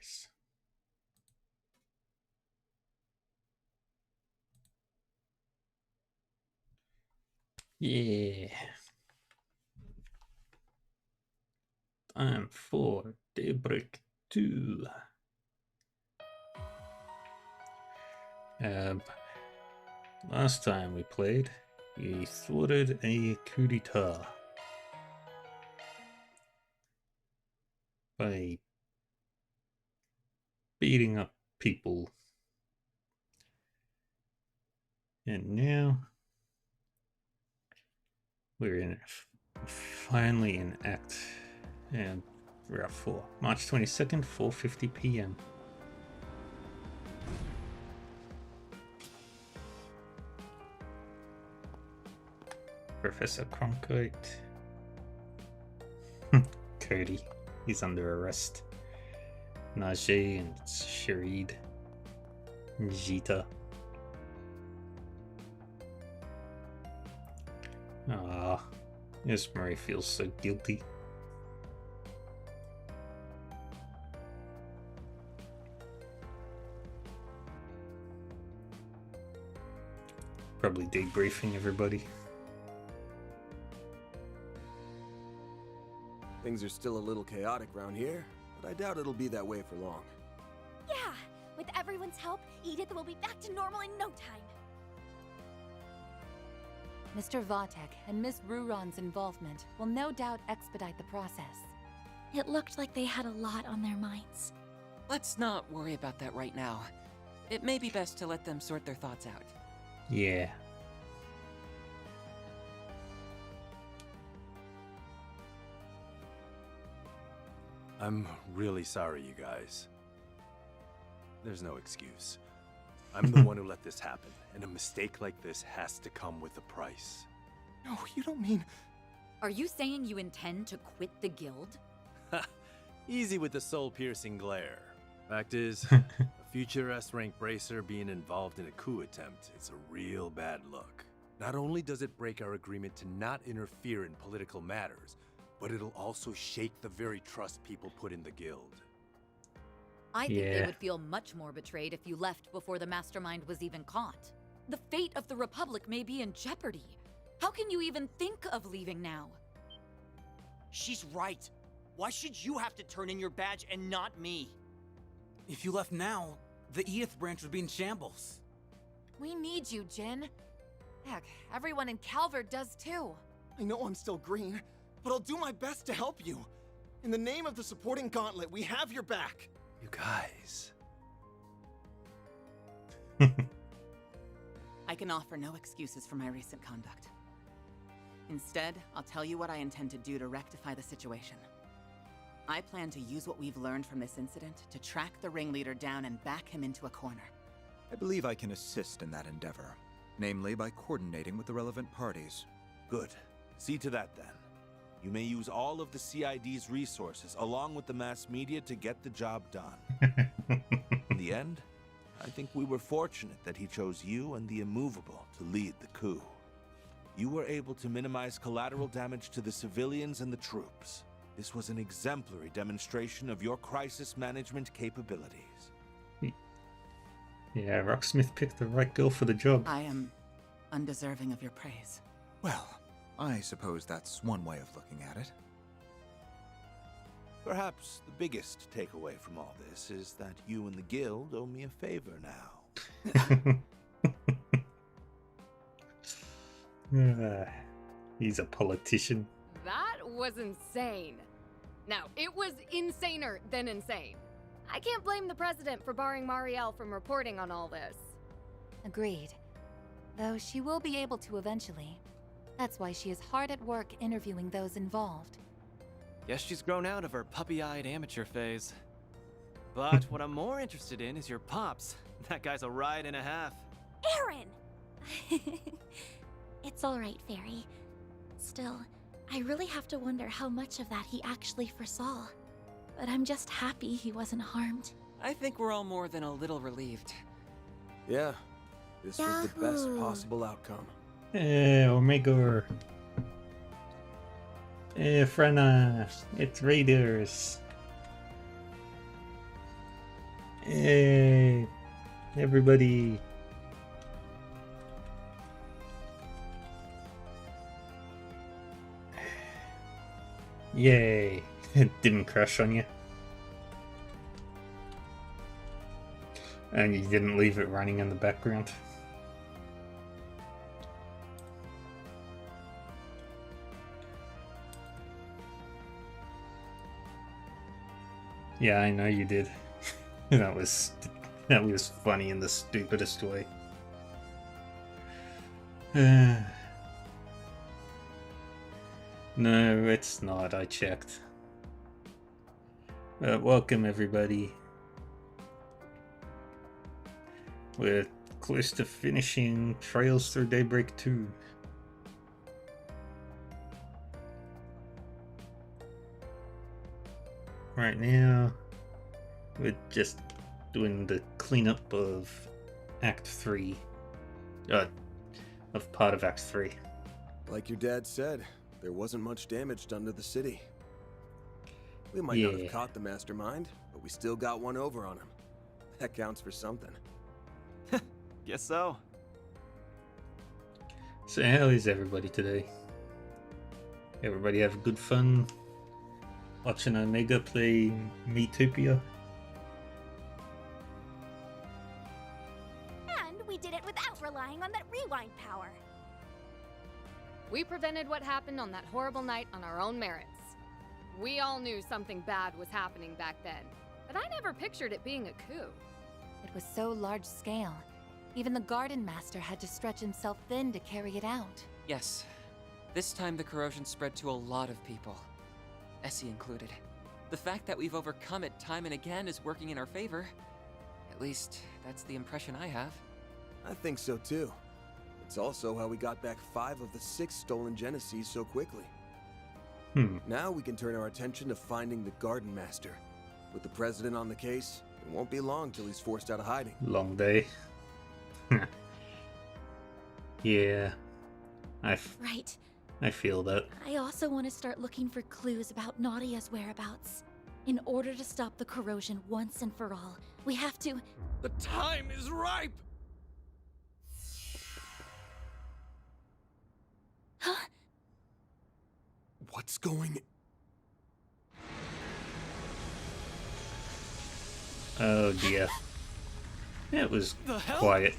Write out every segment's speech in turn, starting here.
Nice. Yeah. Time for Daybreak 2. Last time we played, we thwarted a coup d'etat by beating up people. And now we're finally in Act and Route 4. March 22nd, 4:50 p.m. Professor Cronkite. Cody. He's under arrest. Najee and Sharid. Jita. Ah, yes, Murray feels so guilty. Probably debriefing everybody. Things are still a little chaotic around here, but I doubt it'll be that way for long. Yeah! With everyone's help, Edith will be back to normal in no time. Mr. Vatek and Miss Ruron's involvement will no doubt expedite the process. It looked like they had a lot on their minds. Let's not worry about that right now. It may be best to let them sort their thoughts out. Yeah. I'm really sorry, you guys. There's no excuse. I'm the one who let this happen, and a mistake like this has to come with a price. No, you don't mean... Are you saying you intend to quit the guild? Easy with the soul-piercing glare. Fact is, a future S-rank bracer being involved in a coup attempt is a real bad look. Not only does it break our agreement to not interfere in political matters, but it'll also shake the very trust people put in the guild. I think they would feel much more betrayed if you left before the mastermind was even caught. The fate of the Republic may be in jeopardy. How can you even think of leaving now? She's right. Why should you have to turn in your badge and not me? If you left now, the Edith branch would be in shambles. We need you, Jin. Heck, everyone in Calvert does too. I know I'm still green, but I'll do my best to help you. In the name of the supporting gauntlet, we have your back. You guys... I can offer no excuses for my recent conduct. Instead, I'll tell you what I intend to do to rectify the situation. I plan to use what we've learned from this incident to track the ringleader down and back him into a corner. I believe I can assist in that endeavor, namely by coordinating with the relevant parties. Good. See to that then. You may use all of the CID's resources along with the mass media to get the job done. In the end, I think we were fortunate that he chose you and the Immovable to lead the coup. You were able to minimize collateral damage to the civilians and the troops. This was an exemplary demonstration of your crisis management capabilities. Yeah, Rocksmith picked the right girl for the job. I am undeserving of your praise. Well, I suppose that's one way of looking at it. Perhaps the biggest takeaway from all this is that you and the guild owe me a favor now. He's a politician. That was insane. Now, it was insaner than insane. I can't blame the president for barring Marielle from reporting on all this. Agreed. Though she will be able to eventually. That's why she is hard at work interviewing those involved. Guess she's grown out of her puppy-eyed amateur phase. But what I'm more interested in is your pops. That guy's a ride and a half. Aaron! It's all right, Fairy. Still, I really have to wonder how much of that he actually foresaw. But I'm just happy he wasn't harmed. I think we're all more than a little relieved. Yeah, this was the best possible outcome. Omega. Frana. It's Raiders. Hey, everybody. Yay. It didn't crash on you. And you didn't leave it running in the background. Yeah, I know you did. that was funny in the stupidest way. No, it's not. I checked. Welcome, everybody. We're close to finishing Trails Through Daybreak 2. Right now, we're just doing the cleanup of Act 3. Of part of Act 3. Like your dad said, there wasn't much damage done to the city. We might not have caught the mastermind, but we still got one over on him. That counts for something. Guess so. So how is everybody today? Everybody have good fun watching Omega play Metopia? And we did it without relying on that rewind power. We prevented what happened on that horrible night on our own merits. We all knew something bad was happening back then, but I never pictured it being a coup. It was so large scale. Even the Garden Master had to stretch himself thin to carry it out. Yes. This time the corrosion spread to a lot of people. Essie included. The fact that we've overcome it time and again is working in our favor. At least, that's the impression I have. I think so too. It's also how we got back 5 of the 6 stolen Genesees so quickly. Now we can turn our attention to finding the Garden Master. With the President on the case, it won't be long till he's forced out of hiding. Long day. Yeah. Right. I feel that. I also want to start looking for clues about Nadia's whereabouts. In order to stop the corrosion once and for all, we have to... The time is ripe! Huh? What's going... Oh dear. It was quiet.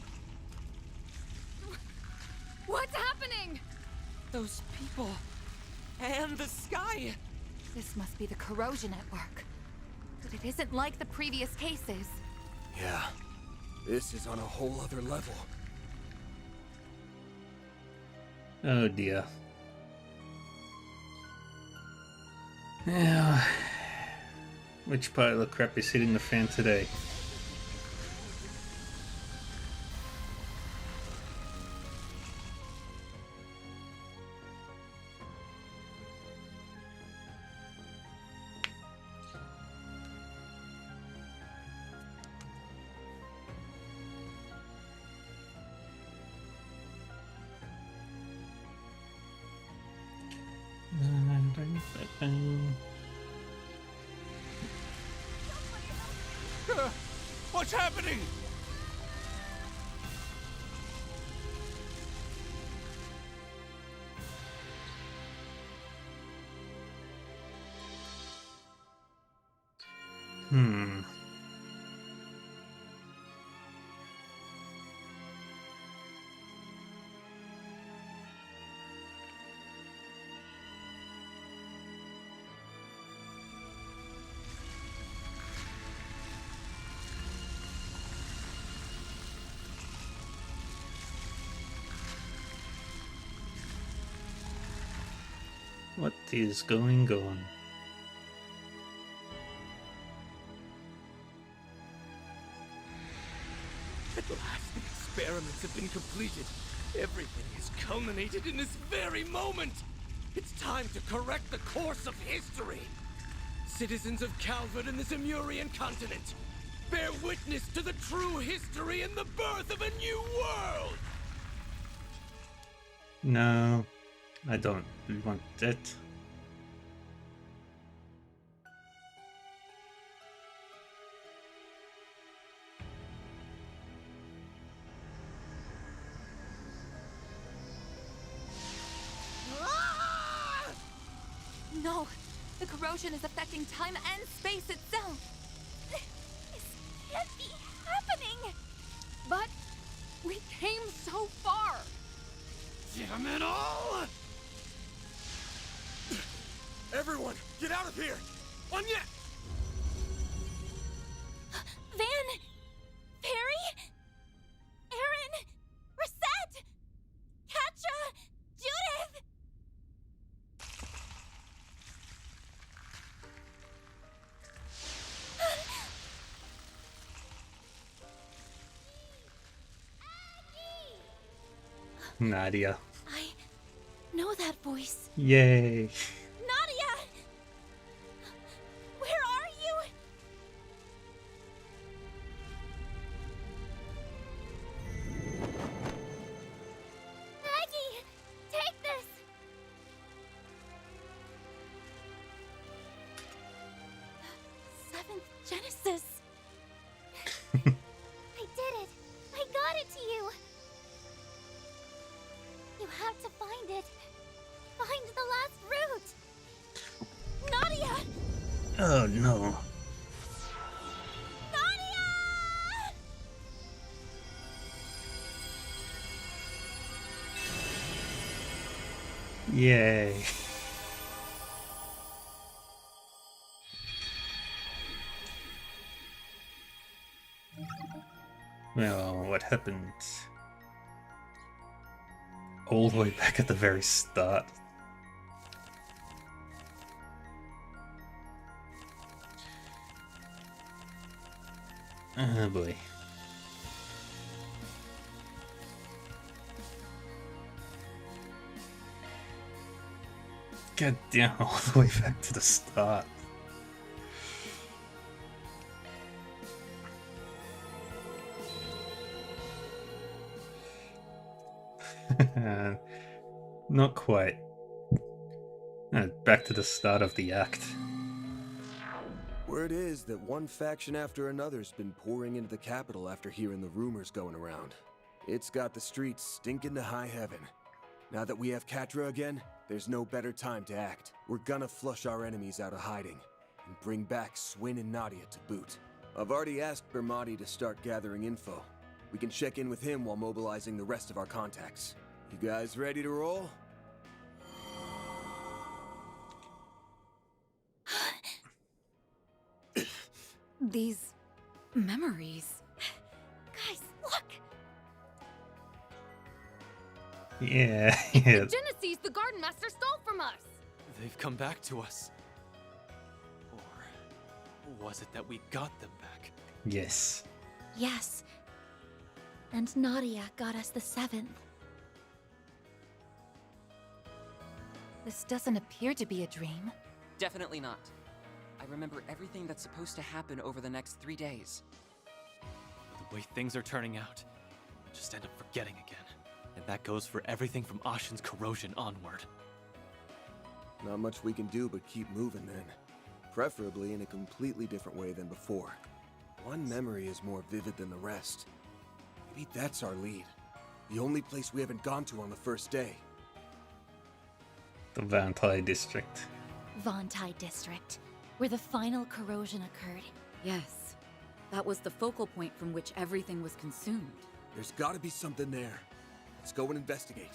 What's happening? Those people. And the sky! This must be the corrosion at work. But it isn't like the previous cases. Yeah. This is on a whole other level. Oh dear. Now, which pile of crap is hitting the fan today? What's happening? What is going on? At last, the experiments have been completed. Everything has culminated in this very moment. It's time to correct the course of history. Citizens of Calvert and the Zemurian continent, bear witness to the true history and the birth of a new world! No, I don't want that. corrosion is affecting time and space itself. This can't be happening! But we came so far! Damn it all! Everyone, get out of here! Anya! Van! Perry! Aaron! Reset! Katja! Judith! Nadia. I know that voice. Yay. Nadia! Where are you? Maggie! Take this! Seventh Genesis. I did it! I got it to you! You have to find it. Find the last route! Nadia! Oh no. Nadia! Yay. Well, what happened? All the way back at the very start. Oh boy. God damn, all the way back to the start. Not quite. Back to the start of the act. Word is that one faction after another's been pouring into the capital after hearing the rumors going around. It's got the streets stinking to high heaven. Now that we have Catra again, there's no better time to act. We're gonna flush our enemies out of hiding, and bring back Swin and Nadia to boot. I've already asked Bermati to start gathering info. We can check in with him while mobilizing the rest of our contacts. You guys ready to roll? These memories. Guys, look! Yeah, The yeah. Genesis the Garden Master stole from us! They've come back to us. Or was it that we got them back? Yes. Yes. And Nadia got us the seventh. This doesn't appear to be a dream. Definitely not. I remember everything that's supposed to happen over the next 3 days. The way things are turning out, I'll just end up forgetting again. And that goes for everything from Ashen's corrosion onward. Not much we can do but keep moving then. Preferably in a completely different way than before. One memory is more vivid than the rest. Maybe that's our lead. The only place we haven't gone to on the first day. The Vantai district. Vontai District, where the final corrosion occurred. Yes. That was the focal point from which everything was consumed. There's gotta be something there. Let's go and investigate.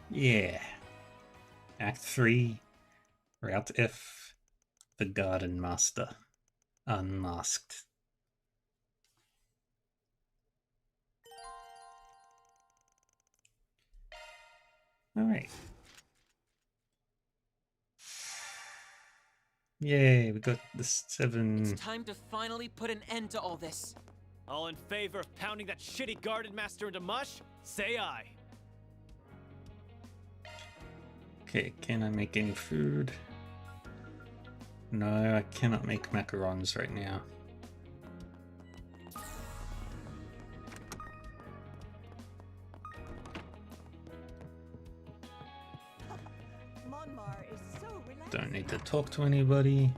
Yeah. Act 3, Route F, The Garden Master, Unmasked. Alright. Yay, we got the 7. It's time to finally put an end to all this. All in favor of pounding that shitty Garden Master into mush? Say aye. Okay, can I make any food? No, I cannot make macarons right now. Don't need to talk to anybody.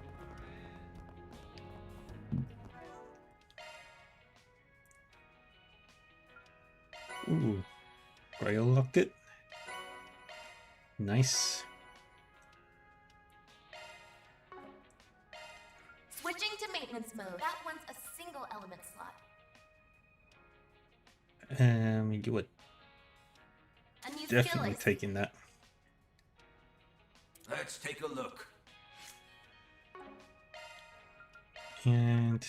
Ooh, Grail locket. Nice. Switching to maintenance mode. That one's a single element slot. You would A new definitely skill taking that. Let's take a look. And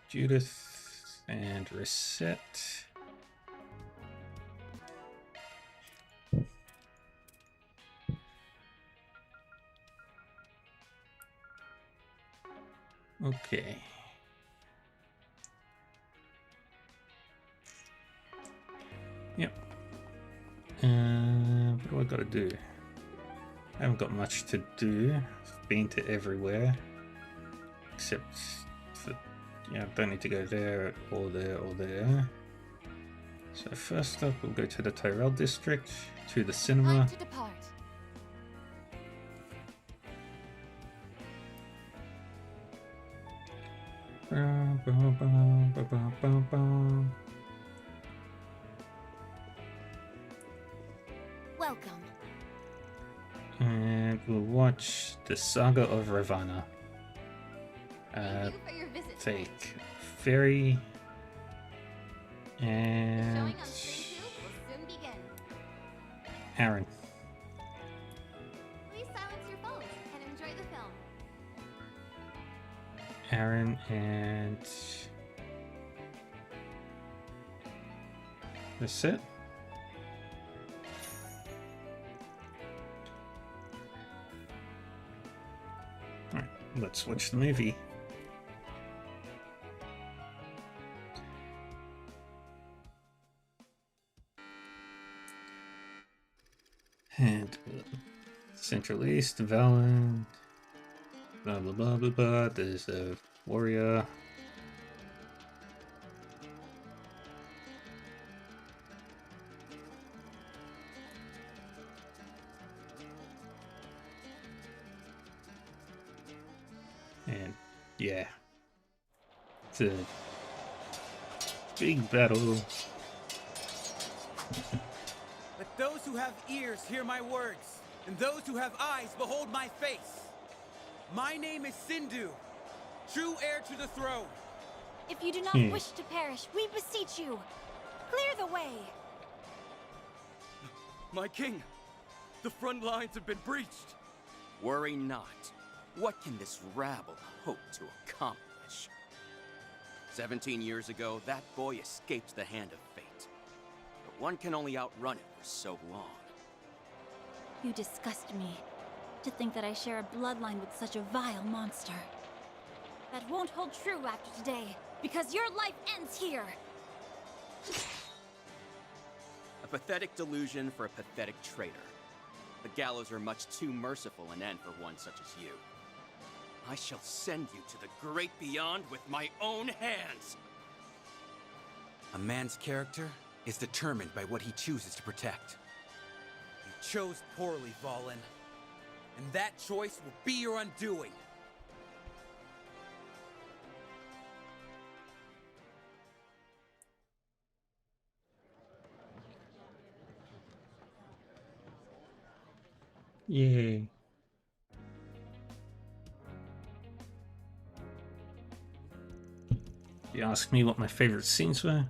Judith and reset. Okay. Yep. What do I gotta do? I haven't got much to do. I've been to everywhere. Except for, yeah, I don't need to go there or there or there. So first up, we'll go to the Tyrell district, to the cinema. Time to depart. Welcome. And we'll watch the Saga of Ravana. Thank you for your visit. Take ferry The and showing on Screen 2 will soon begin. Aaron. Please silence your phones and enjoy the film. Aaron and that's it. Alright, let's watch the movie. And Central East, Valen, blah blah blah blah blah. There's a warrior. And yeah, it's a big battle. Let those who have ears hear my words, and those who have eyes behold my face. My name is Sindhu, true heir to the throne. If you do not wish to perish, we beseech you, clear the way. My king, the front lines have been breached. Worry not. What can this rabble hope to accomplish? 17 years ago, that boy escaped the hand of fate. But one can only outrun it for so long. You disgust me. To think that I share a bloodline with such a vile monster. That won't hold true after today, because your life ends here. A pathetic delusion for a pathetic traitor. The gallows are much too merciful an end for one such as you. I shall send you to the great beyond with my own hands. A man's character is determined by what he chooses to protect. You chose poorly, Valen. And that choice will be your undoing. Yay. You ask me what my favorite scenes were?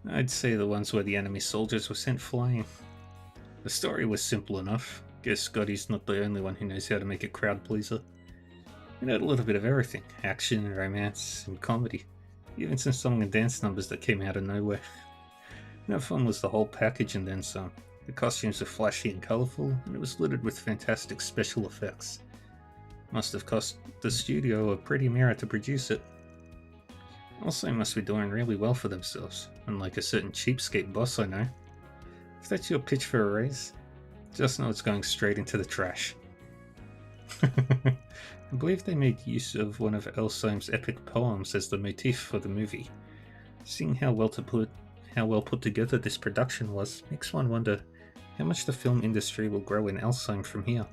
I'd say the ones where the enemy soldiers were sent flying. The story was simple enough. Guess Scotty's not the only one who knows how to make a crowd pleaser. It had a little bit of everything. Action, romance, and comedy. Even some song and dance numbers that came out of nowhere. No fun was the whole package and then some. The costumes were flashy and colourful, and it was littered with fantastic special effects. Must have cost the studio a pretty mirror to produce it. Also must be doing really well for themselves, unlike a certain cheapskate boss I know. If that's your pitch for a raise, just know it's going straight into the trash. I believe they made use of one of Elsoim's epic poems as the motif for the movie. Seeing how well put together this production was, makes one wonder how much the film industry will grow in Elsoim from here.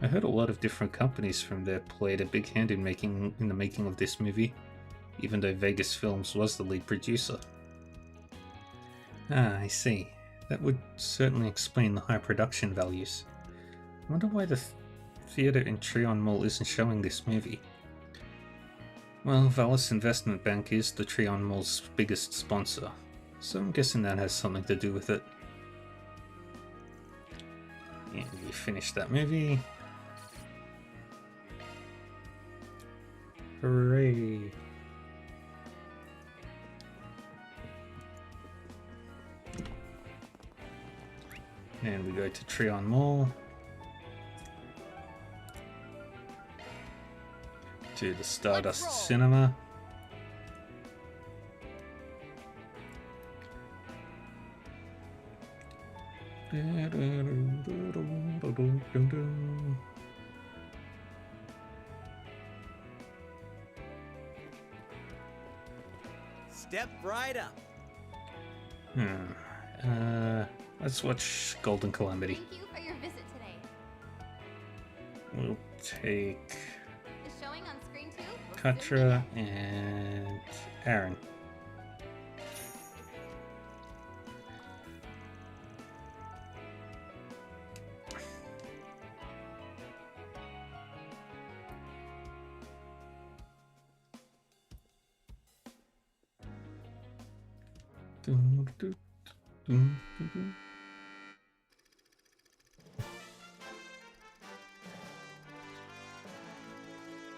I heard a lot of different companies from there played a big hand in the making of this movie, even though Vegas Films was the lead producer. Ah, I see. That would certainly explain the high production values. I wonder why the theatre in Trion Mall isn't showing this movie. Well, Valis Investment Bank is the Trion Mall's biggest sponsor, so I'm guessing that has something to do with it. And we finished that movie. Hooray! And we go to Trion Mall. To the Stardust Cinema. Step right up. Let's watch Golden Calamity. Thank you for your visit today. We'll take Is showing on screen too? Katra and Aaron.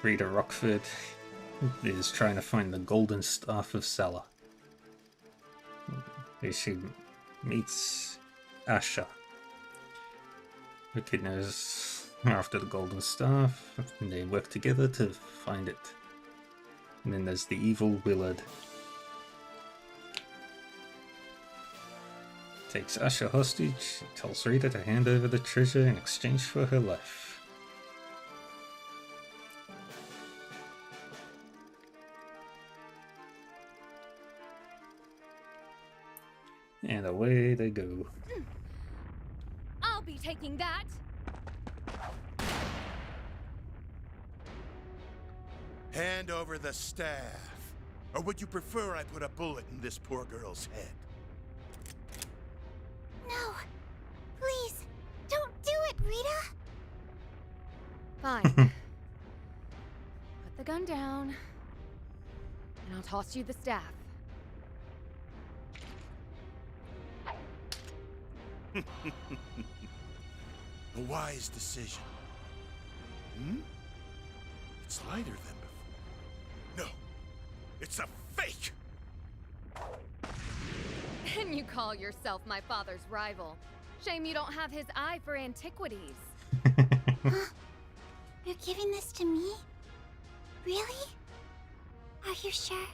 Rita Rockford is trying to find the golden staff of Salah. She meets Asha. The kid knows after the golden staff, and they work together to find it. And then there's the evil Willard. Takes Asha hostage, tells Rita to hand over the treasure in exchange for her life. And away they go. I'll be taking that. Hand over the staff. Or would you prefer I put a bullet in this poor girl's head? No. Please. Don't do it, Rita. Fine. Put the gun down. And I'll toss you the staff. A wise decision. It's lighter than before. No, it's a fake! And you call yourself my father's rival. Shame you don't have his eye for antiquities. Huh? You're giving this to me? Really? Are you sure?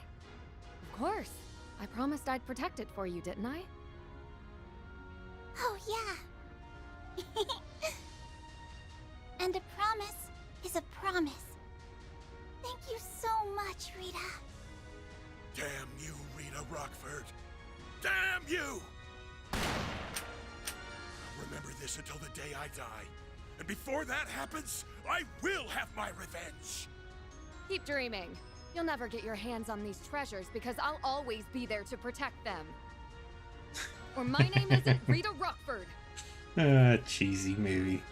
Of course. I promised I'd protect it for you, didn't I? Oh, yeah. And a promise is a promise. Thank you so much, Rita. Damn you, Rita Rockford. Damn you! I'll remember this until the day I die. And before that happens, I will have my revenge. Keep dreaming. You'll never get your hands on these treasures because I'll always be there to protect them. Or my name isn't Rita Rockford. Cheesy movie.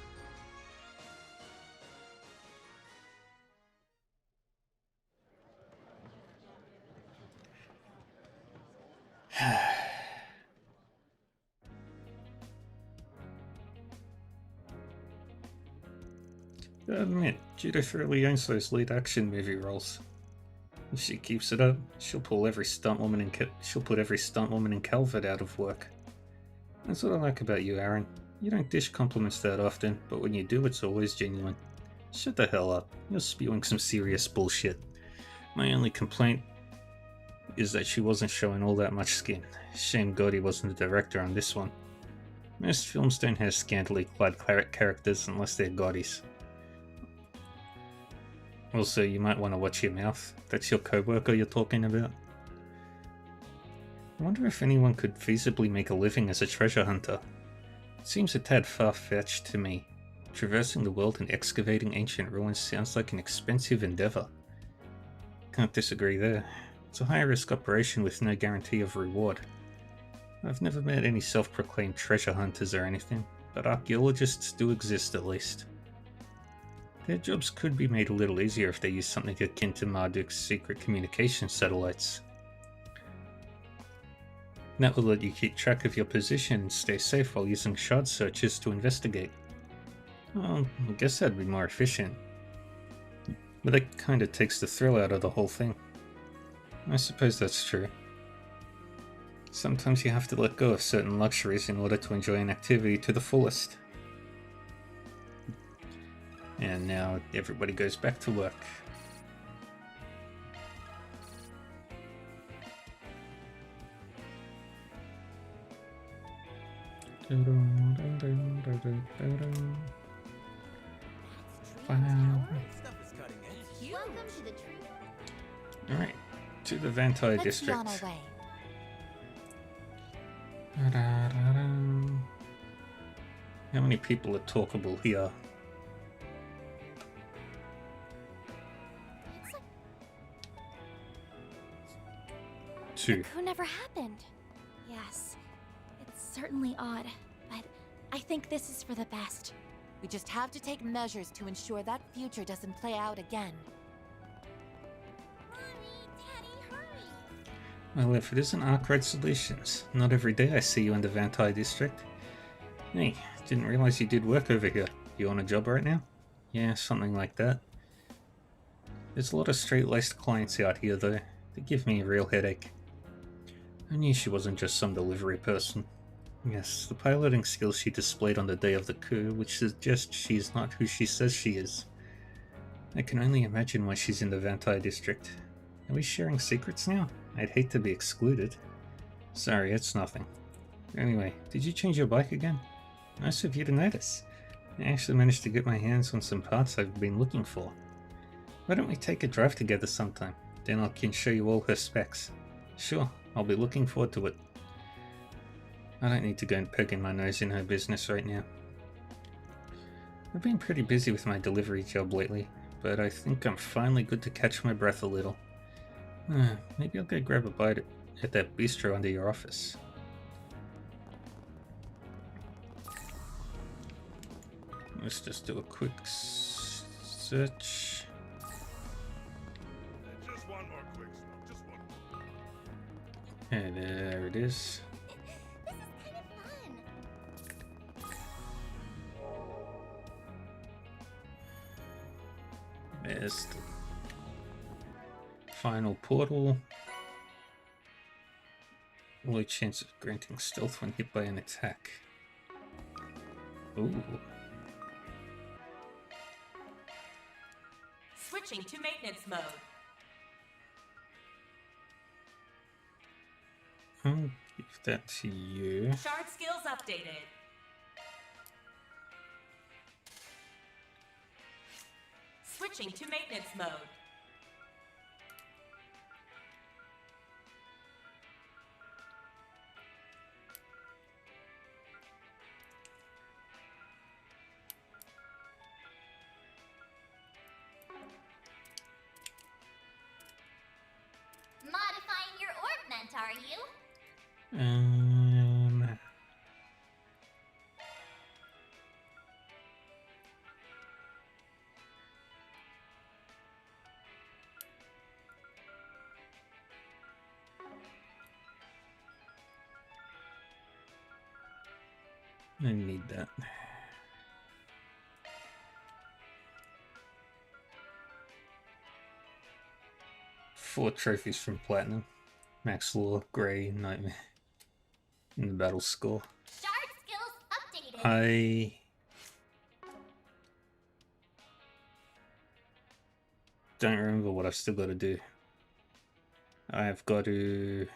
Gotta admit, Judith really owns those lead action movie roles. If she keeps it up, she'll put every stunt woman in Calvert out of work. That's what I like about you, Aaron. You don't dish compliments that often, but when you do, it's always genuine. Shut the hell up. You're spewing some serious bullshit. My only complaint is that she wasn't showing all that much skin. Shame Gotti wasn't the director on this one. Most films don't have scantily clad characters unless they're Gottis. Also, you might want to watch your mouth. That's your co-worker you're talking about. I wonder if anyone could feasibly make a living as a treasure hunter. It seems a tad far-fetched to me. Traversing the world and excavating ancient ruins sounds like an expensive endeavor. Can't disagree there. It's a high-risk operation with no guarantee of reward. I've never met any self-proclaimed treasure hunters or anything, but archaeologists do exist at least. Their jobs could be made a little easier if they used something akin to Marduk's secret communication satellites. That will let you keep track of your position and stay safe while using shard searches to investigate. Well, I guess that'd be more efficient. But that kinda takes the thrill out of the whole thing. I suppose that's true. Sometimes you have to let go of certain luxuries in order to enjoy an activity to the fullest. And now everybody goes back to work. Alright, to the Vantai district. How many people are talkable here? Two. The coup never happened. Yes, it's certainly odd, but I think this is for the best. We just have to take measures to ensure that future doesn't play out again. Well, if it isn't Arkwright Solutions, not every day I see you in the Vantai district. Hey, didn't realize you did work over here. You on a job right now? Yeah, something like that. There's a lot of straight-laced clients out here, though. They give me a real headache. I knew she wasn't just some delivery person. Yes, the piloting skills she displayed on the day of the coup, which suggests she's not who she says she is. I can only imagine why she's in the Vantai district. Are we sharing secrets now? I'd hate to be excluded. Sorry, it's nothing. Anyway, did you change your bike again? Nice of you to notice. I actually managed to get my hands on some parts I've been looking for. Why don't we take a drive together sometime? Then I can show you all her specs. Sure, I'll be looking forward to it. I don't need to go and poking my nose in her business right now. I've been pretty busy with my delivery job lately, but I think I'm finally good to catch my breath a little. Maybe I'll go grab a bite at that bistro under your office. Let's just do a quick search. Just one more quick smoke, just one. And there it is. There's the final portal. Low chance of granting stealth when hit by an attack. Ooh. Switching to maintenance mode. I'll give that to you. Shard skills updated. Switching to maintenance mode. Modifying your ornament, are you? I need that. Four trophies from Platinum. Max Law, Grey, Nightmare. And the battle score. Shard skills updated. I don't remember what I've still got to do. I've got to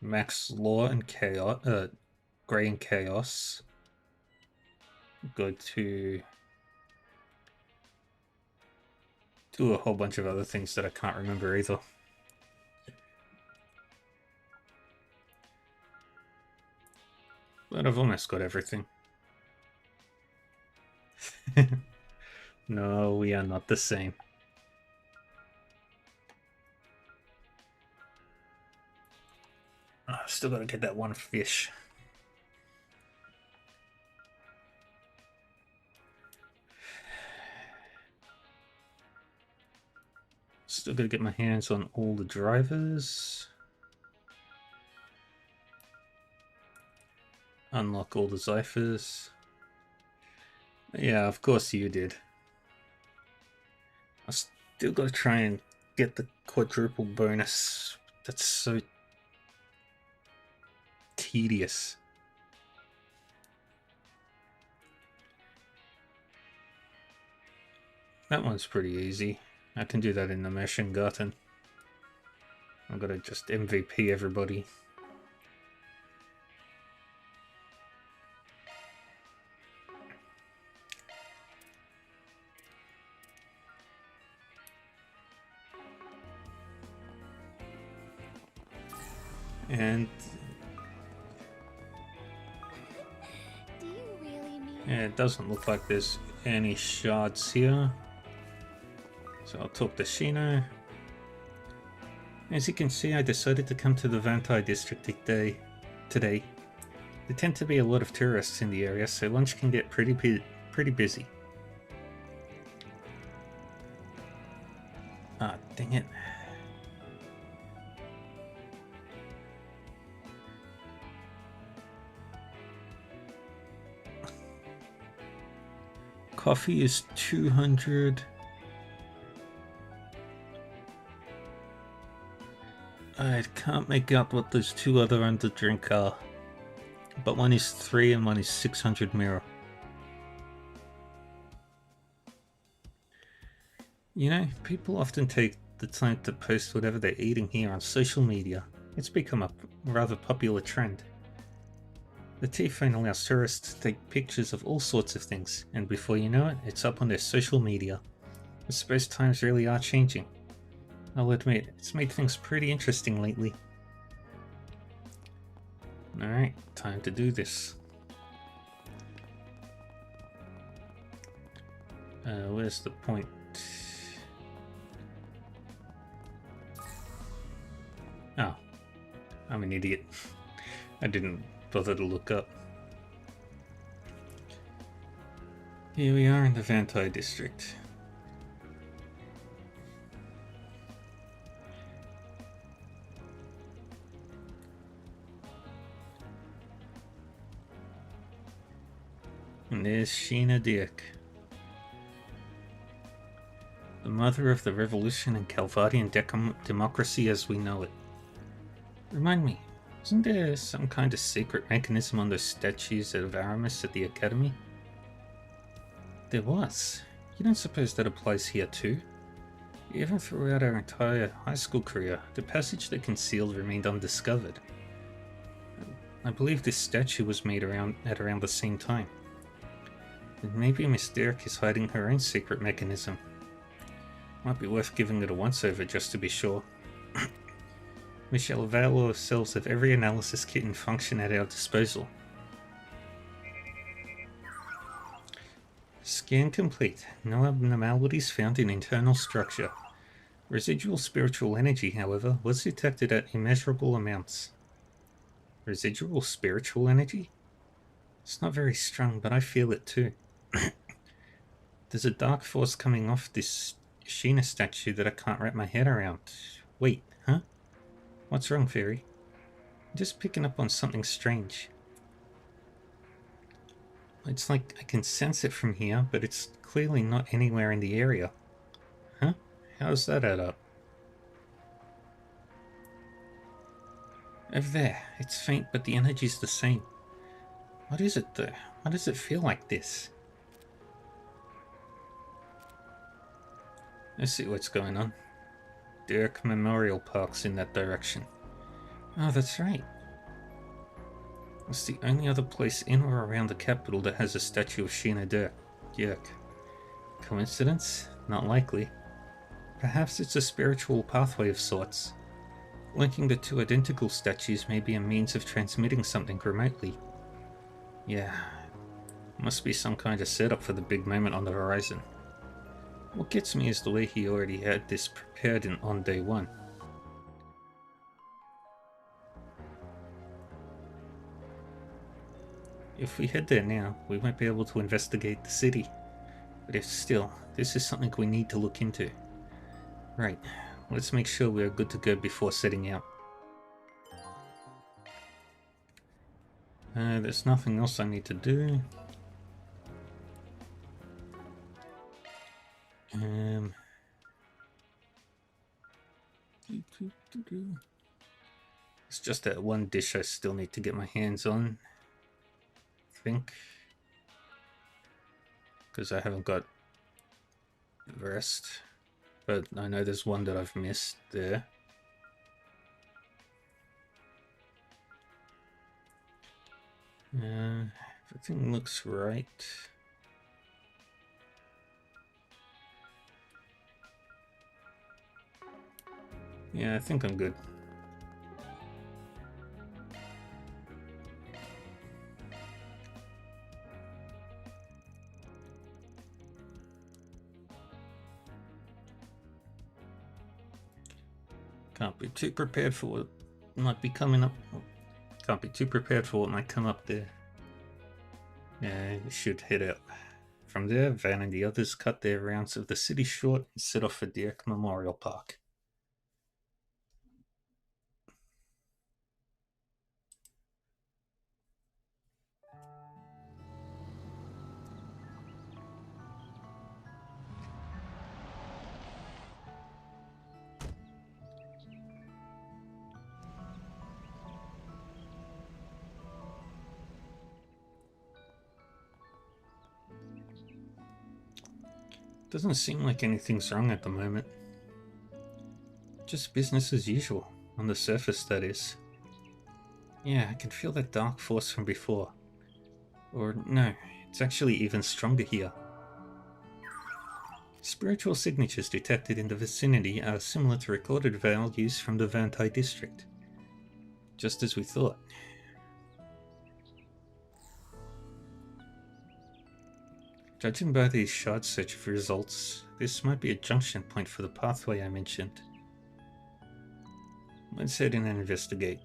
Max Law and Chaos, Grey and Chaos. Go to do a whole bunch of other things that I can't remember either. But I've almost got everything. No, we are not the same. I've still got to get that one fish. Still gotta get my hands on all the drivers. Unlock all the ciphers. Yeah, of course you did. I still gotta try and get the quadruple bonus. That's so tedious. That one's pretty easy. I can do that in the Machine Garden. I'm gonna just MVP everybody. And Do you really mean? yeah, it doesn't look like there's any shards here. So I'll talk to Shino. As you can see, I decided to come to the Vantai district today. There tend to be a lot of tourists in the area, so lunch can get pretty busy. Ah, dang it. Coffee is 200. I can't make out what those two other under drink are. But one is 3 and one is 600 mirror. You know, people often take the time to post whatever they're eating here on social media. It's become a rather popular trend. The tea phone allows tourists to take pictures of all sorts of things, and before you know it, it's up on their social media. I suppose times really are changing. I'll admit, it's made things pretty interesting lately. Alright, time to do this. Where's the point? Oh, I'm an idiot. I didn't bother to look up. Here we are in the Vantai district. And there's Sheena Dirk, the mother of the revolution and Calvadian democracy as we know it. Remind me, isn't there some kind of secret mechanism on those statues of Aramis at the Academy? There was. You don't suppose that applies here too? Even throughout our entire high school career, the passage that concealed remained undiscovered. I believe this statue was made at around the same time. And maybe Miss Dirk is hiding her own secret mechanism. Might be worth giving it a once-over just to be sure. We shall avail ourselves of every analysis kit and function at our disposal. Scan complete. No abnormalities found in internal structure. Residual spiritual energy, however, was detected at immeasurable amounts. Residual spiritual energy? It's not very strong, but I feel it too. There's a dark force coming off this Sheena statue that I can't wrap my head around. Wait, huh? What's wrong, Fairy? I'm just picking up on something strange. It's like I can sense it from here, but it's clearly not anywhere in the area. Huh? How does that add up? Over there. It's faint, but the energy's the same. What is it, though? Why does it feel like this? Let's see what's going on. Dirk Memorial Park's in that direction. Oh, that's right. It's the only other place in or around the capital that has a statue of Sheena Dirk. Coincidence? Not likely. Perhaps it's a spiritual pathway of sorts. Linking the two identical statues may be a means of transmitting something remotely. Yeah, must be some kind of setup for the big moment on the horizon. What gets me is the way he already had this prepared on day one. If we head there now, we won't be able to investigate the city. But if still, this is something we need to look into. Right, let's make sure we're good to go before setting out. There's nothing else I need to do. It's just that one dish I still need to get my hands on, I think. Because I haven't got the rest. But I know there's one that I've missed there. Everything looks right. Yeah, I think I'm good. Can't be too prepared for what might be coming up. Can't be too prepared for what might come up there. Yeah, you should head out. From there, Van and the others cut their rounds of the city short and set off for Dirk Memorial Park. Doesn't seem like anything's wrong at the moment. Just business as usual, on the surface that is. Yeah, I can feel that dark force from before. Or no, it's actually even stronger here. Spiritual signatures detected in the vicinity are similar to recorded values from the Vantai district. Just as we thought. Judging by these shard search results, this might be a junction point for the pathway I mentioned. Let's head in and investigate.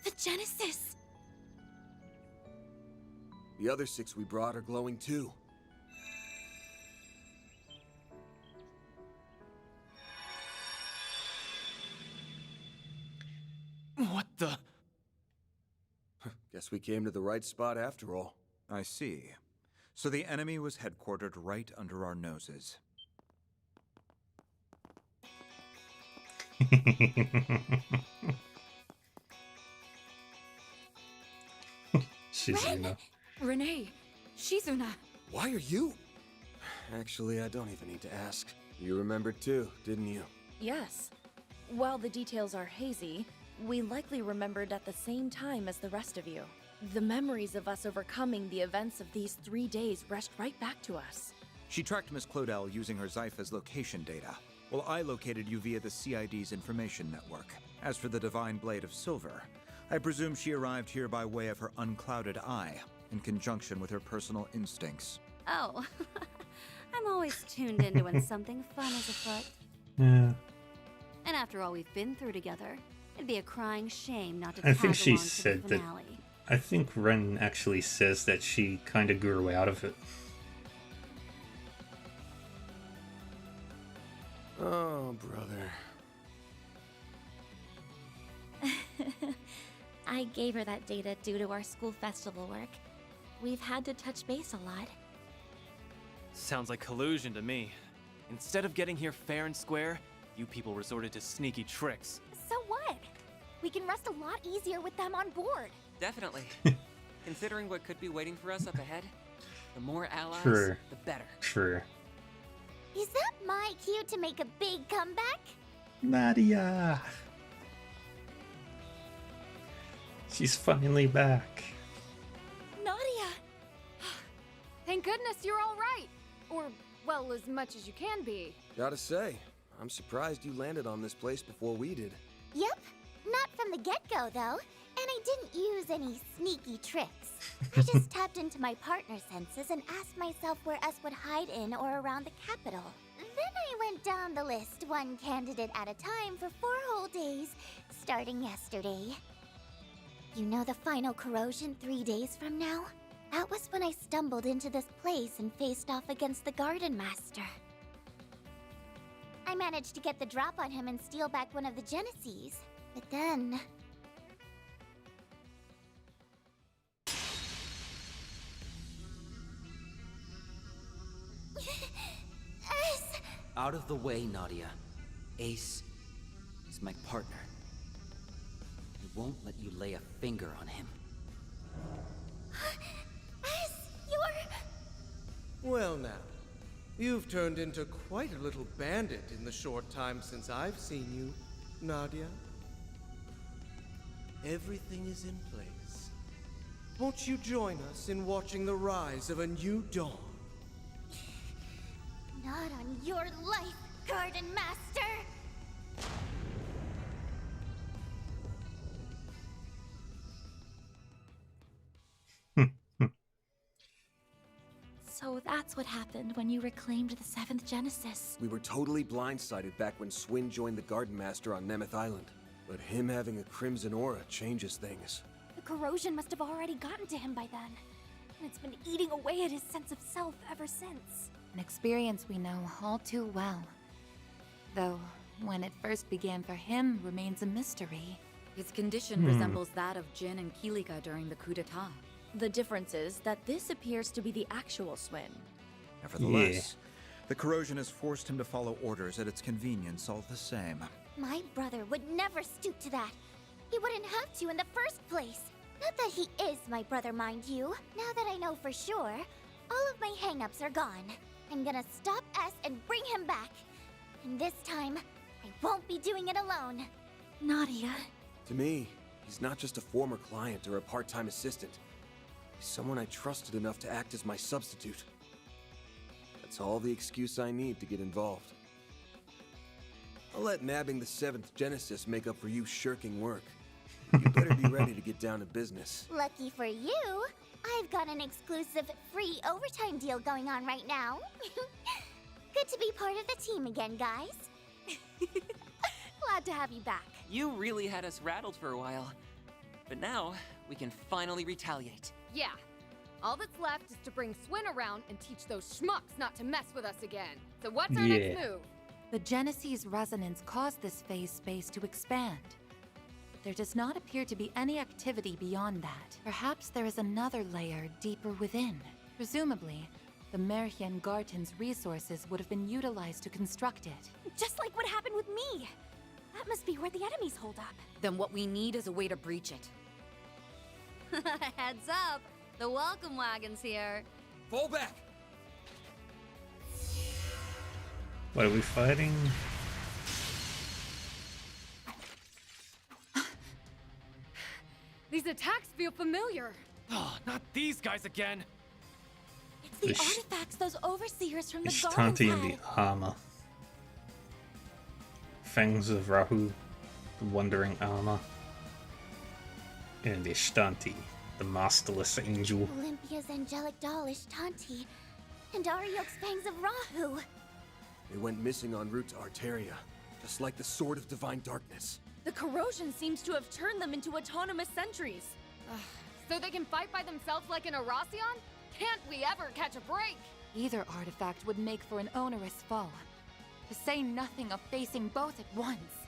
The Genesis! The other 6 we brought are glowing too. What the? Guess we came to the right spot after all. I see. So the enemy was headquartered right under our noses. Shizuna. Renee, Shizuna. Why are you? Actually, I don't even need to ask. You remembered too, didn't you? Yes. While the details are hazy, we likely remembered at the same time as the rest of you. The memories of us overcoming the events of these 3 days rushed right back to us. She tracked Miss Clodell using her Zypha's location data, while I located you via the CID's information network. As for the Divine Blade of Silver, I presume she arrived here by way of her unclouded eye, in conjunction with her personal instincts. Oh, I'm always tuned into when something fun is afoot. Yeah. And after all we've been through together, it'd be a crying shame not to I tag think she along to the said that. finale. I think Ren actually says that she kind of grew out of it. Oh, brother. I gave her that data due to our school festival work. We've had to touch base a lot. Sounds like collusion to me. Instead of getting here fair and square, you people resorted to sneaky tricks. So what? We can rest a lot easier with them on board. Definitely. Considering what could be waiting for us up ahead, the more allies, True. the better. True. Is that my cue to make a big comeback? Nadia! She's finally back. Nadia! Thank goodness you're all right. Or, well, as much as you can be. Gotta say, I'm surprised you landed on this place before we did. Yep. Not from the get-go, though. And I didn't use any sneaky tricks. I just tapped into my partner senses and asked myself where us would hide in or around the capital. Then I went down the list, one candidate at a time for 4 whole days, starting yesterday. You know the final corrosion 3 days from now? That was when I stumbled into this place and faced off against the Garden Master. I managed to get the drop on him and steal back one of the Genesees. But then... Out of the way, Nadia. Ace is my partner. I won't let you lay a finger on him. Well now, you've turned into quite a little bandit in the short time since I've seen you, Nadia. Everything is in place. Won't you join us in watching the rise of a new dawn? Not on your life, Garden Master! So that's what happened when you reclaimed the 7th Genesis. We were totally blindsided back when Swin joined the Garden Master on Nemeth Island. But him having a crimson aura changes things. The corrosion must have already gotten to him by then. And it's been eating away at his sense of self ever since. An experience we know all too well. Though, when it first began for him remains a mystery. His condition resembles that of Jin and Kilika during the coup d'etat. The difference is that this appears to be the actual Swin. Nevertheless, the corrosion has forced him to follow orders at its convenience all the same. My brother would never stoop to that. He wouldn't have to in the first place. Not that he is my brother, mind you. Now that I know for sure, all of my hang-ups are gone. I'm gonna stop S and bring him back. And this time, I won't be doing it alone. Nadia. To me, he's not just a former client or a part-time assistant. He's someone I trusted enough to act as my substitute. That's all the excuse I need to get involved. I'll let nabbing the 7th Genesis make up for you shirking work. You better be ready to get down to business. Lucky for you, I've got an exclusive free overtime deal going on right now. Good to be part of the team again, guys. Glad to have you back. You really had us rattled for a while. But now, we can finally retaliate. Yeah. All that's left is to bring Swin around and teach those schmucks not to mess with us again. So what's our next move? The Genesee's resonance caused this phase space to expand. But there does not appear to be any activity beyond that. Perhaps there is another layer deeper within. Presumably, the Merhien Garten's resources would have been utilized to construct it. Just like what happened with me. That must be where the enemies hold up. Then what we need is a way to breach it. Heads up! The welcome wagon's here. Fall back! What are we fighting? These attacks feel familiar. Oh, not these guys again. It's the artifacts those overseers from the It's gardens Tanti had. and the armor. Fangs of Rahu, the wandering armor. And Ishtanti, the masterless angel. Olympia's angelic doll Ishtanti, and Ariok's fangs of Rahu. They went missing en route to Arteria, just like the Sword of Divine Darkness. The corrosion seems to have turned them into autonomous sentries. So they can fight by themselves like an Arasion? Can't we ever catch a break? Either artifact would make for an onerous foe. To say nothing of facing both at once.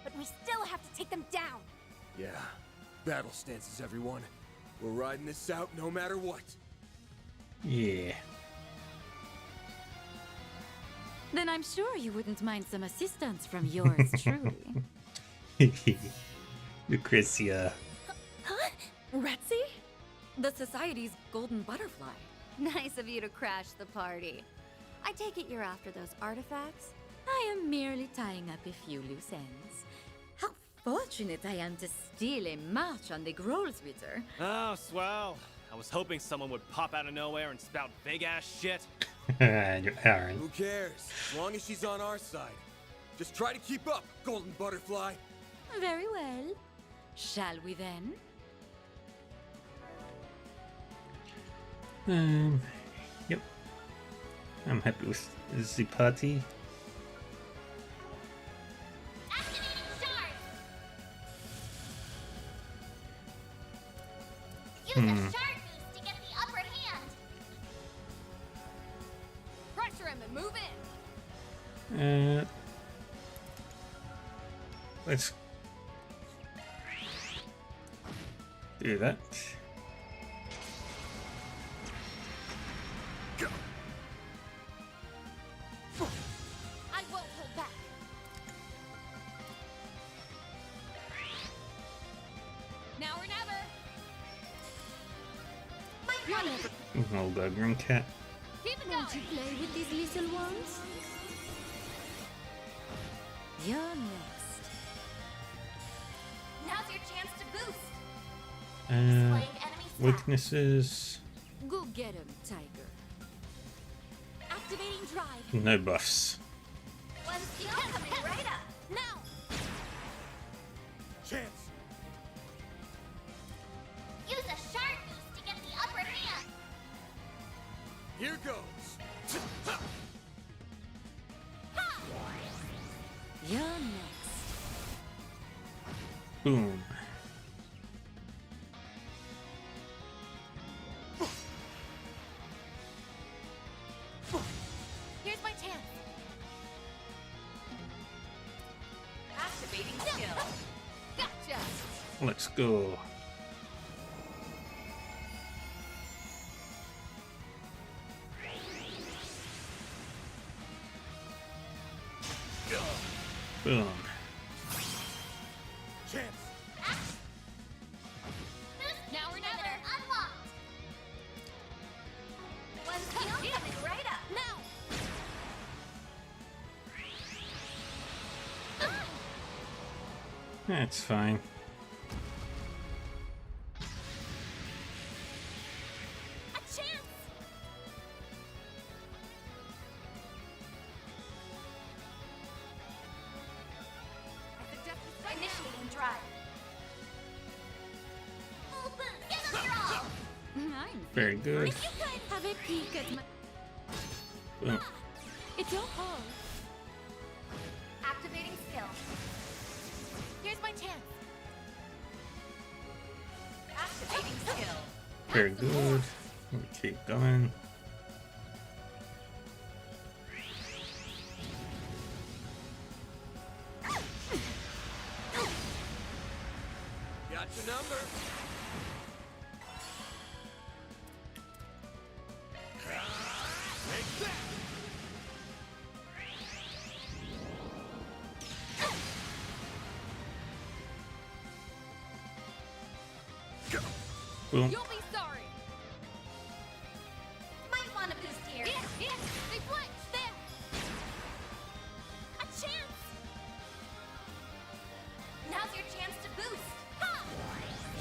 But we still have to take them down. Yeah, battle stances, everyone. We're riding this out no matter what. Yeah. Then I'm sure you wouldn't mind some assistance from yours truly. Lucrezia. Huh? Retzi? The Society's golden butterfly. Nice of you to crash the party. I take it you're after those artifacts? I am merely tying up a few loose ends. How fortunate I am to steal a march on the Grolsritter. Oh, swell. I was hoping someone would pop out of nowhere and spout big-ass shit. Aaron. Who cares? As long as she's on our side. Just try to keep up, Golden Butterfly. Very well. Shall we then? Yep. I'm happy with the party. Use a shard boost to get the upper hand. Pressure him and move in. Let's do that. I won't hold back. Now or never. Oh, god, green cat. Keep it going. Want to play with these little ones? You're next. Now's your chance to boost. Weaknesses. Go get him, Tiger. Activating drive. No buffs. One skill coming right up. Now. Chance. Use a shard boost to get the upper hand. Here goes. You're next. Boom. Here's my chance. Activating skill. Gotcha. Let's go. Boom. Chance. Now or never. Unlocked. One skill coming right up. Now. That's fine. A chance. Initiating drive. Full boost. Give them your all. I'm Very good. If you could have a peek at my. Boom. It's your call. Activating skill. Here's my chance. Activating skill. Very good. We keep going. Got your number. Take that. Boom. You'll be sorry. Might want to boost here. They flinch. There. A chance. Now's your chance to boost. Ha!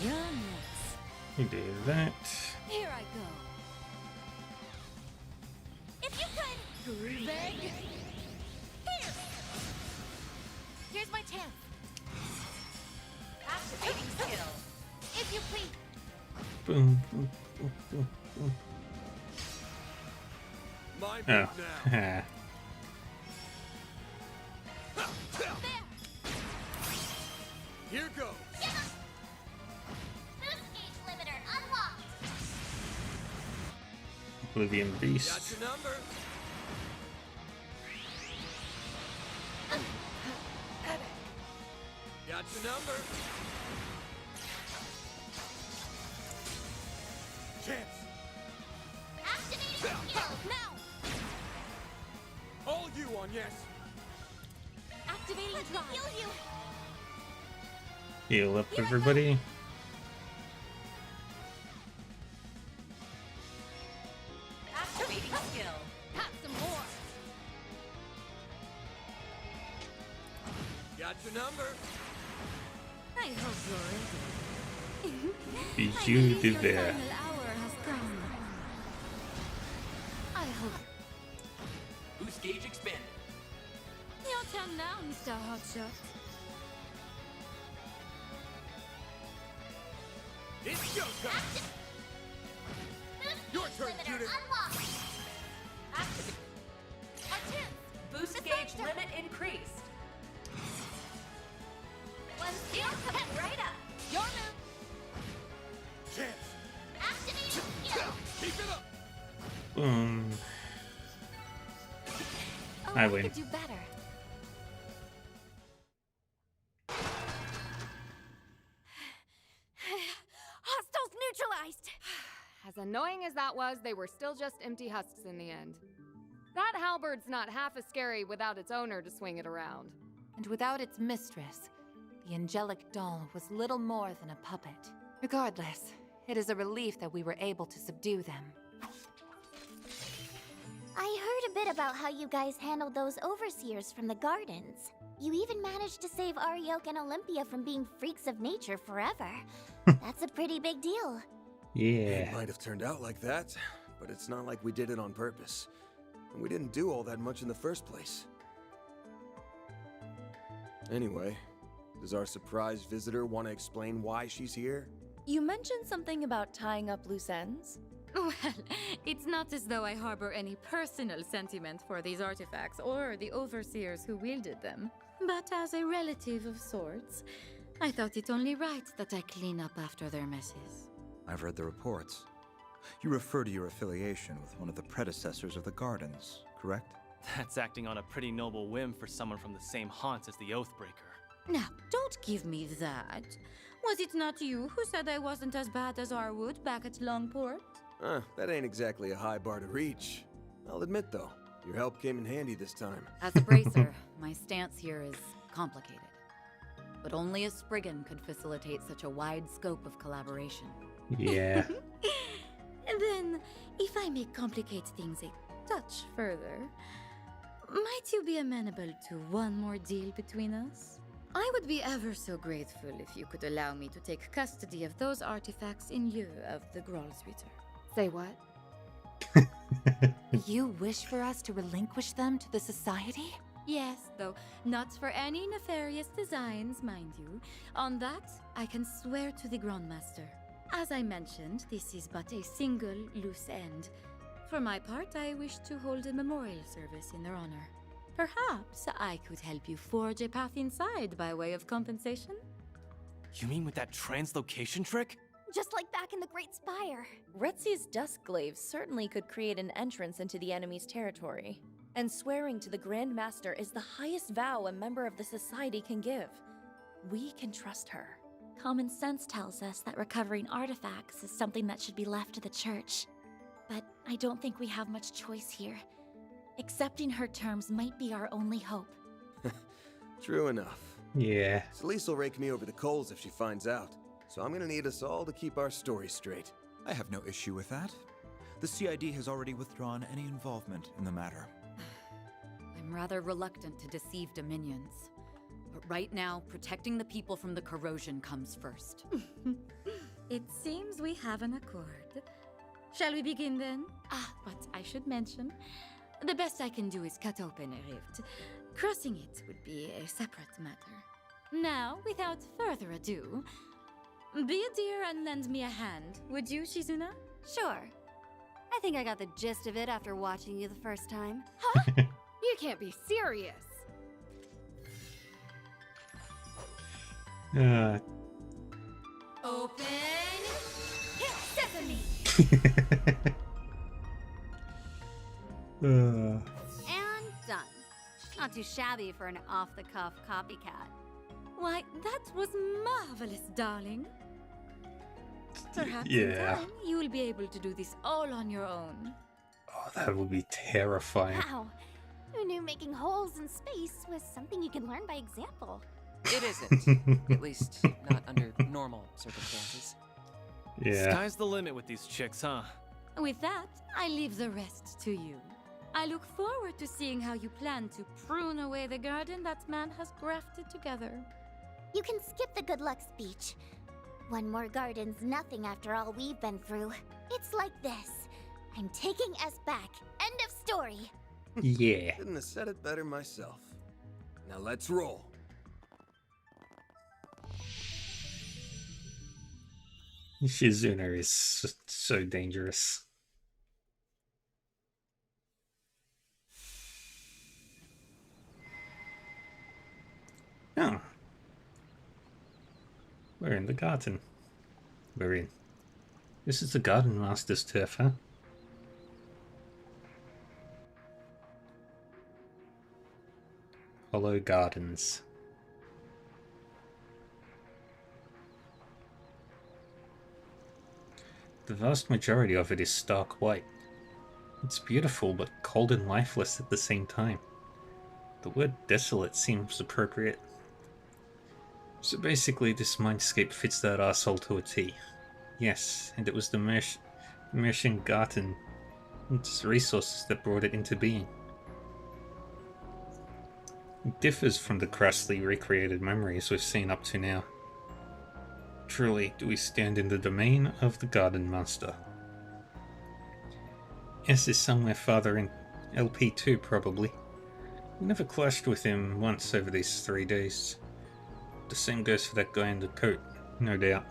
You're next. We do that. Here I go. If you could. Groovig. Here. Here's my chance. Activating skill. If you please. Boom. Boom. Boom. Boom. Boom. My Oh. move now. Here goes. Boost gauge limiter unlocked. Oblivion Got Beast. your number. Got your number. Chance. Activating skill. Now. All you on yes. Activating drive. Heal you. Heal up everybody. Activating skill. Have some more. Got your number. I hope you're ready. Beat I you believe to your there. final hour has come. I hope. Boost gauge expanded. Your turn now, Mr. Hotshot. It's your turn. Your turn, Limiter Judith. unlocked. Activate. A chance. Boost gauge limit increased. One skill coming right up. Your move. Chance. Boom. Oh, I win. could do better. Hostiles neutralized! As annoying as that was, they were still just empty husks in the end. That halberd's not half as scary without its owner to swing it around. And without its mistress, the angelic doll was little more than a puppet. Regardless, it is a relief that we were able to subdue them. I heard a bit about how you guys handled those overseers from the gardens. You even managed to save Arioke and Olympia from being freaks of nature forever. That's a pretty big deal. Yeah. It might have turned out like that, but it's not like we did it on purpose. And we didn't do all that much in the first place. Anyway, does our surprise visitor want to explain why she's here? You mentioned something about tying up loose ends? Well, it's not as though I harbor any personal sentiment for these artifacts or the overseers who wielded them. But as a relative of sorts, I thought it only right that I clean up after their messes. I've read the reports. You refer to your affiliation with one of the predecessors of the Gardens, correct? That's acting on a pretty noble whim for someone from the same haunts as the Oathbreaker. Now, don't give me that. Was it not you who said I wasn't as bad as Arwood back at Longport? That ain't exactly a high bar to reach. I'll admit, though, your help came in handy this time. As a bracer, my stance here is complicated. But only a Spriggan could facilitate such a wide scope of collaboration. Yeah. Then, if I may complicate things a touch further, might you be amenable to one more deal between us? I would be ever so grateful if you could allow me to take custody of those artifacts in lieu of the Grolsritter. Say what? You wish for us to relinquish them to the Society? Yes, though not for any nefarious designs, mind you. On that, I can swear to the Grandmaster. As I mentioned, this is but a single loose end. For my part, I wish to hold a memorial service in their honor. Perhaps I could help you forge a path inside by way of compensation? You mean with that translocation trick? Just like back in the Great Spire. Retzi's Duskglaive certainly could create an entrance into the enemy's territory. And swearing to the Grand Master is the highest vow a member of the Society can give. We can trust her. Common sense tells us that recovering artifacts is something that should be left to the Church. But I don't think we have much choice here. Accepting her terms might be our only hope. True enough. Yeah. Celeste will rake me over the coals if she finds out. So I'm gonna need us all to keep our story straight. I have no issue with that. The CID has already withdrawn any involvement in the matter. I'm rather reluctant to deceive Dominions. But right now, protecting the people from the corrosion comes first. It seems we have an accord. Shall we begin then? But I should mention, the best I can do is cut open a rift. Crossing it would be a separate matter. Now, without further ado, be a dear and lend me a hand, would you, Shizuna? Sure. I think I got the gist of it after watching you the first time. Huh? You can't be serious. Open sesame. And done. Not too shabby for an off-the-cuff copycat. Why, that was marvelous, darling. Perhaps Yeah. in time you will be able to do this all on your own. Oh, that would be terrifying. Wow. Who knew making holes in space was something you can learn by example? It isn't. At least, not under normal circumstances. Yeah. Sky's the limit with these chicks, huh? With that, I leave the rest to you. I look forward to seeing how you plan to prune away the garden that man has grafted together. You can skip the good luck speech. One more garden's nothing after all we've been through. It's like this. I'm taking us back. End of story. Yeah. Couldn't have said it better myself. Now let's roll. Shizuna is so dangerous. Oh. We're in the garden. We're in. This is the Garden Master's turf, huh? Hollow Gardens. The vast majority of it is stark white. It's beautiful, but cold and lifeless at the same time. The word desolate seems appropriate. So basically, this mindscape fits that arsehole to a T. Yes, and it was the Mercian Garten and its resources that brought it into being. It differs from the crassly recreated memories we've seen up to now. Truly, do we stand in the domain of the Garden Master? S is somewhere farther in LP2, probably. We never clashed with him once over these 3 days. The same goes for that guy in the coat, no doubt.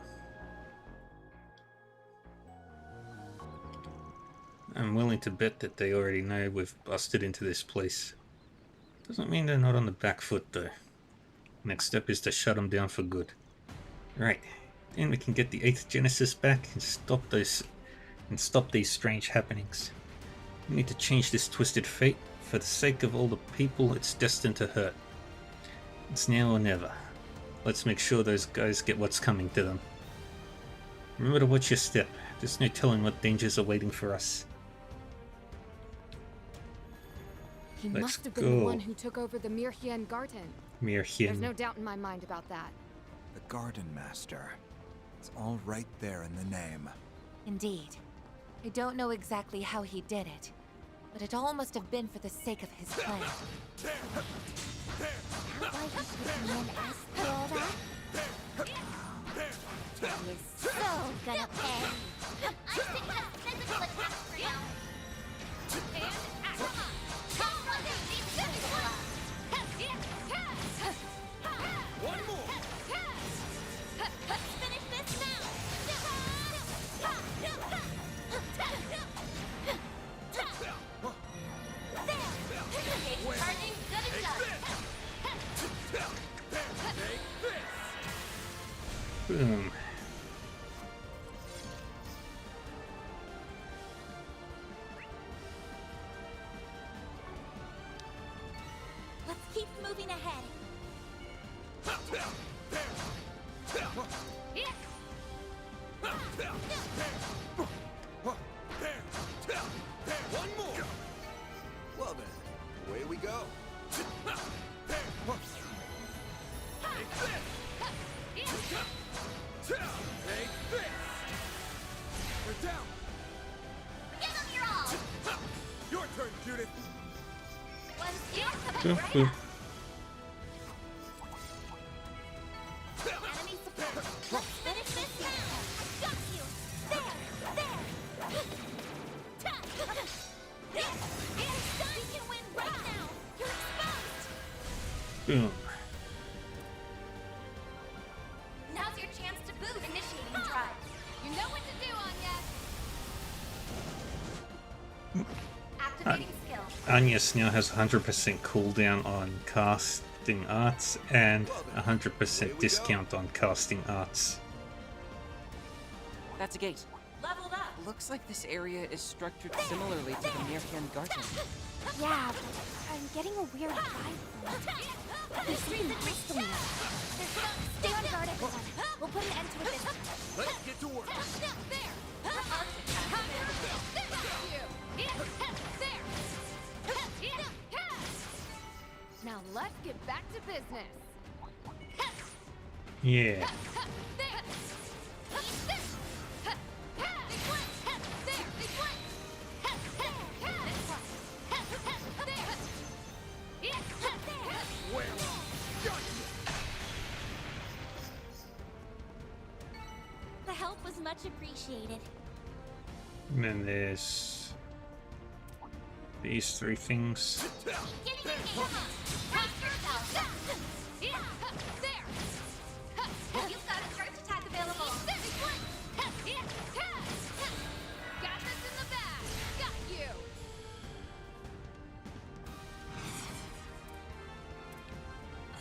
I'm willing to bet that they already know we've busted into this place. Doesn't mean they're not on the back foot, though. Next step is to shut them down for good. Right, then we can get the 8th Genesis back and stop these strange happenings. We need to change this twisted fate for the sake of all the people it's destined to hurt. It's now or never. Let's make sure those guys get what's coming to them. Remember to watch your step. There's no telling what dangers are waiting for us. He Let's must have been go. the one who took over the Mirhian Garden. Mirhian. There's no doubt in my mind about that. The Garden Master. It's all right there in the name. Indeed. I don't know exactly how he did it, but it all must have been for the sake of his plan. That why he put me in S for all that? He is so gonna pay. I'm thinking of physical attacks for you. And come on. Come on, these physical. One more. Let's finish this now. There. Charging, good and done. Boom. Let's keep moving ahead. One more. Well then, away we go. Take this. Take this. They're down. Give them your all. Your turn, Judith. Let's get Boom, boom. enemy support. Let's finish this now. Got you. There. We can win right now. You're exposed. Boom. Now's your chance to boost. Initiating drive. You know what to do, Anya. Activating skill. Agnes now has 100% cooldown on casting arts and 100% discount on casting arts. That's a gate. Leveled up. Looks like this area is structured similarly to the Mirhian Garden. Yeah, but I'm getting a weird vibe from it. There's something bristling. Stay on guard, everyone. We'll put an end to it this time. Let's get to work. Now let's get back to business. Yeah. The help was much appreciated. And then there's these 3 things. Get in your game. Brace yourself. You've got a charge attack available. Got this in the bag. Got you.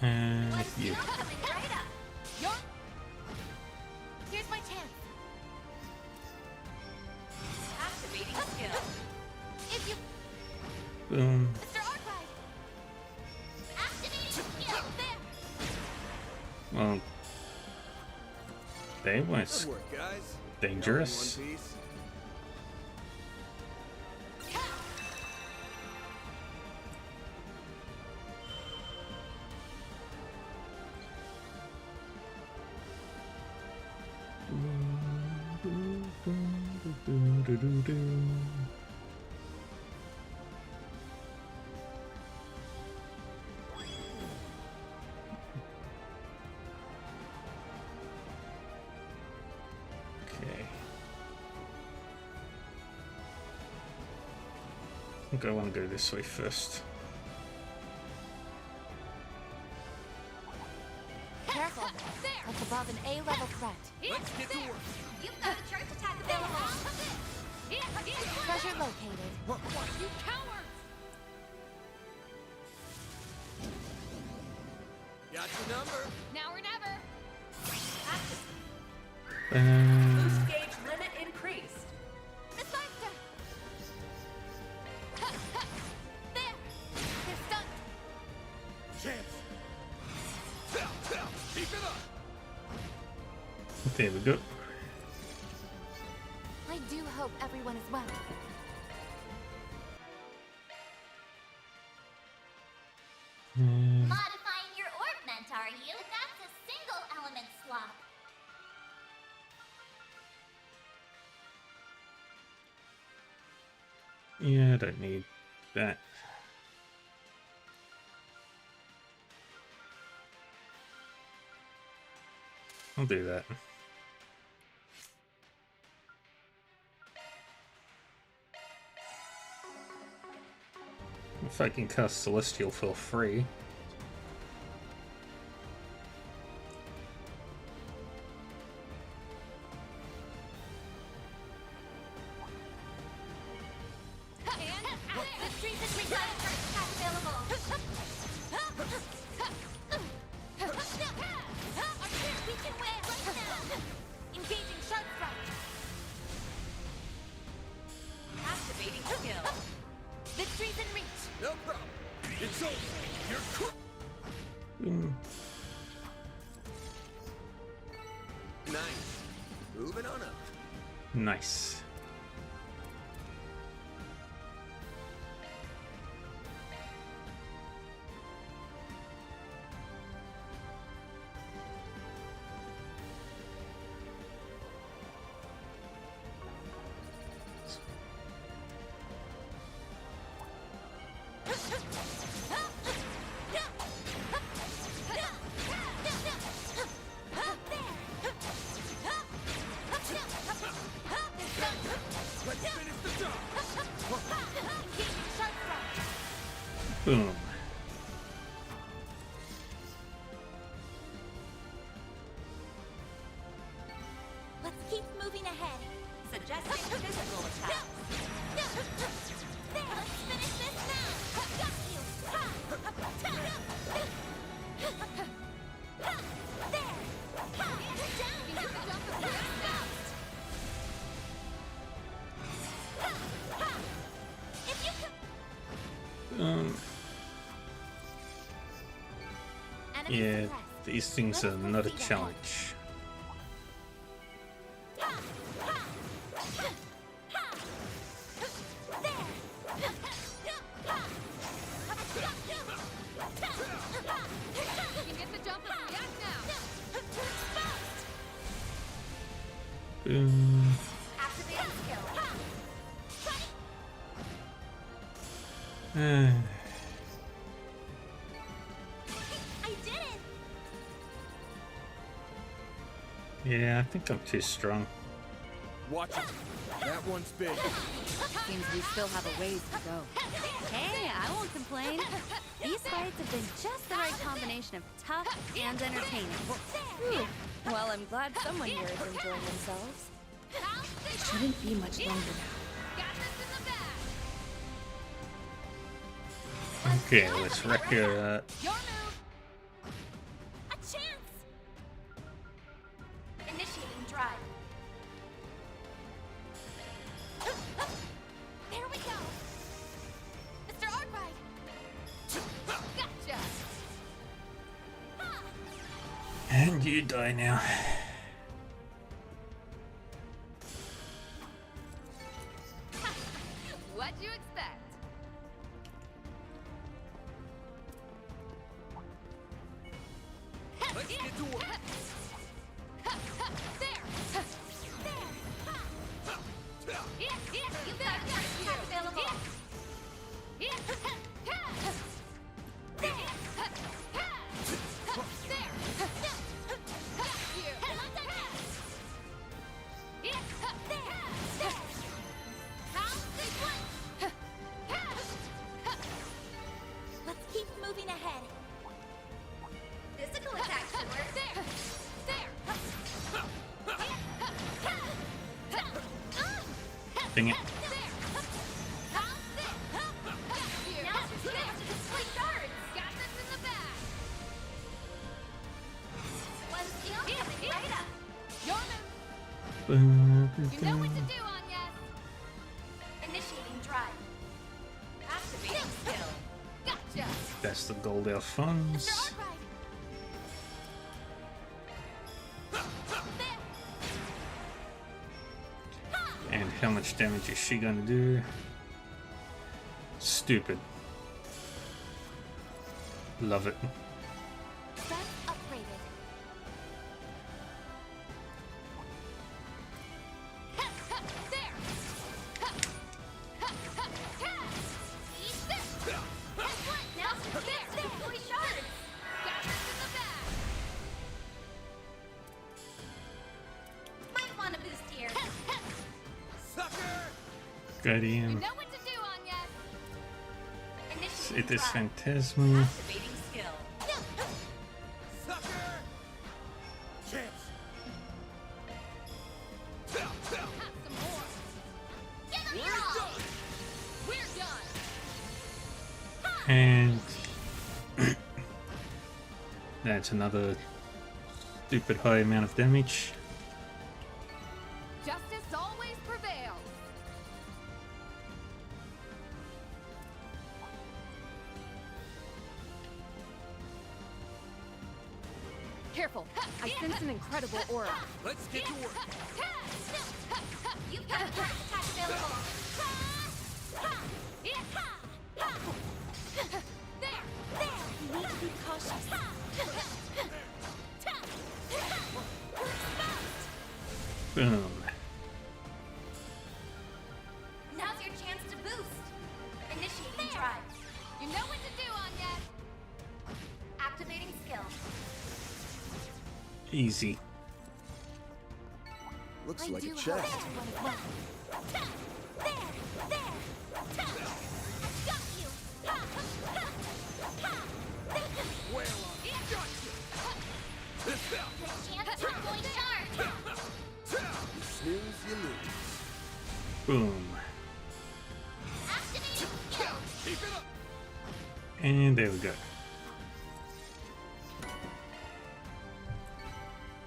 And you. Coming right up. You're Here's my chance. Activating skill. If you... Boom. Mr. Arkwright. Activating They was Good work, guys. dangerous. All in one piece. Okay. I think I want to go this way first. Careful. That's above an A-level threat. Let's get to work. You've got a charge attack available. Treasure located. You cowards! Got your number. Now or never. Boost gauge limit increased. Miss Leinster! There! They're stunned! Chance. Keep it up. There we go. I do hope everyone is well. Modifying your augment, are you? That's a single element swap. Yeah, I don't need that. I'll do that. If I can cast Celestial for free. Activating skill. Victory's in reach. No problem. It's over. You're cool. Nice. Moving on up. Nice. Let's finish the job. Boom. Let's keep moving ahead. Suggesting physical attack. There, let's finish this now. Got you. There. You're down. You get the jump of the If you could. Yeah, these things are not a challenge. You get the jump of react now. Boom. Activating skill. I did it. Yeah, I think I'm too strong. Watch it. That one's big. Seems we still have a ways to go. Hey, I won't complain. These fights have been just the right combination of tough and entertaining. Phew. Well, I'm glad someone here is enjoying themselves. It shouldn't be much longer now. Got this in the bag. Okay, let's wreck her. Your move. A chance. Initiating drive. There we go. Mr. Arkwright. Gotcha. And you die now. What'd you expect? Let's get to work. You've got attack available. Let's keep moving ahead. Physical attack should work. Dang it. Now's your chance to display shards. Got this in the bag. One steal coming right up. Your move. You know what to do, Anya. Initiating drive. Activating skill. Gotcha. That's the gold elf funds. And how much damage is she gonna do? Stupid. Love it. That's upgraded. Now's your chance to deploy shards. Got this in the bag. Might want to boost here. Got You him. know what to do, Anya. Initiating It is drive. Phantasma. Activating skill. Sucker! Chance. Have some more. Give them We're your all. done. We're done. And that's another stupid high amount of damage. Justice always prevails. Careful. I sense an incredible aura. Let's get to work. You've got first attack available. You need to be cautious. Boom. Now's your chance to boost. Initiating drive. You know what to do, Anya. Activating skill. Easy. Looks I like do a have chest. that one as well. Got you. Well, gotcha. Chance to deploy shards. You snooze, you lose. Boom. Activating skill. Keep it up. And there we go.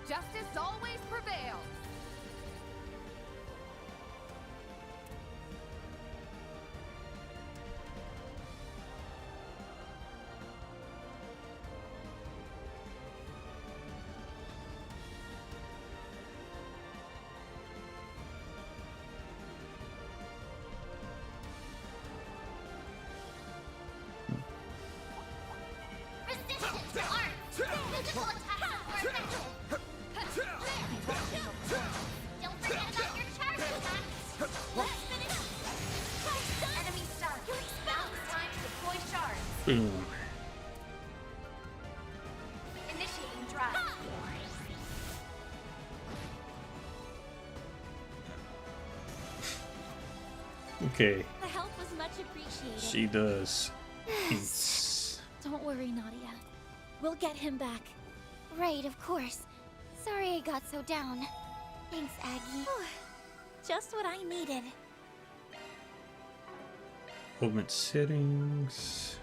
Justice always prevails. Resistance to art. Physical attacks are more effective. Don't forget about your charge attack. Let's finish up. Enemy stunned. Now it's time to deploy shards. Boom. Initiating drive. Okay. The help was much appreciated. She does. It's... Don't worry, Nadia. We'll get him back. Right, of course. Sorry I got so down. Thanks, Aggie. Just what I needed. Movement settings.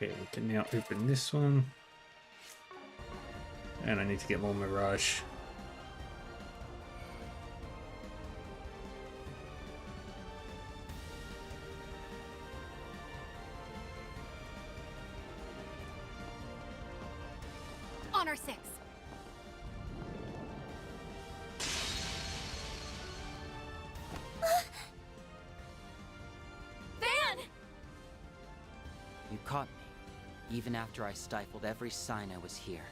Okay, we can now open this one. And I need to get more Mirage. Honor 6. even after I stifled every sign I was here.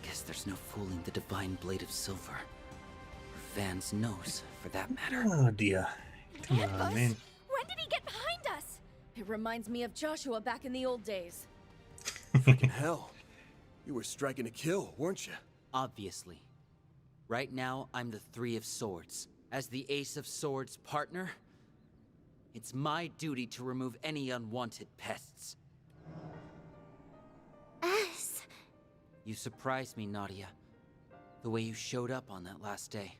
Guess there's no fooling the divine blade of silver. Or Van's nose, for that matter. Oh dear. Come on, Nimbus? man. When did he get behind us? It reminds me of Joshua back in the old days. Freaking hell. You were striking to kill, weren't you? Obviously. Right now, I'm the Three of Swords. As the Ace of Swords partner, it's my duty to remove any unwanted pests. Us? You surprised me, Nadia. The way you showed up on that last day.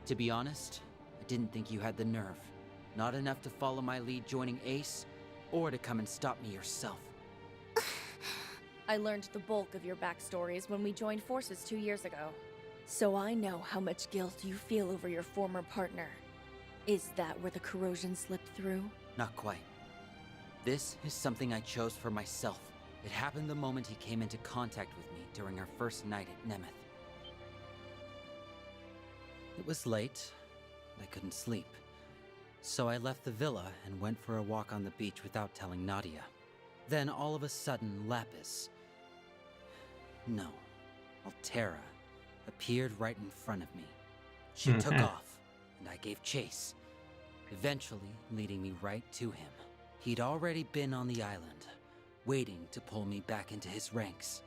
To be honest, I didn't think you had the nerve. Not enough to follow my lead joining Ace, or to come and stop me yourself. I learned the bulk of your backstories when we joined forces 2 years ago. So I know how much guilt you feel over your former partner. Is that where the corrosion slipped through? Not quite. This is something I chose for myself. It happened the moment he came into contact with me during our first night at Nemeth. It was late, and I couldn't sleep. So I left the villa and went for a walk on the beach without telling Nadia. Then all of a sudden, Lapis... No, Altera appeared right in front of me. She took off, and I gave chase, eventually leading me right to him. He'd already been on the island, waiting to pull me back into his ranks.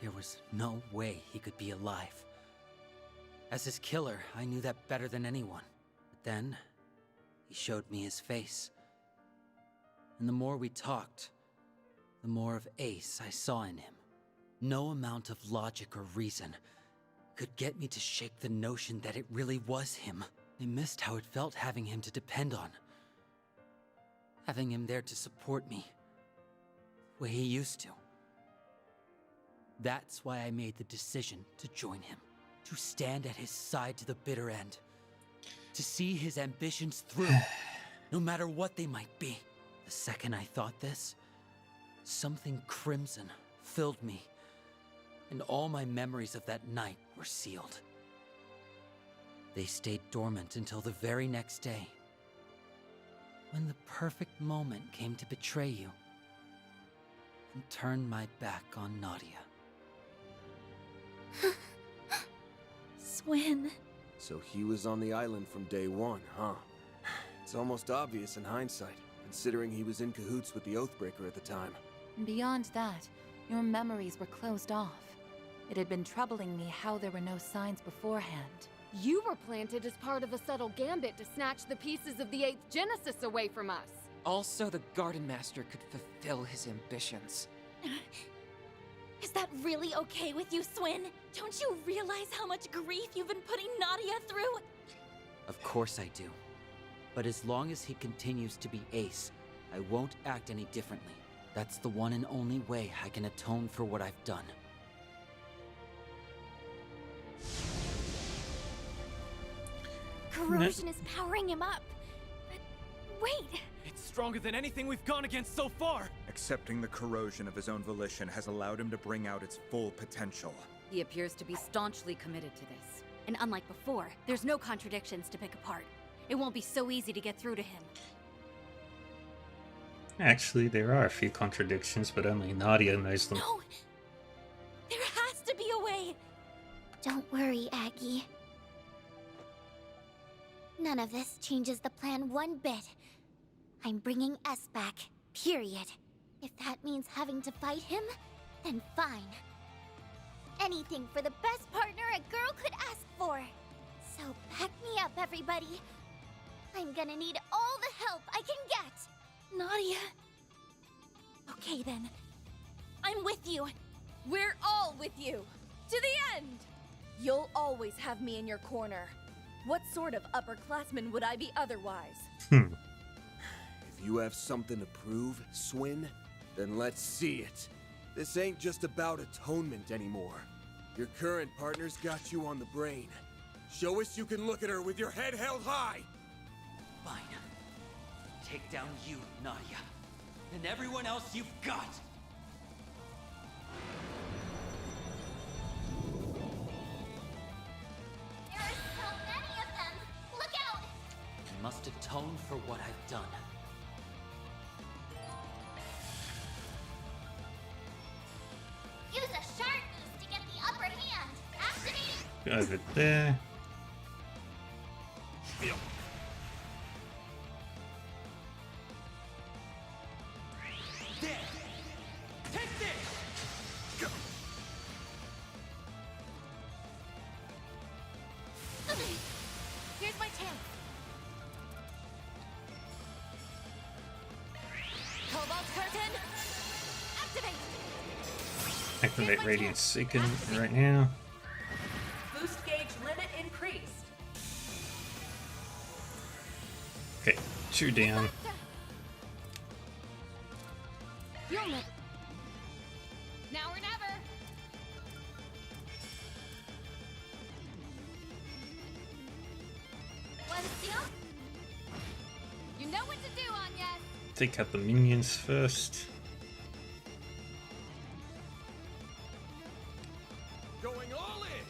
There was no way he could be alive. As his killer, I knew that better than anyone. But then, he showed me his face. And the more we talked, the more of Ace I saw in him. No amount of logic or reason could get me to shake the notion that it really was him. I missed how it felt having him to depend on. Having him there to support me, the way he used to. That's why I made the decision to join him. To stand at his side to the bitter end. To see his ambitions through, no matter what they might be. The second I thought this, something crimson filled me, and all my memories of that night were sealed. They stayed dormant until the very next day, when the perfect moment came to betray you, and turn my back on Nadia. Swin. So he was on the island from day one, huh? It's almost obvious in hindsight, considering he was in cahoots with the Oathbreaker at the time. Beyond that, your memories were closed off. It had been troubling me how there were no signs beforehand. You were planted as part of a subtle gambit to snatch the pieces of the 8th Genesis away from us. Also, the Garden Master could fulfill his ambitions. Is that really okay with you, Swin? Don't you realize how much grief you've been putting Nadia through? Of course I do. But as long as he continues to be Ace, I won't act any differently. That's the one and only way I can atone for what I've done. Corrosion is powering him up. But wait! It's stronger than anything we've gone against so far! Accepting the corrosion of his own volition has allowed him to bring out its full potential. He appears to be staunchly committed to this. And unlike before, there's no contradictions to pick apart. It won't be so easy to get through to him. Actually, there are a few contradictions, but only Nadia knows them. No! There has to be a way! Don't worry, Aggie. None of this changes the plan one bit. I'm bringing S back, period. If that means having to fight him, then fine. Anything for the best partner a girl could ask for. So back me up, everybody. I'm gonna need all the help I can get. Nadia. Okay then. I'm with you. We're all with you. To the end! You'll always have me in your corner. What sort of upperclassman would I be otherwise? If you have something to prove, Swin, then let's see it. This ain't just about atonement anymore. Your current partner's got you on the brain. Show us you can look at her with your head held high! Fine. Take down you, Nadia. And everyone else you've got! There are so many of them! Look out! I must atone for what I've done. Over there. Here's my chance. Cobalt curtain. Activate. Activate Radiant Seeking right now. Boost gauge limit increased. Okay, 2 down. You'll live. Now or never. One seal. You know what to do, Anya. Take out the minions first. Going all in.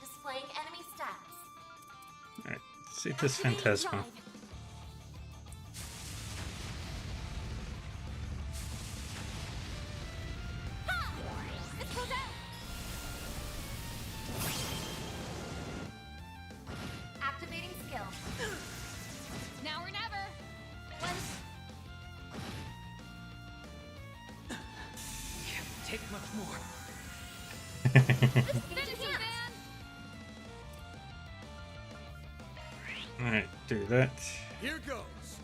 Displaying enemy stats. Alright, see if this Phantasma. This goes out. Activating skill. Now or never. One. Can't take much more. Finish him, man. Alright, do that. Here goes.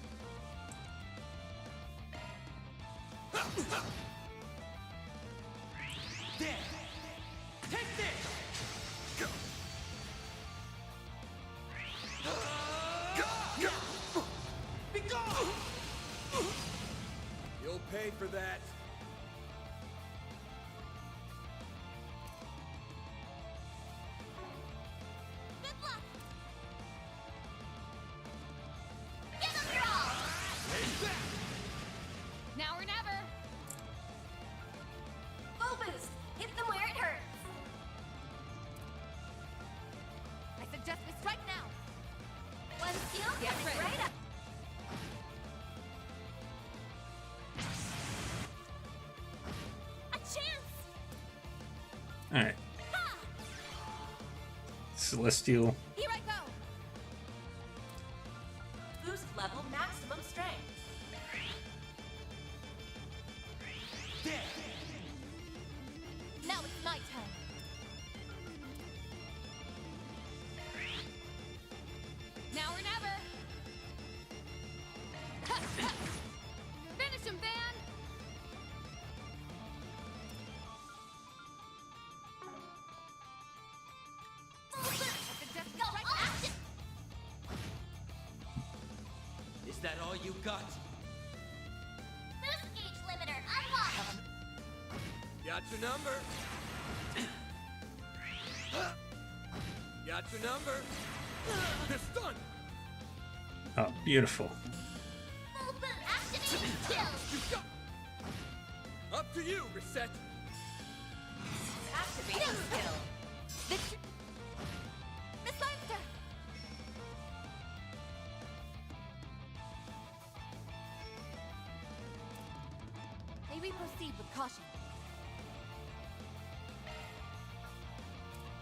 There. Take this. Go. Be gone. You'll pay for that. Good luck. Give them your all. Now or never. Full boost. Hit them where it hurts. I suggest we strike now. One skill. Get coming ready. right up. A chance. Alright. Celestial. Here I go. Boost level maximum strength. Now it's my turn. Now or never. Finish him, Van. Go active. Is that all you got? Boost gauge limiter unlocked. Got your number. Got your number. They're stunned. Oh, beautiful. Full boost. Activating skill. Up to you, Reset. Activating skill. Miss Leinster. May we proceed with caution?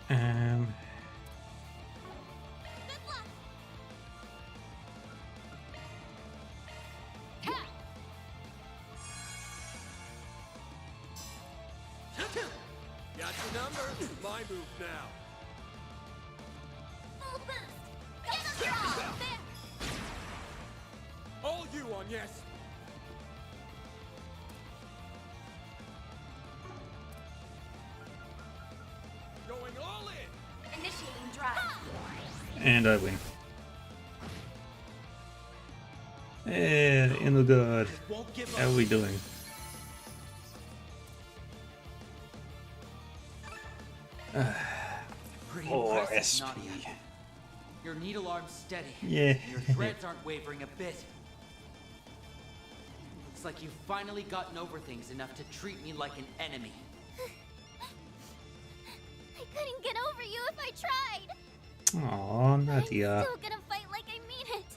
Good luck. Got your number. My move now. Full boost. Give them your all. There. All you on yes. Going all in. Initiating drive. And I win. And in the god. How are we doing? Pretty Or impressive, SP. Nadia. Your needle arm's steady. Yeah. Your threads aren't wavering a bit. Looks like you've finally gotten over things enough to treat me like an enemy. I couldn't get over you if I tried. Aw, Nadia. I'm still gonna fight like I mean it.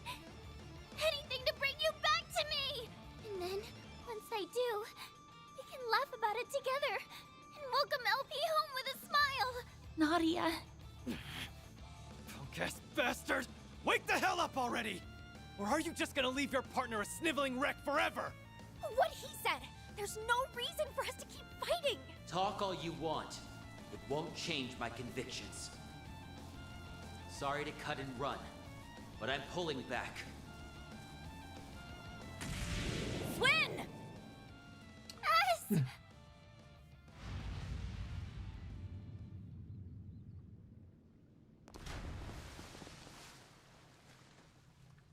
Anything to bring you back to me. And then, once I do, we can laugh about it together and welcome LP home with a smile. bastard! Wake the hell up already! Or are you just gonna leave your partner a sniveling wreck forever? What he said! There's no reason for us to keep fighting! Talk all you want. It won't change my convictions. Sorry to cut and run, but I'm pulling back. Flynn! Us!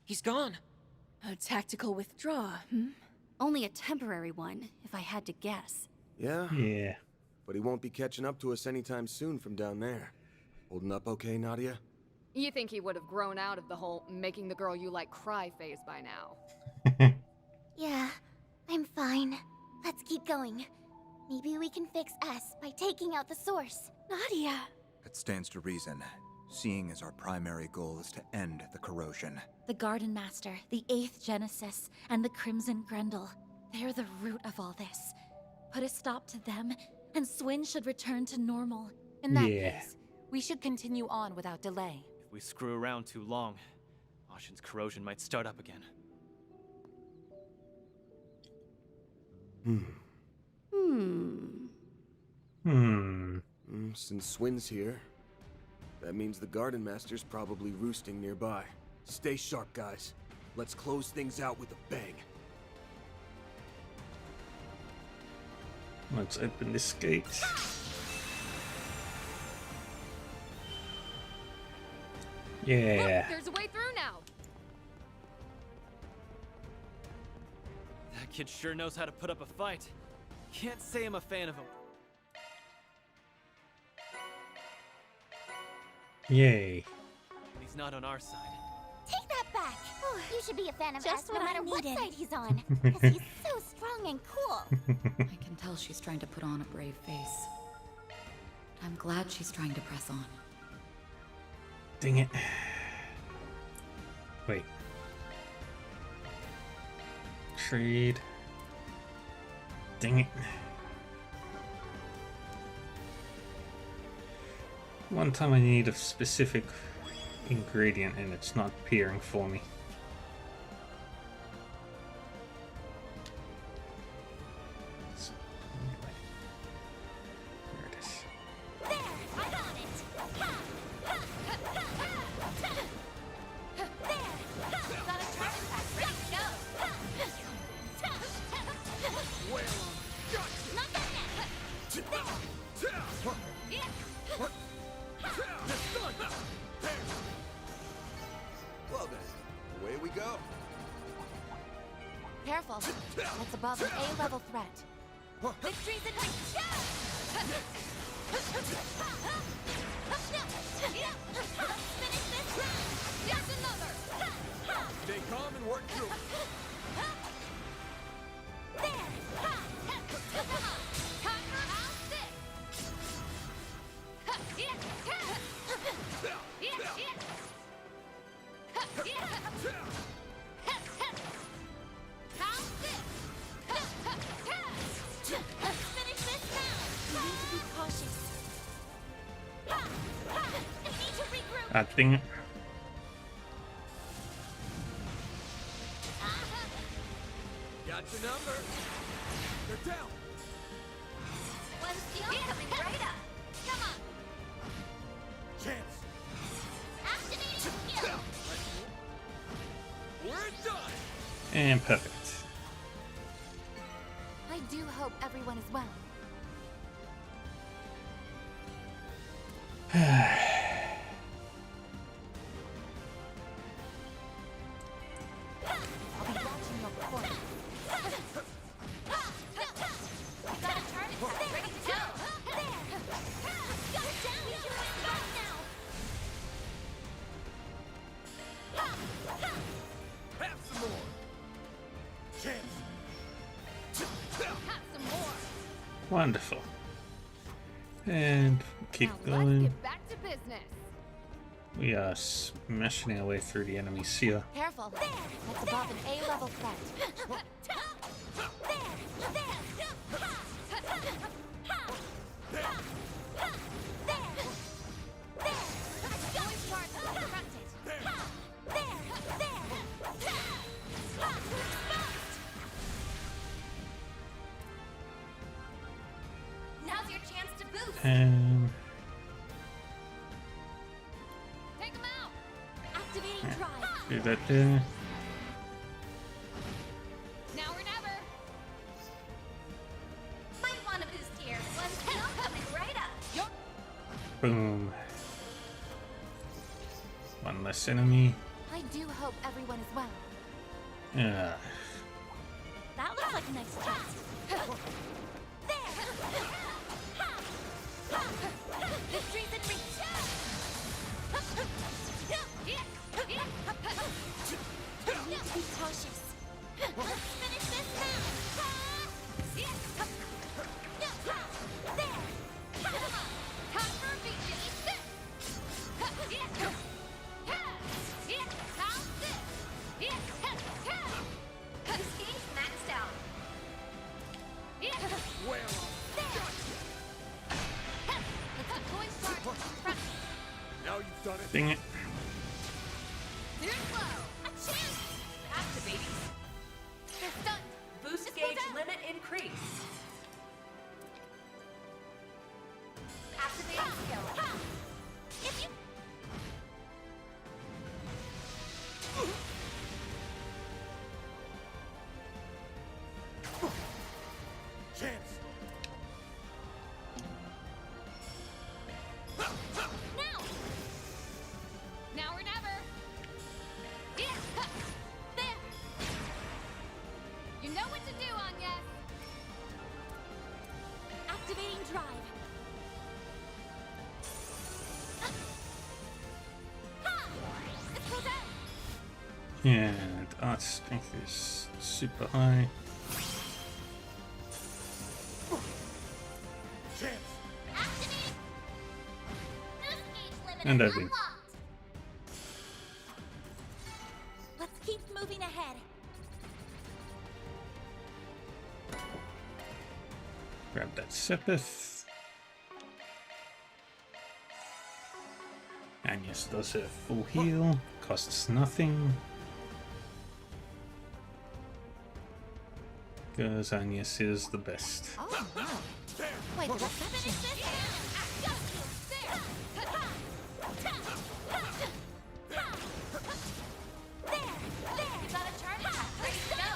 He's gone. A tactical withdrawal, hmm? Only a temporary one, if I had to guess. Yeah? Yeah. But he won't be catching up to us anytime soon from down there. Holding up okay, Nadia? You think he would have grown out of the whole making the girl you like cry phase by now? Yeah, I'm fine. Let's keep going. Maybe we can fix S by taking out the source. Nadia! It stands to reason, seeing as our primary goal is to end the corrosion. The Garden Master, the 8th Genesis, and the Crimson Grendel. They're the root of all this. Put a stop to them, and Swin should return to normal. In that case, we should continue on without delay. If we screw around too long, Ashen's corrosion might start up again. Since Swin's here, that means the Garden Master's probably roosting nearby. Stay sharp, guys. Let's close things out with a bang. Let's open this gate. Yeah. Look, there's a way through now. That kid sure knows how to put up a fight. Can't say I'm a fan of him. Yay. He's not on our side. Take that back! You should be a fan of Just us no what I matter what needed. side he's on. Because he's so strong and cool. I can tell she's trying to put on a brave face. I'm glad she's trying to press on. Dang it. Wait. Trade. Dang it. One time I need a specific ingredient and it's not appearing for me. So, anyway. There it is. There! I'm on it! Ha! Ha! Ha! Ha! Ha! There! Ha! Got a target pack ready to go! Ha! Ha! Ha! Well, Not done yet! There! Yeah! Well then, away we go. Careful. That's above an A-level threat. Victory's in reach! Finish this round! There's another! stay calm and work through it. There! Conquer all six! Finish this round! We need to be cautious. I need to regroup! Ah, dang it. Got your number. They're down. One steal coming right up! Come on! Chance. Activating skill! We're done. And perfect. I do hope everyone is well. I'll be watching your performance. Got a target pack ready to go! There! Go down! You can win right now! Have some more. Chance. Have some more. Wonderful. And keep Now let's going. get back to business. We are smashing our way through the enemies here. Careful. That's above an A-level threat. Going smart, confronted! Um, Take him out. Activating drive. do that there. Now or never. Might want to boost here. One kill coming right up. Boom. One less enemy. I do hope everyone is well. Yeah. That looks like a nice chest. Victory's in reach. Be cautious. Let's finish this now. There. Time for a beat. How's this? This game's maxed out. Well, Let's deploy charge to the front. now you've done it. Dang it. Clear and flow. A chance. Activating. They're stunned. Boost Just gauge go down. limit increased. Activating skill. If you Chance. now. Now or never. There. You know what to do, Anya. Activating drive. Let's go down. Yeah, the art strength is super high. Chance. Activating. Boost gauge limit And is I win. unlocked. Let's keep moving ahead. Grab that Sepith. Agnes does a full heal, costs nothing. Because Agnes is the best. Oh, wow. Wait, let's finish this now. Got you. There. There. You got a charge attack. Ready to go.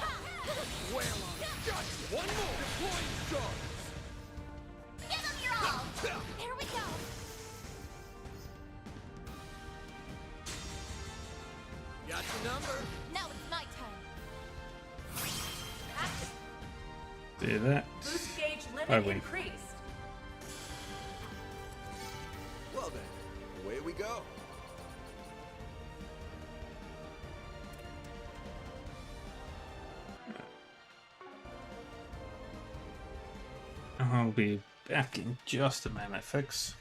Well, got you. One more. Deploying charge. Give them your all. Here we go. Got your number. Now it's my turn. Do that. Boost gauge I limit win. increased. Well then, away we go. I'll be back in just a minute, folks.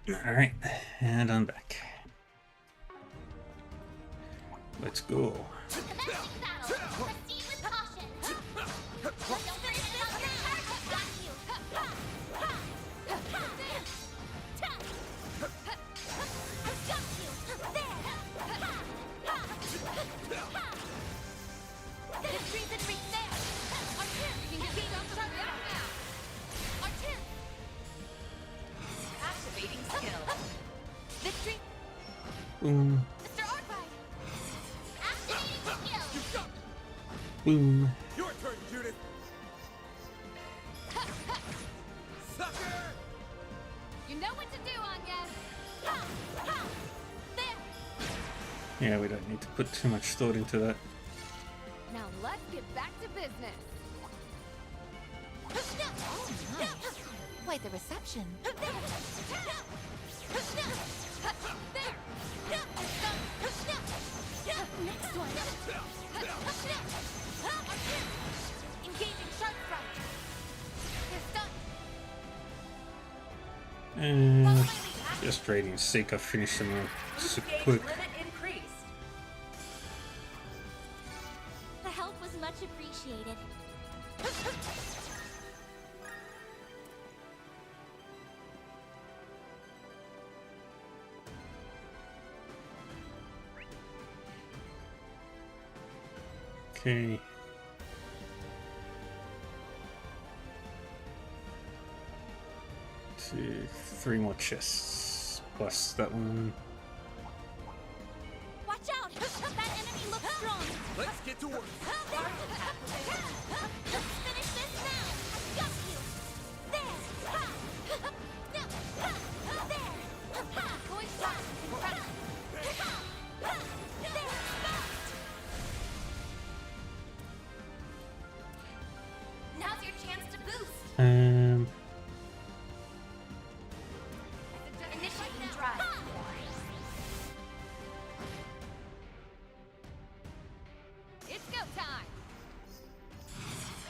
Alright, and I'm back. Let's go. Activating skill. Victory. Boom. Mr. Artby. Activating skill. Boom. Your turn, Judith. Sucker! You know what to do, Anya. Yeah, we don't need to put too much thought into that. Now let's get back to business. Oh, nice. Quite the reception. Next one. Engaging sharp front. They're stunned. And just ratings sake, I finished them out super quick. Limit increased. The help was much appreciated. Okay. Three more chests. Plus that one. Watch out! That enemy looks strong. Let's get to work. Let's finish this now. I got you. There. There. Going fast. There. Now's your chance to boost. Initiating drive. It's go time.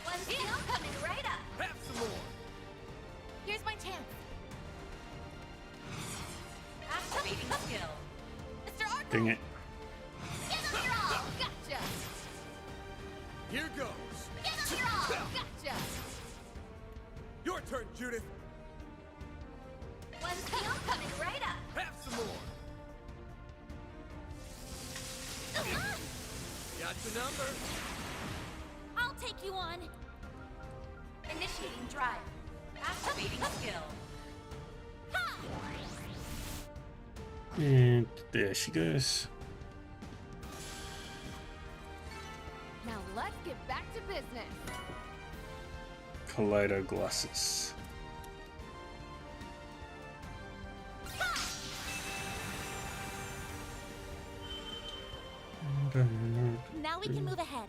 One skill coming right up. Have some more. Here's my chance. Activating skill. Mr. Arthur. Dang it. Get on your all. Gotcha. Here goes. Get on your all. Gotcha. Your turn, Judith. One skill coming right up. Have some more. Got your number. I'll take you on. Initiating drive. Activating skill. And there she goes. Now let's get back to business. Kaleido glasses. Now we can move ahead.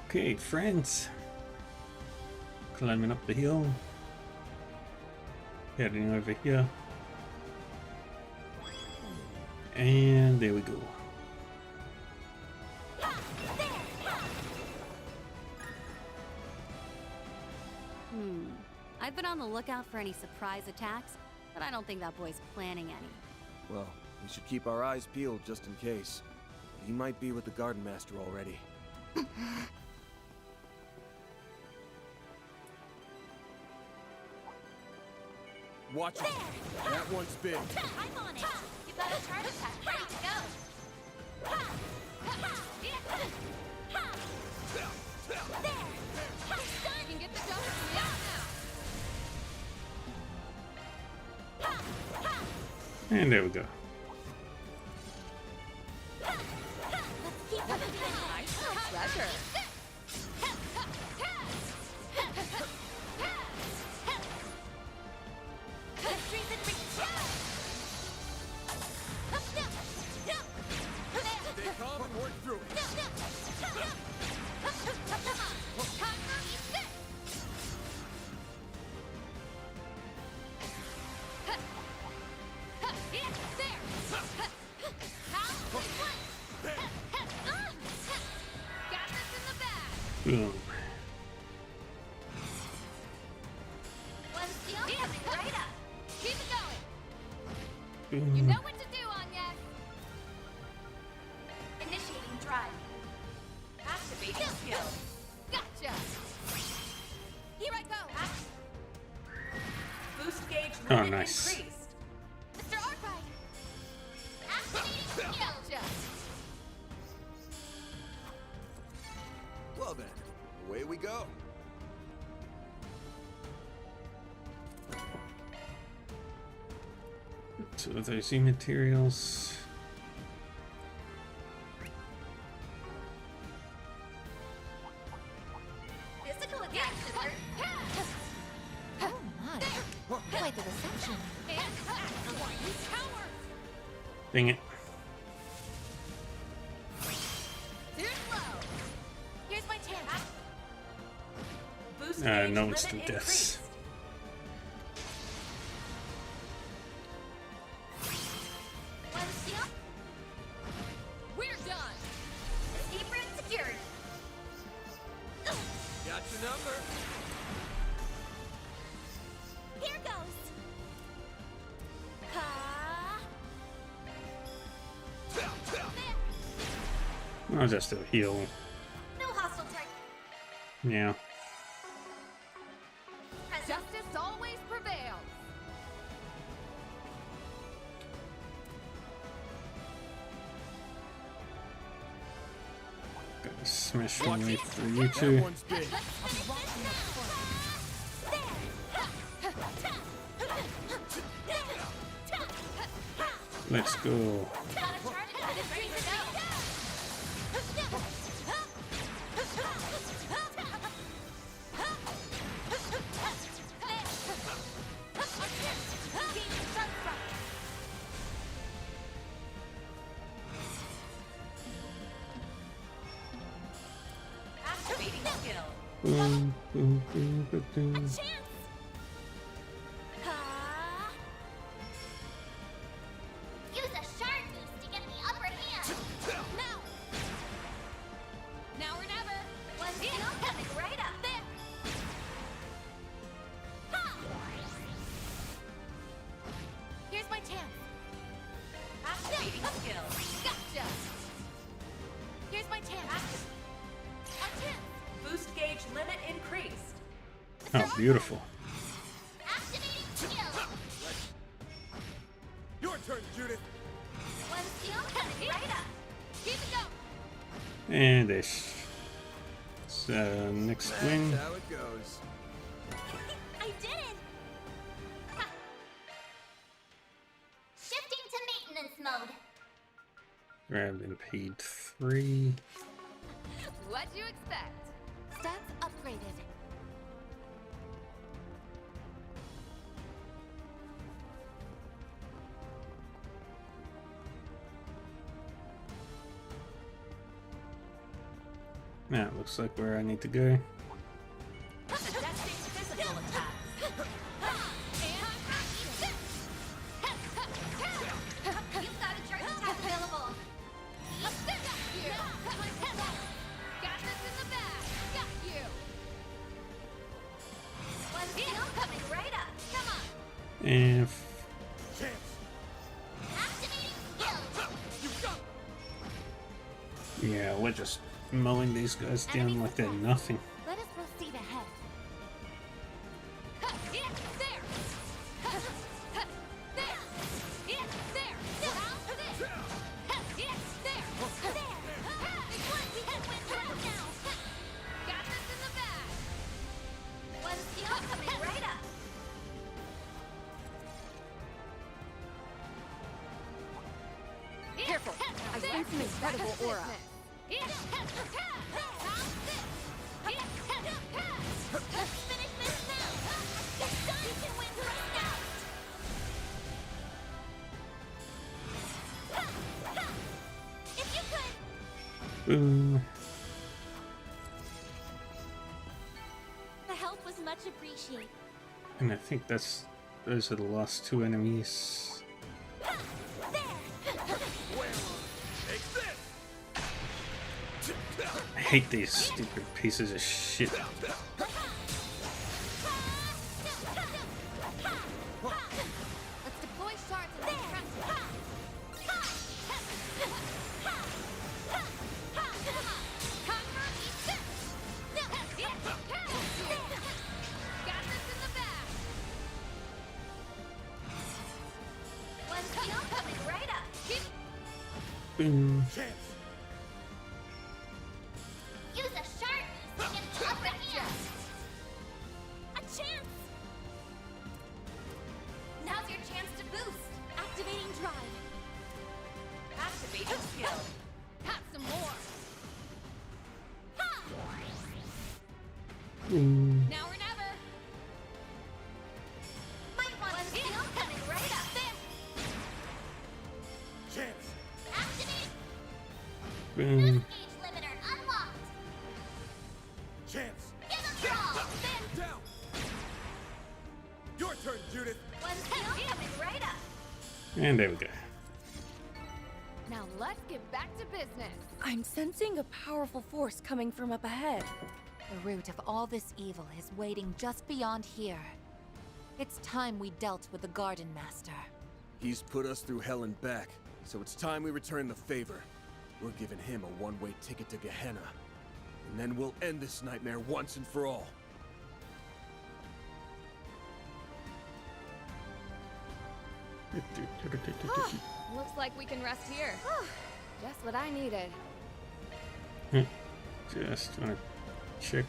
Okay, friends. Climbing up the hill. Heading over here. And there we go. I've been on the lookout for any surprise attacks, but I don't think that boy's planning any. Well, we should keep our eyes peeled just in case. He might be with the Garden Master already. Watch it. That one's big. I'm on it. You've got a charge attack ready to go. You can get the jump from the now. And there we go. Nice treasure. Boom. One steel coming right up. Keep it going. Boom. You know what to do, Anya. Initiating drive. Activating skill. Gotcha. Here I go. Boost gauge limit nice. increased. Mr. Arkwright. Activating skill. Gotcha. Well then, away we go. So those materials. Physical attack should work. Oh my. Quite the reception. Dang it. Too slow. Here's my chance. Boost No gauge instant limit deaths. increased. One steel. We're done. Escape route secured. Got your number. Here goes. I'll just heal. No hostile target. Yeah. Justice always prevails. Gotta smash my way through you two. That one's big. Let's go. Activating skill. Boom, boom, boom, boom, boom. Use a shard boost to get the upper hand. Now. Now or never. One steel coming right up. There. Ha! Here's my chance. Activating skill. Gotcha. Here's my chance. A chance. Boost gauge limit increased. Oh, beautiful. Activating skill. Your turn, Judith. One steel coming right up. Keep it going. And this. So, next win. That's how it goes. I did it! Ha. Shifting to maintenance mode. Grabbed and paid 3. What'd you expect? Stats upgraded. That looks like where I need to go. Suggesting physical attacks. You've got a charge attack available. Got you. Got this in the bag. Got you. One steel coming right up. Come on. And Activating skill. yeah, we're just mowing these guys down like they're nothing. Let us proceed ahead. Careful. I sense an incredible aura. Boom. The help was much appreciated. And I think those are the last 2 enemies. hate these stupid pieces of shit. Let's deploy shards and then got this in the bag. One skill coming right up. Boom. Use a sharp to get the upper hand. A chance. Now's your chance to boost. Activating drive. Activating skill. Have some more. Now or never. Might want one skill coming right up. Chance. Activate. Boom. Gauge limiter unlocked. Chance. Give him draw. Down. Your turn, Judith. One skill coming right up. And there we go. Now let's get back to business. I'm sensing a powerful force coming from up ahead. The root of all this evil is waiting just beyond here. It's time we dealt with the Garden Master. He's put us through hell and back, so it's time we return the favor. We're giving him a one-way ticket to Gehenna. And then we'll end this nightmare once and for all. Looks like we can rest here. Just what I needed. Just wanna check.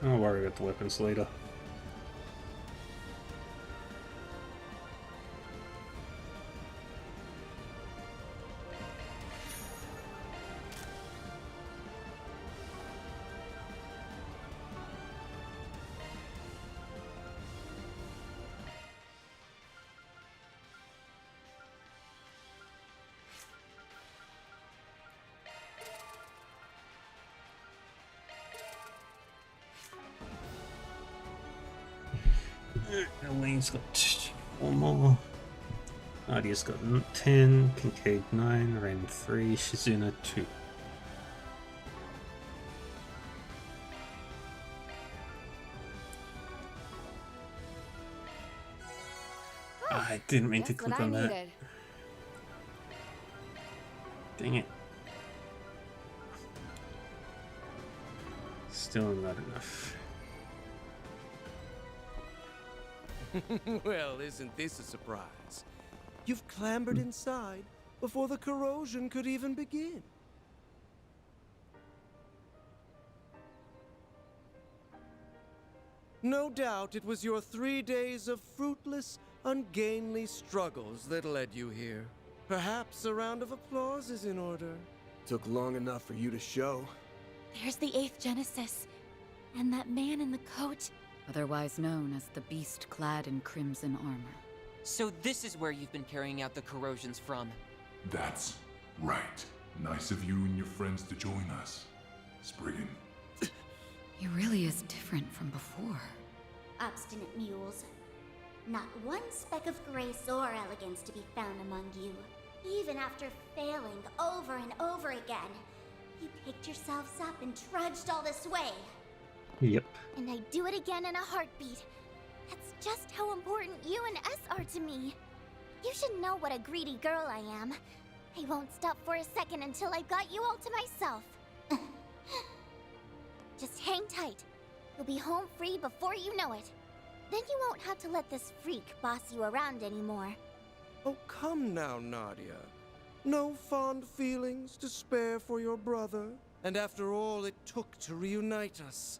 I'll worry about the weapons later. Elaine's got 4 more. Nadia's got 10, Kincaid 9, Ren 3, Shizuna 2. I didn't mean to Just what click I on that. needed. Dang it. Still not enough. Well, isn't this a surprise? You've clambered inside before the corrosion could even begin. No doubt it was your 3 days of fruitless, ungainly struggles that led you here. Perhaps a round of applause is in order. Took long enough for you to show. There's the 8th Genesis. And that man in the coat. Otherwise known as the beast clad in crimson armor. So this is where you've been carrying out the corrosions from. That's right. Nice of you and your friends to join us. Spriggan. He really is different from before. Obstinate mules. Not one speck of grace or elegance to be found among you. Even after failing over and over again, you picked yourselves up and trudged all this way. Yep. And I'd do it again in a heartbeat. That's just how important you and S are to me. You should know what a greedy girl I am. I won't stop for a second until I've got you all to myself. Just hang tight. You'll be home free before you know it. Then you won't have to let this freak boss you around anymore. Oh, come now, Nadia. No fond feelings to spare for your brother. And after all it took to reunite us,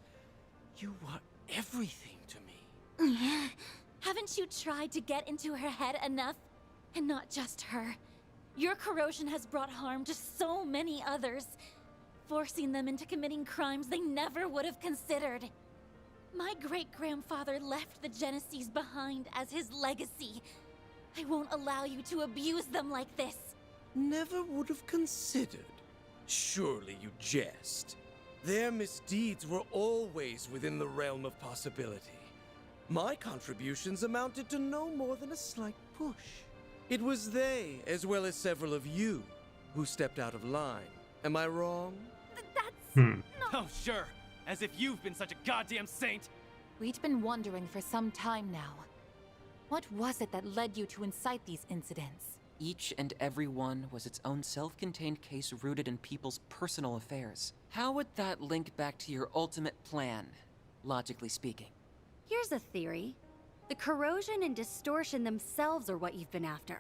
you were everything to me. Haven't you tried to get into her head enough? And not just her. Your corrosion has brought harm to so many others, forcing them into committing crimes they never would have considered. My great-grandfather left the Genesees behind as his legacy. I won't allow you to abuse them like this. Never would have considered. Surely you jest. Their misdeeds were always within the realm of possibility. My contributions amounted to no more than a slight push. It was they, as well as several of you, who stepped out of line. Am I wrong? Oh, sure. As if you've been such a goddamn saint. We'd been wondering for some time now. What was it that led you to incite these incidents? Each and every one was its own self-contained case rooted in people's personal affairs. How would that link back to your ultimate plan, logically speaking? Here's a theory. The corrosion and distortion themselves are what you've been after.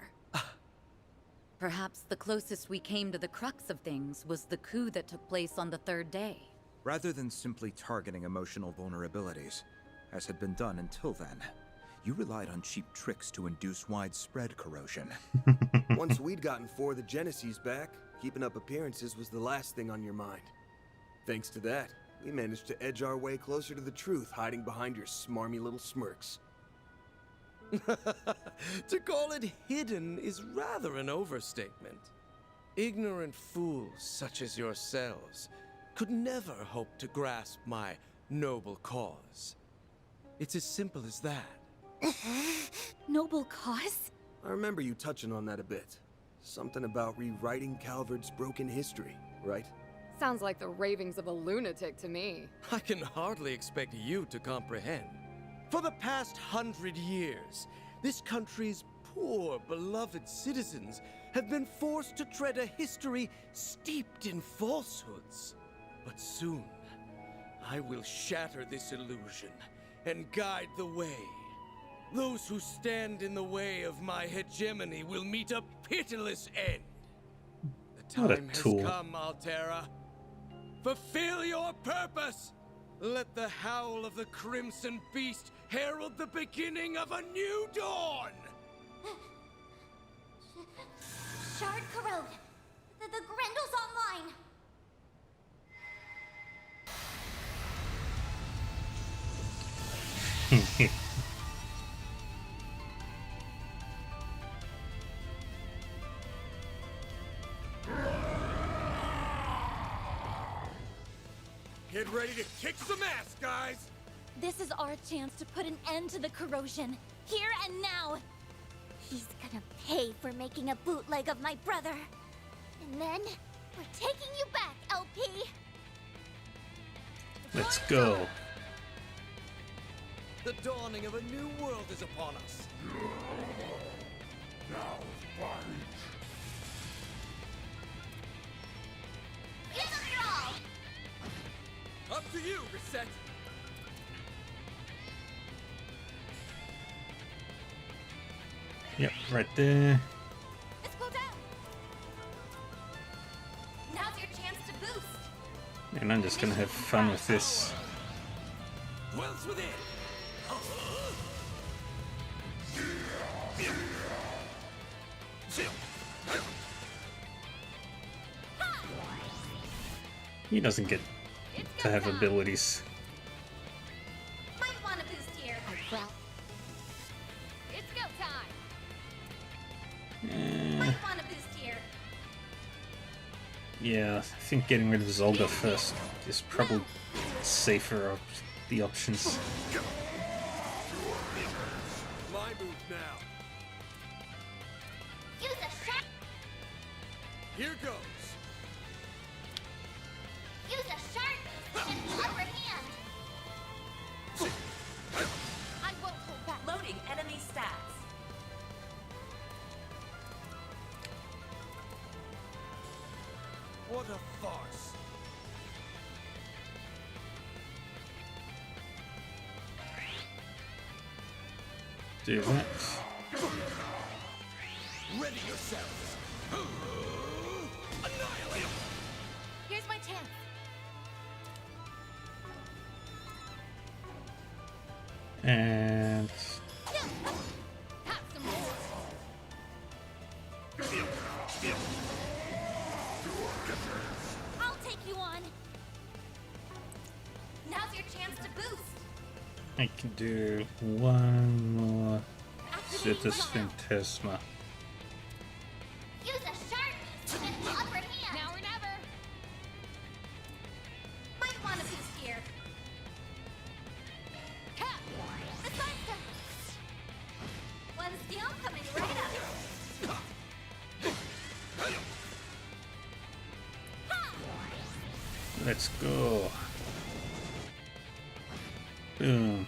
Perhaps the closest we came to the crux of things was the coup that took place on the third day. Rather than simply targeting emotional vulnerabilities, as had been done until then, you relied on cheap tricks to induce widespread corrosion. Once we'd gotten 4 of the Genesees back, keeping up appearances was the last thing on your mind. Thanks to that, we managed to edge our way closer to the truth, hiding behind your smarmy little smirks. To call it hidden is rather an overstatement. Ignorant fools such as yourselves could never hope to grasp my noble cause. It's as simple as that. Noble cause? I remember you touching on that a bit. Something about rewriting Calvard's broken history, right? Sounds like the ravings of a lunatic to me. I can hardly expect you to comprehend. For the past 100 years, this country's poor, beloved citizens have been forced to tread a history steeped in falsehoods. But soon, I will shatter this illusion and guide the way. Those who stand in the way of my hegemony will meet a pitiless end. The What a time has tool. come, Altera. Fulfill your purpose! Let the howl of the Crimson Beast herald the beginning of a new dawn! Shard corrode. The Grendel's online. Get ready to kick some ass, guys! This is our chance to put an end to the corrosion. Here and now. He's gonna pay for making a bootleg of my brother. And then, we're taking you back, LP! Let's go. The dawning of a new world is upon us. Now fight! Give them your all! Up to you, Reset! Yep, right there. Let's go down! Now's your chance to boost! And I'm just gonna have fun with this. Dwells within! He doesn't get to have abilities. Might want to boost here. It's go time! Might want to boost here. Yeah, I think getting rid of Zolga first is probably safer of the options. My move now. Use a shot! Here goes. Use a sharp boost to get the upper hand! I won't hold back. Loading enemy stats. What a farce. Do that. Ready yourselves. Annihilate! Here's my chance. And Have some more! I'll take you on. Now's your chance to boost. I can do one more Citus Phantasma. Use a sharp boost to get the upper hand! Now or never! Might want to boost here. Cap! The Sunstone. One steel coming right up. Let's go. Boom.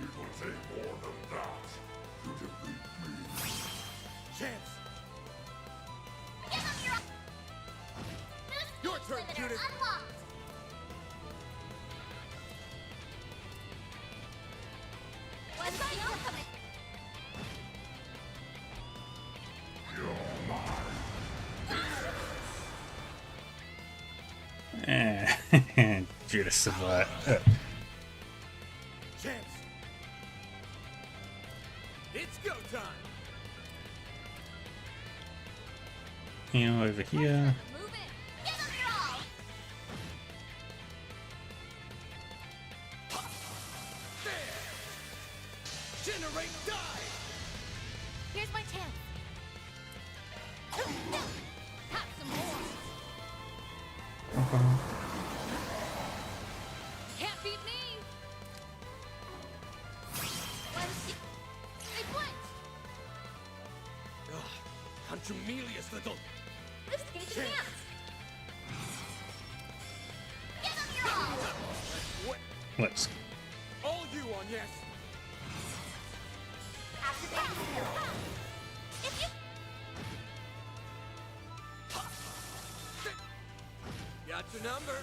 It will take more than that to defeat me. Chance! Give him Your turn, Judith! unlocked! One skill coming. Judas survived. Chance! It's go time! You know, over here. Move it. Give him your all. There! Generate die! Here's my chance. Have some more. Can't beat me. They flinched. Ugh, contumelious little... This gave chance. Give him your all. What? Let's. All you on yes! Activate skill. If you Got your number.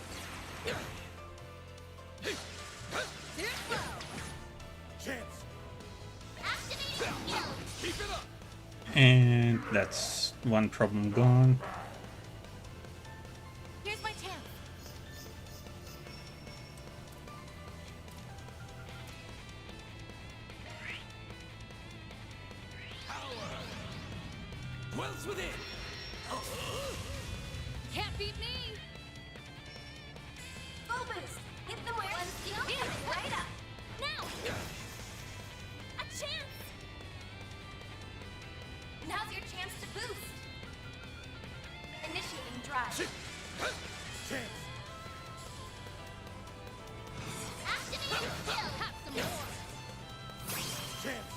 Chance. activate skill. Keep it up. And that's one problem gone. Here's my chance. Power dwells within. Can't beat me. Full boost. Hit them where one skill. Right up. Now. A chance. Now's your chance to boost. Initiating drive. Chance. Activating skill. Have some more. Chance.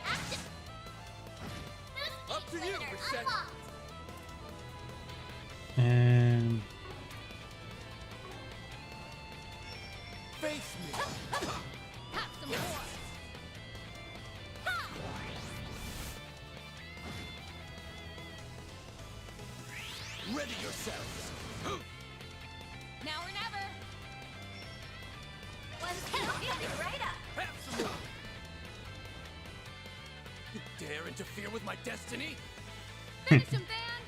Active. Up to you, Reset. Unlocked. And Face me. Have some more. Ready yourselves. Now or never. One skill. Right up. Have some more. You dare interfere with my destiny? Finish him, Van.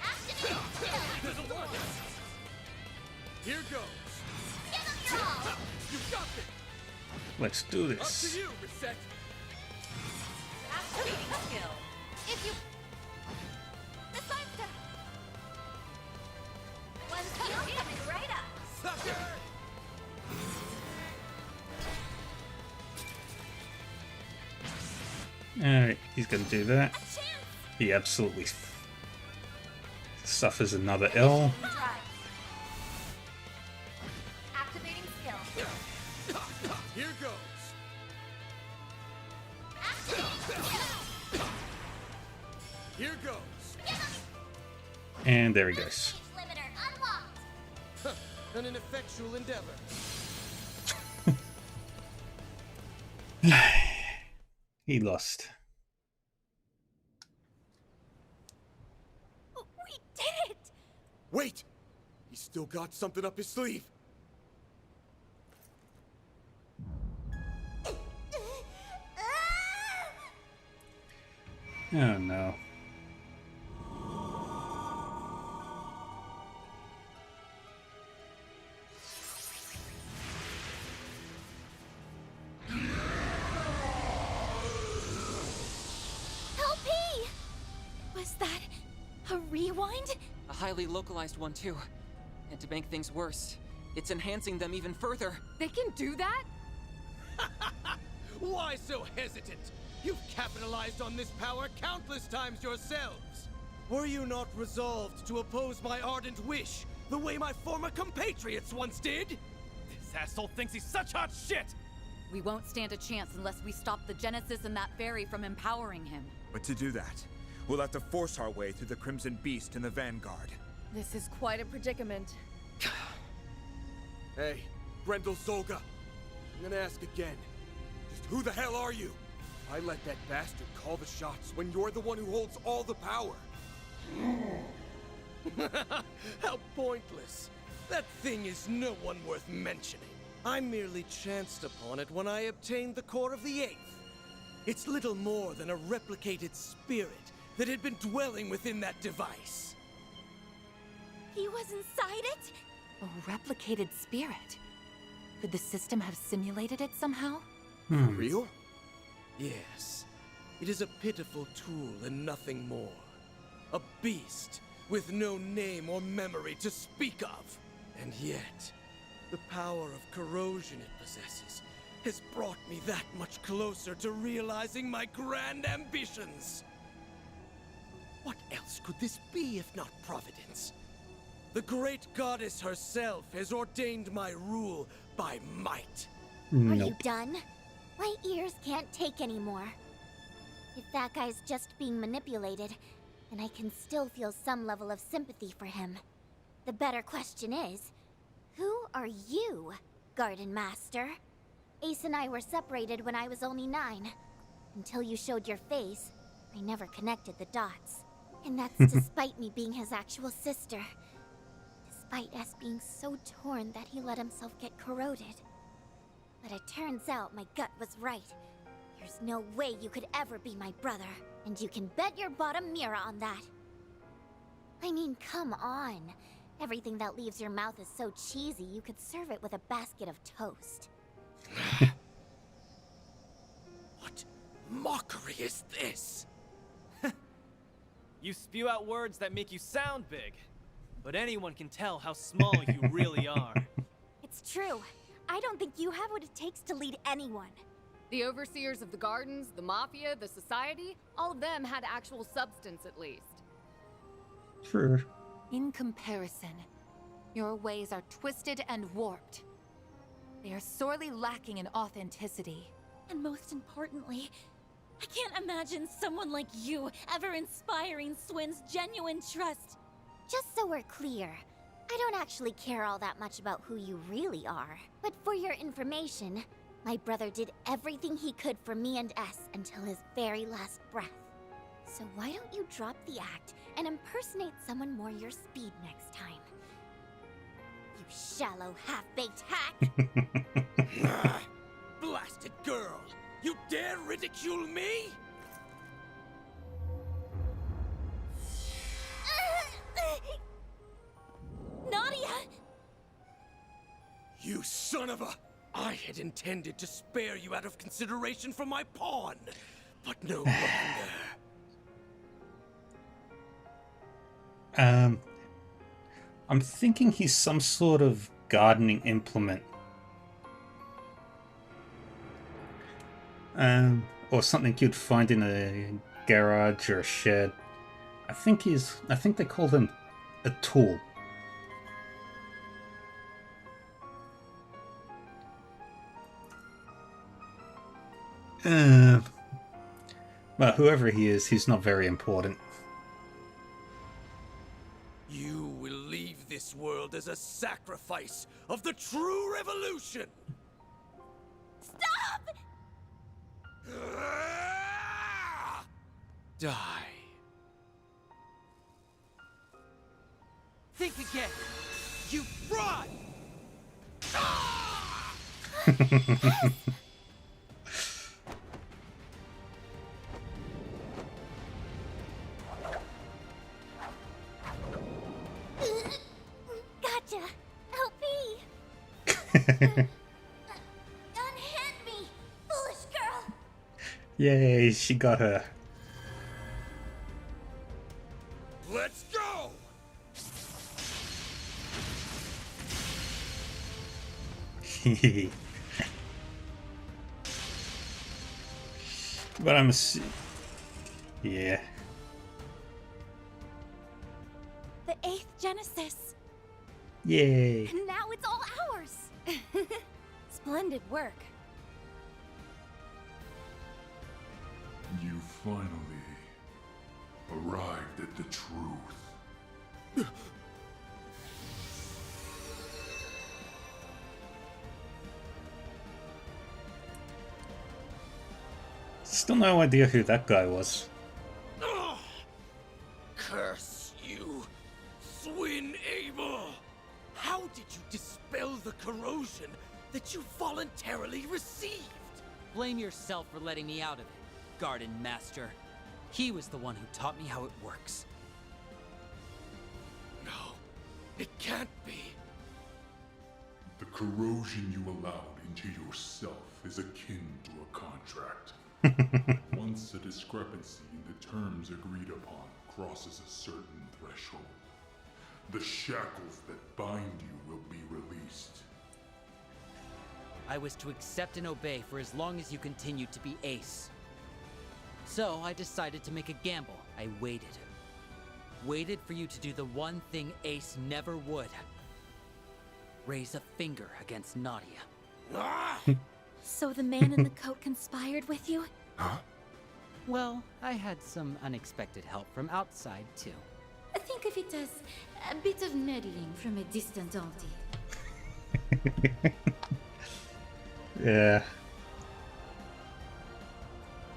Activating skill. There's a one. Here goes. Give him your all. You got it. let's do Up to this. you, Reset. Activating skill. If you... The sidestep. One skill coming right up. Sucker. Alright, he's gonna do that. A chance. He absolutely suffers another L. Drive. Activating skill. Here goes. Activating skill. Here goes. And there he goes. Stage limiter unlocked. Huh, an ineffectual endeavor. He lost. We did it. Wait! He's still got something up his sleeve. Oh no. LP! Was that a rewind? A highly localized one, too. And to make things worse, it's enhancing them even further. They can do that? Why so hesitant? You've capitalized on this power countless times yourselves. Were you not resolved to oppose my ardent wish, the way my former compatriots once did? This asshole thinks he's such hot shit! We won't stand a chance unless we stop the Genesis and that fairy from empowering him. But to do that, we'll have to force our way through the Crimson Beast and the Vanguard. This is quite a predicament. Hey, Grendel Zolga. I'm gonna ask again. Just who the hell are you? I let that bastard call the shots when you're the one who holds all the power. How pointless. That thing is no one worth mentioning. I merely chanced upon it when I obtained the core of the Eighth. It's little more than a replicated spirit that had been dwelling within that device. He was inside it? A replicated spirit? Could the system have simulated it somehow? For real? Yes. It is a pitiful tool and nothing more. A beast with no name or memory to speak of. And yet, the power of corrosion it possesses has brought me that much closer to realizing my grand ambitions. What else could this be if not Providence? The great goddess herself has ordained my rule by might. Are you done? My ears can't take anymore. If that guy's just being manipulated, then I can still feel some level of sympathy for him. The better question is, who are you, Garden Master? Ace and I were separated when I was only 9. Until you showed your face, I never connected the dots. And that's despite me being his actual sister. Despite us being so torn that he let himself get corroded. But it turns out my gut was right. There's no way you could ever be my brother. And you can bet your bottom mirror on that. I mean, come on. Everything that leaves your mouth is so cheesy, you could serve it with a basket of toast. What mockery is this? You spew out words that make you sound big, but anyone can tell how small you really are. It's true. I don't think you have what it takes to lead anyone. The overseers of the gardens, the mafia, the society, all of them had actual substance at least. True. In comparison, your ways are twisted and warped. They are sorely lacking in authenticity. And most importantly, I can't imagine someone like you ever inspiring Swin's genuine trust. Just so we're clear, I don't actually care all that much about who you really are. But for your information, my brother did everything he could for me and S until his very last breath. So why don't you drop the act and impersonate someone more your speed next time? You shallow, half-baked hack! Blasted girl! You dare ridicule me? Nadia! You son of a... I had intended to spare you out of consideration for my pawn, but no longer. I'm thinking he's some sort of gardening implement. Or something you'd find in a garage or a shed. I think they call them a tool. Well, whoever he is, he's not very important. You will leave this world as a sacrifice of the true revolution! Stop! Die. Think again! You fraud! Gotcha! Help me! Unhand me, foolish girl! Yay, she got her. Let's go! But I'm yeah. The 8th Genesis. Yay. And now it's all ours. Splendid work. You finally arrived at the truth. Still no idea who that guy was. Ugh. Curse you, Swin Abel! How did you dispel the corrosion that you voluntarily received? Blame yourself for letting me out of it, Garden Master. He was the one who taught me how it works. No, it can't be. The corrosion you allowed into yourself is akin to a contract. Once a discrepancy in the terms agreed upon crosses a certain threshold, the shackles that bind you will be released. I was to accept and obey for as long as you continued to be Ace. So I decided to make a gamble. I waited. Waited for you to do the one thing Ace never would. Raise a finger against Nadia. So the man in the coat conspired with you? Huh? Well, I had some unexpected help from outside, too. Think of it as a bit of meddling from a distant auntie. Yeah.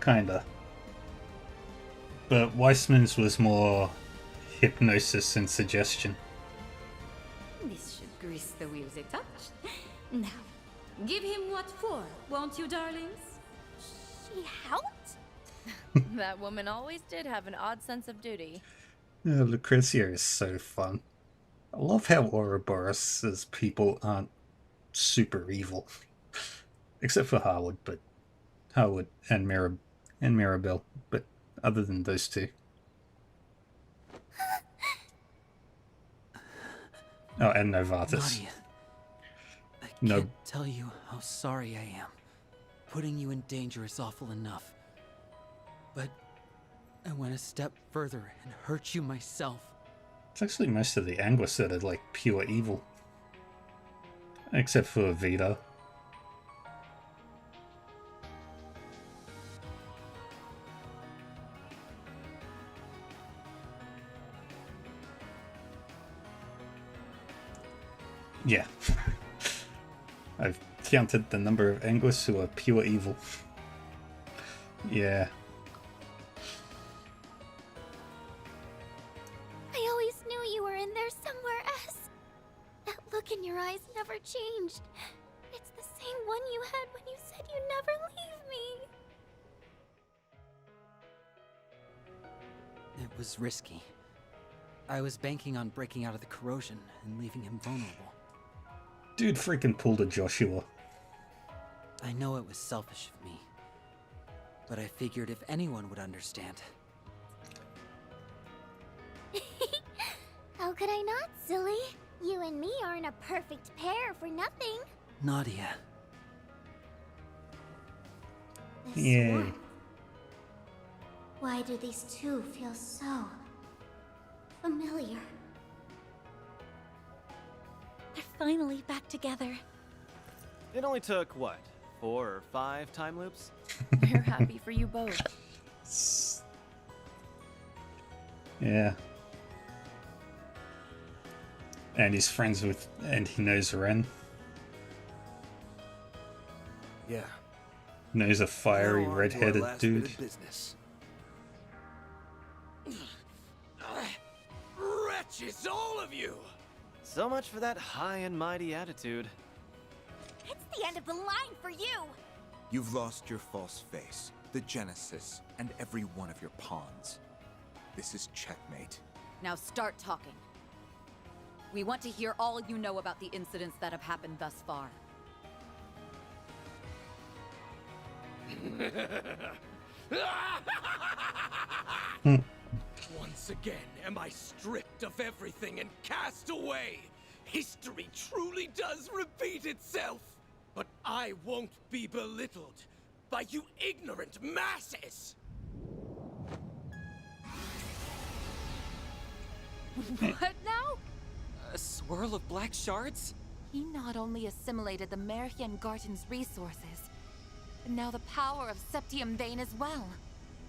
Kinda. But Weissman's was more hypnosis and suggestion. This should grease the wheels a touch. Now, give him what for, won't you, darlings? She helped? That woman always did have an odd sense of duty. Lucrezia is so fun. I love how Ouroboros' people aren't super evil. Except for Harwood, but Harwood and Mirabelle, but other than those two. Oh, and Novartis. Nadia, I can't tell you how sorry I am. Putting you in danger is awful enough. But I went a step further and hurt you myself. It's actually most of the Anguis that are like pure evil. Except for Vita. Yeah. I've counted the number of Anguis who are pure evil. Yeah. I always knew you were in there somewhere else. That look in your eyes never changed. It's the same one you had when you said you'd never leave me. It was risky. I was banking on breaking out of the corrosion and leaving him vulnerable. Dude freaking pulled a Joshua. I know it was selfish of me, but I figured if anyone would understand. How could I not, silly? You and me aren't a perfect pair for nothing. Nadia. This Yeah. warmth. Why do these two feel so familiar? They're finally back together. It only took, what, 4 or 5 time loops? We're happy for you both. Yeah. And he's friends with, and he knows Ren. Yeah. Knows a fiery Now on to our red-headed last dude. bit of business. Wretches, all of you! So much for that high and mighty attitude. It's the end of the line for you! You've lost your false face, the Genesis, and every one of your pawns. This is checkmate. Now start talking. We want to hear all you know about the incidents that have happened thus far. Once again am I stripped of everything and cast away. History truly does repeat itself. But I won't be belittled by you ignorant masses. What now? A swirl of black shards? He not only assimilated the Merchian Garten's resources, but now the power of Septium Vein as well.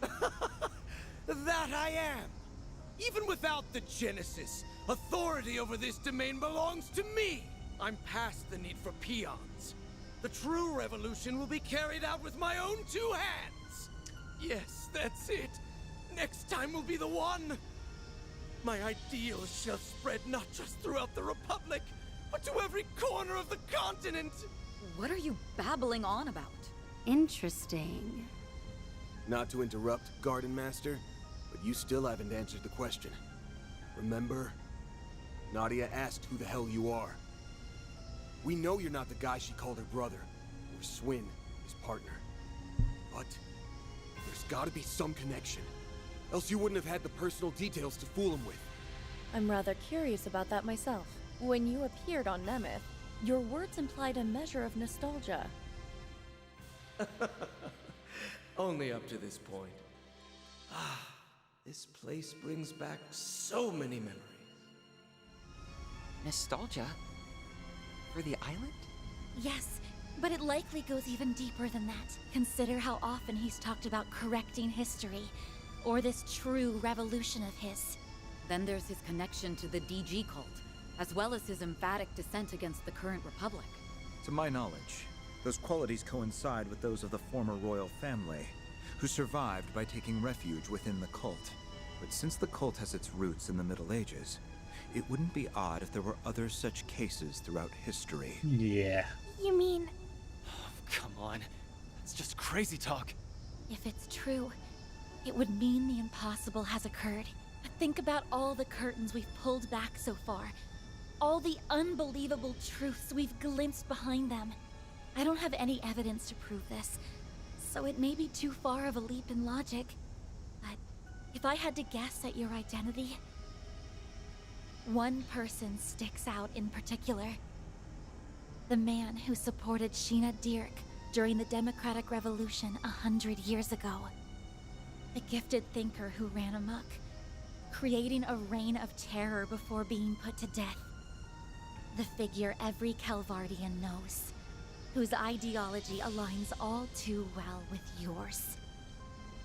That I am. Even without the Genesis, authority over this domain belongs to me. I'm past the need for peons. The true revolution will be carried out with my own 2 hands. Yes, that's it. Next time will be the one. My ideals shall spread not just throughout the Republic, but to every corner of the continent. What are you babbling on about? Interesting. Not to interrupt, Garden Master, but you still haven't answered the question. Remember? Nadia asked who the hell you are. We know you're not the guy she called her brother, or Swin, his partner. But there's gotta be some connection. Else you wouldn't have had the personal details to fool him with. I'm rather curious about that myself. When you appeared on Nemeth, your words implied a measure of nostalgia. Only up to this point. Ah, this place brings back so many memories. Nostalgia? For the island? Yes, but it likely goes even deeper than that. Consider how often he's talked about correcting history, or this true revolution of his. Then there's his connection to the DG cult, as well as his emphatic dissent against the current republic. To my knowledge, those qualities coincide with those of the former royal family, who survived by taking refuge within the cult. But since the cult has its roots in the Middle Ages, it wouldn't be odd if there were other such cases throughout history. Yeah. You mean, Come on. That's just crazy talk. if it's true, it would mean the impossible has occurred. Think about all the curtains we've pulled back so far. All the unbelievable truths we've glimpsed behind them. I don't have any evidence to prove this, so it may be too far of a leap in logic. But if I had to guess at your identity, one person sticks out in particular. The man who supported Sheena Dirk during the Democratic Revolution 100 years ago. The gifted thinker who ran amok, creating a reign of terror before being put to death. The figure every Calvardian knows, whose ideology aligns all too well with yours.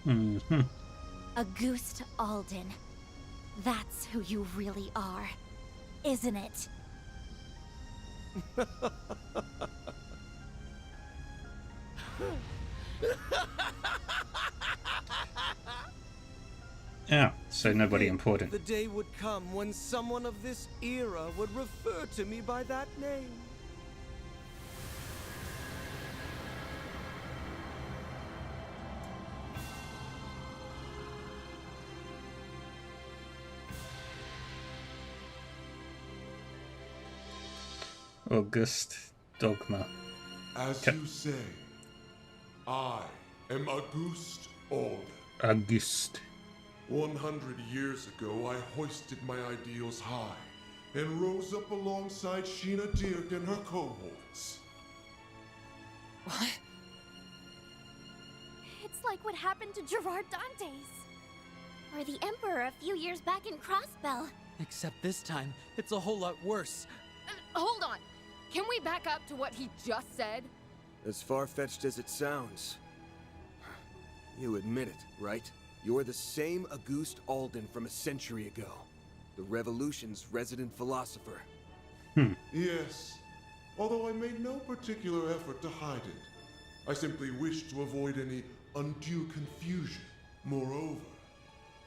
Mm-hmm. Auguste Alden. That's who you really are, isn't it? Yeah, so nobody important. The day would come when someone of this era would refer to me by that name. August Dogma. As you say, I am Auguste Alden. Auguste. 100 years ago, I hoisted my ideals high and rose up alongside Sheena Dirk and her cohorts. What? It's like what happened to Gerard Dantes. Or the Emperor a few years back in Crossbell. Except this time, it's a whole lot worse. Hold on. Can we back up to what he just said? As far-fetched as it sounds. You admit it, right? You're the same Auguste Alden from a century ago. The Revolution's resident philosopher. Yes, although I made no particular effort to hide it. I simply wished to avoid any undue confusion. Moreover,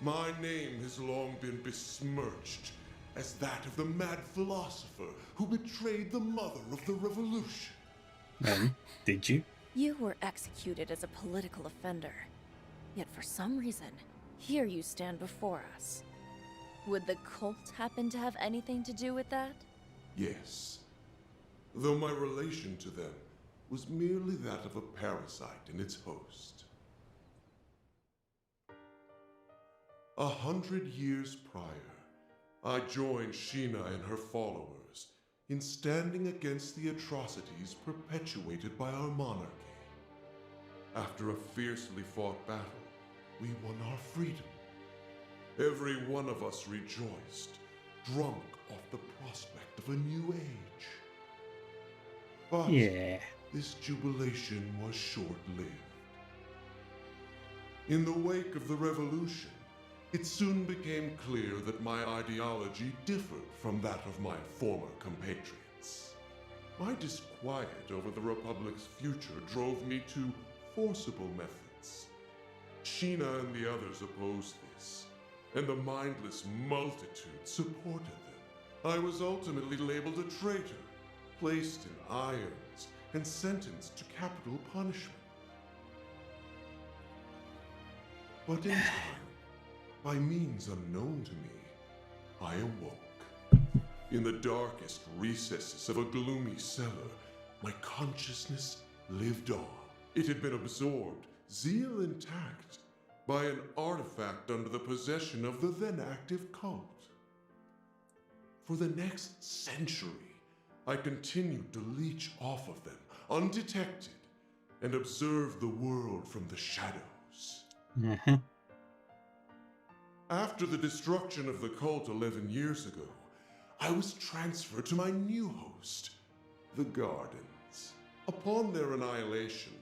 my name has long been besmirched as that of the mad philosopher who betrayed the mother of the revolution. Did you? You were executed as a political offender. Yet for some reason, here you stand before us. Would the cult happen to have anything to do with that? Yes. Though my relation to them was merely that of a parasite in its host. 100 years prior, I joined Sheena and her followers in standing against the atrocities perpetuated by our monarchy. After a fiercely fought battle, we won our freedom. Every one of us rejoiced, drunk off the prospect of a new age. But this jubilation was short-lived. In the wake of the revolution, it soon became clear that my ideology differed from that of my former compatriots. My disquiet over the Republic's future drove me to forcible methods. Sheena and the others opposed this, and the mindless multitude supported them. I was ultimately labeled a traitor, placed in irons, and sentenced to capital punishment. But in time, by means unknown to me, I awoke. In the darkest recesses of a gloomy cellar, my consciousness lived on. It had been absorbed, zeal intact, by an artifact under the possession of the then active cult. For the next century, I continued to leech off of them, undetected, and observe the world from the shadows. After the destruction of the cult 11 years ago, I was transferred to my new host, the Gardens. Upon their annihilation,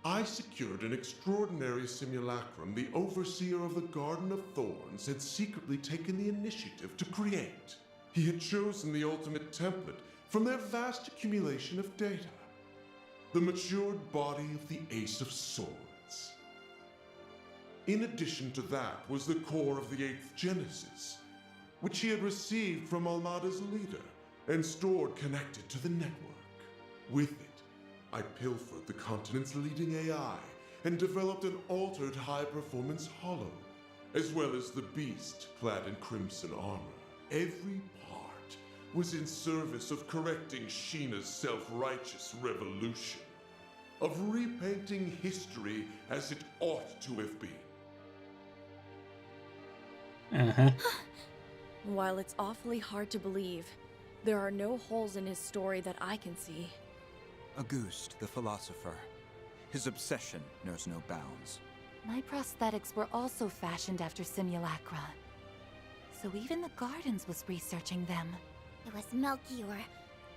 I secured an extraordinary simulacrum the Overseer of the Garden of Thorns had secretly taken the initiative to create. He had chosen the ultimate template from their vast accumulation of data. The matured body of the Ace of Swords. In addition to that was the core of the 8th Genesis, which he had received from Almada's leader and stored connected to the network. With it, I pilfered the continent's leading AI and developed an altered high-performance hollow, as well as the beast clad in crimson armor. Every part was in service of correcting Sheena's self-righteous revolution, of repainting history as it ought to have been. While it's awfully hard to believe, there are no holes in his story that I can see. Auguste, the philosopher. His obsession knows no bounds. My prosthetics were also fashioned after simulacra. So even the Gardens was researching them. It was Melchior.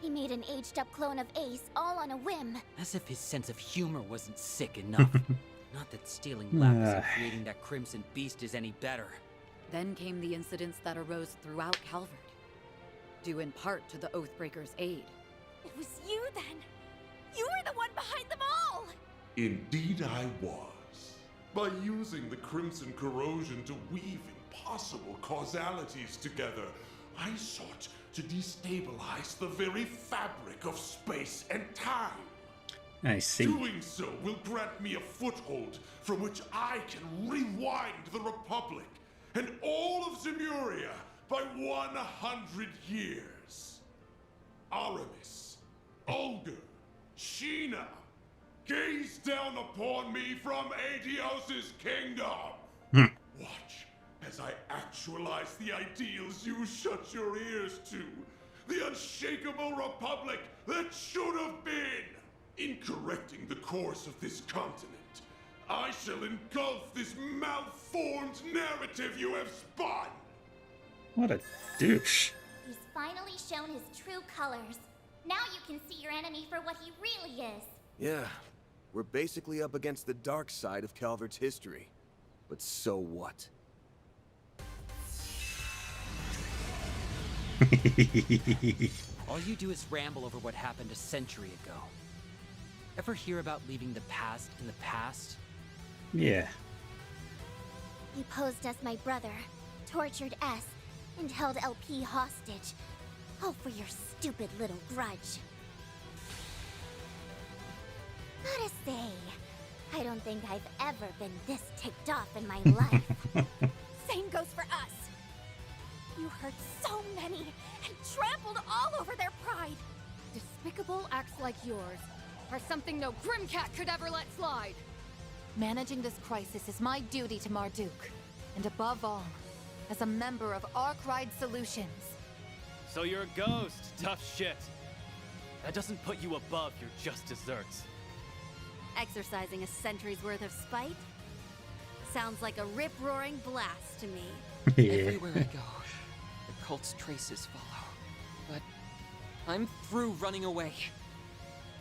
He made an aged-up clone of Ace all on a whim. As if his sense of humor wasn't sick enough. Not that stealing Lapis and creating that crimson beast is any better. Then came the incidents that arose throughout Calvard, due in part to the Oathbreaker's aid. It was you then! You were the one behind them all! Indeed I was. By using the crimson corrosion to weave impossible causalities together, I sought to destabilize the very fabric of space and time. I see. Doing so will grant me a foothold from which I can rewind the Republic and all of Zemuria by 100 years. Aramis, Olga, Sheena, gaze down upon me from Aetios' kingdom. Watch as I actualize the ideals you shut your ears to. The unshakable Republic that should have been. In correcting the course of this continent, I shall engulf this malformed narrative you have spun! What a douche. He's finally shown his true colors. Now you can see your enemy for what he really is. Yeah, we're basically up against the dark side of Calvert's history. But so what? All you do is ramble over what happened a century ago. Ever hear about leaving the past in the past? Yeah. He posed as my brother, tortured S, and held LP hostage. All for your stupid little grudge. Gotta say, I don't think I've ever been this ticked off in my life. Same goes for us. You hurt so many and trampled all over their pride. Despicable acts like yours are something no Grimcat could ever let slide. Managing this crisis is my duty to Marduk. And above all, as a member of Arkwright Solutions. So you're a ghost, tough shit. That doesn't put you above your just desserts. Exercising a century's worth of spite? Sounds like a rip-roaring blast to me. Everywhere I go, the cult's traces follow. But I'm through running away.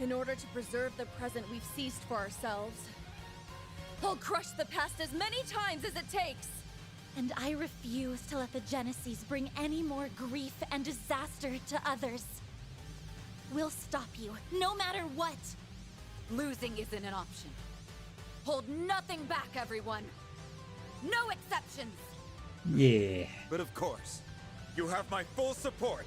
In order to preserve the present we've seized for ourselves, I'll crush the past as many times as it takes! And I refuse to let the Genesis bring any more grief and disaster to others. We'll stop you, no matter what! Losing isn't an option. Hold nothing back, everyone! No exceptions! Yeah. But of course, you have my full support.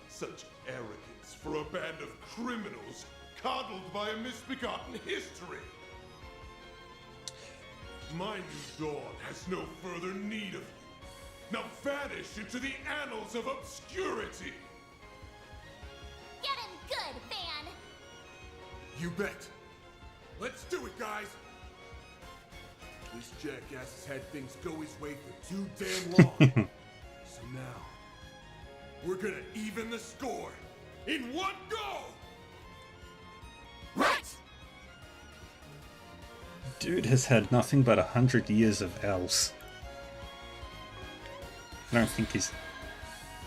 Such arrogance for a band of criminals coddled by a misbegotten history. My new dawn has no further need of you. Now vanish into the annals of obscurity. Get him good, Van! You bet. Let's do it, guys. This jackass has had things go his way for too damn long. So now, we're gonna even the score in one go! Right! Dude has had nothing but 100 years of elves. I don't think he's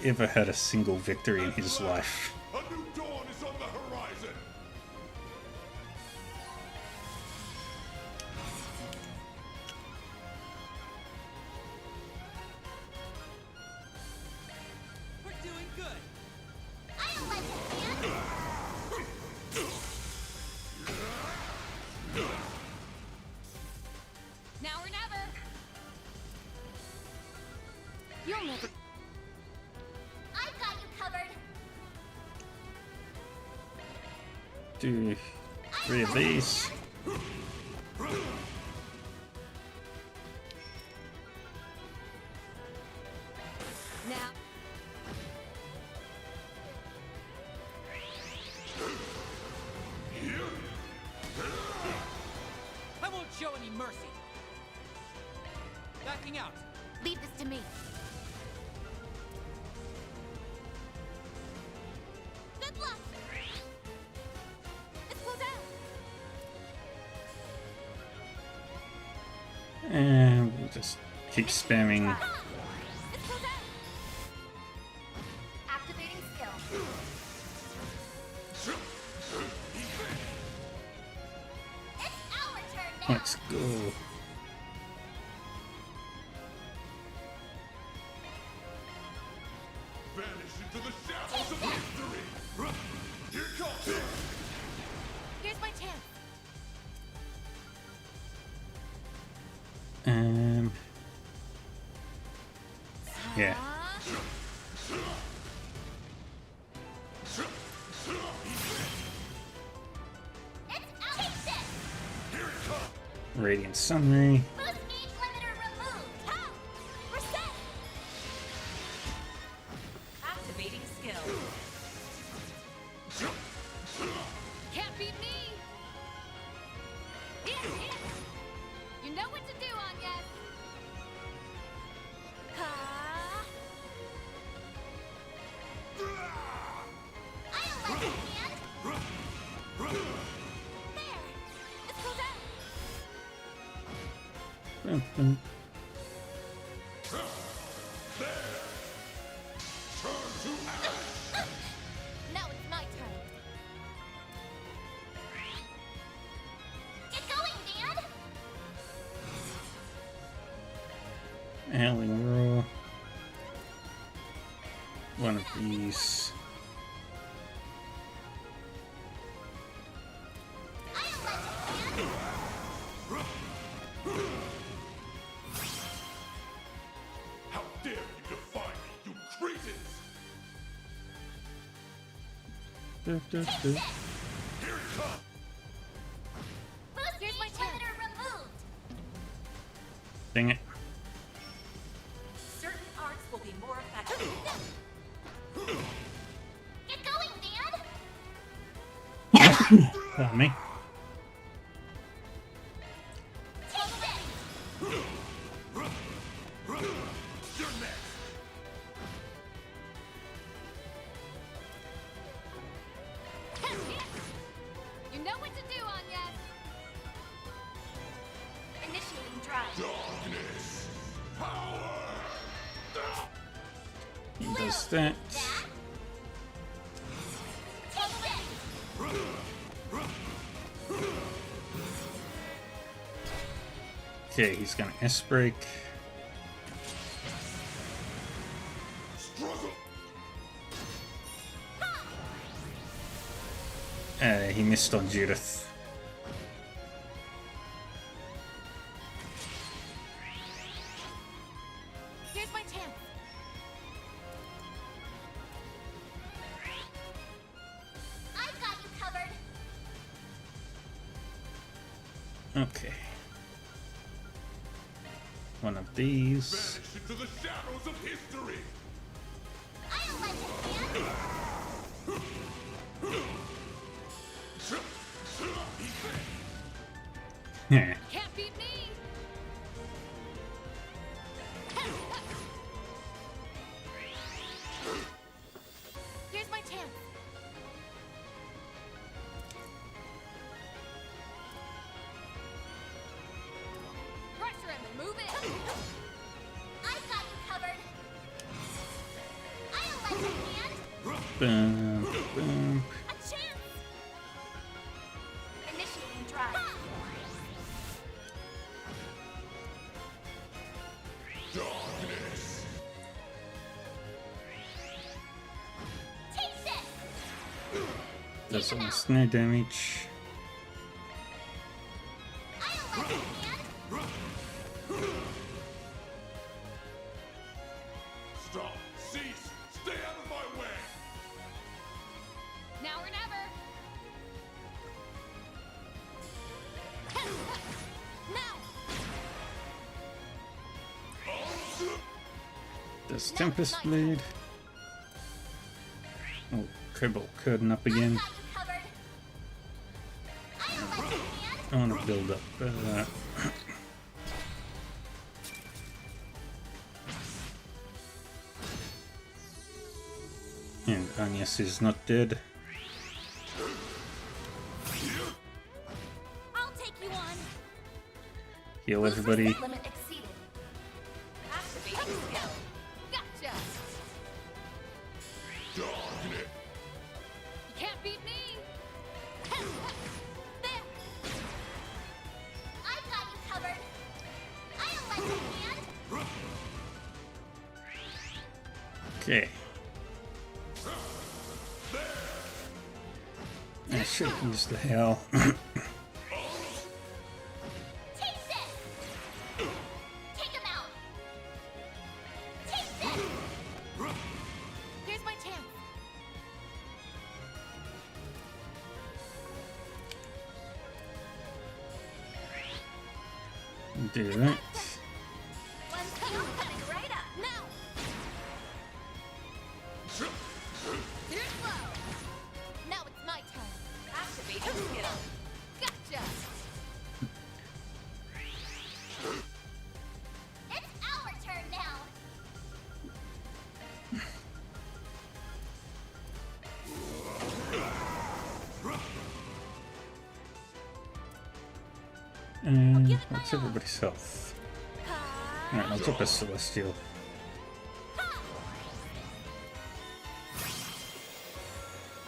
ever had a single victory in his life. A new dawn is on the horizon! We're doing good. I'll let you, Van! Now or never! You'll never. I've got you covered! Do 3 of these. Now. I won't show any mercy. Backing out. Leave this to me. Good luck! Let's go down! And we'll just keep spamming. Let's go down! Activating skill. It's our turn now! Let's go. Vanish into the shadows of history! Here comes! Here's my chance. Yeah. Radiant Sunray. Boost gauge limiter removed! Ha! Reset! Activating skill. Can't beat me! You know what to do, Agnes! I'll let you, Van! There! Let's go down! Now it's my turn. Get going, Van! Howling Roar. One of these. How dare you defy me, you cretins! Du, du, du. Here it comes! Boost gauge limiter removed! Dang it. Certain arts will be more effective. Get going, Van! Pardon me. Take this! You're next! You know what to do, Agnes! Initiating drive. Darkness! Power! He does that. Take this! Okay, he's gonna S-break. Struggle! He missed on Judith. Here's my chance. I've got you covered. Okay. One of these. Vanish into the shadows of history. I'll let you Yeah. Can't beat me. Here's my chance. Pressure him and move it. I've got you covered. I'll let you hand. Boom. Boom. A chance. Initiating drive. Darkness. Take this. Does almost no damage. I'll let you hand. Stop. Cease. Stay out of my way. Now or never. Now. Does Tempest Blade. Oh, Cobalt curtain up again. Got you covered. I'll let you hand. I want to build up. And Agnes is not dead. I'll take you on. Heal everybody. Limit exceeded. Activating skill. Gotcha. Darkness. You can't beat me. There. I've got you covered. I'll let you hand. Okay. I should have used the hell. Take this. Take him out. Take this. Here's my chance. Do that. One skill coming right up. Now. Here's low. Now it's my turn. Activating skill. Gotcha. It's our turn now. And what's everybody's health? Alright, I'll drop a Celestial.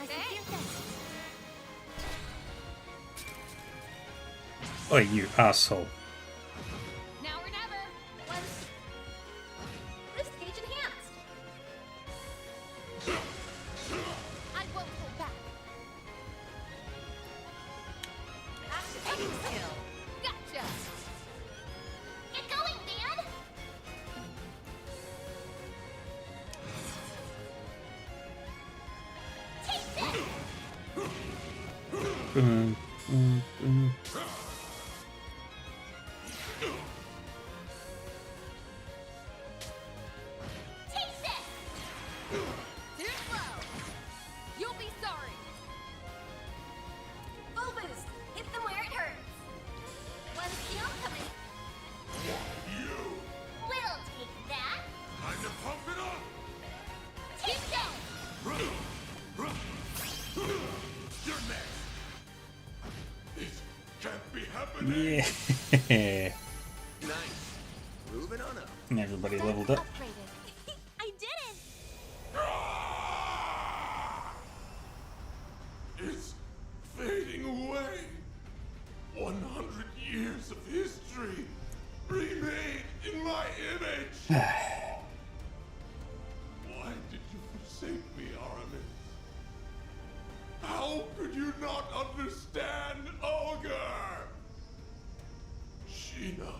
I can do this. Oh, you asshole. Now or never. This gauge enhanced. I won't hold back. Activating skill. Gotcha. Get going, man. Take this. Boom, boom, boom. Take this. Here's low. You'll be sorry. Full boost. Hit them where it hurts. One skill coming. We'll take that. Time to pump it up. Take that. You're next. This can't be happening. Yeah. Nice. Moving on up. And everybody leveled up. Upgraded. I did it. It's fading away. 100 years of history remade in my image. Why did you forsake me, Aramis? How could Did you not understand, Ogre? Sheena,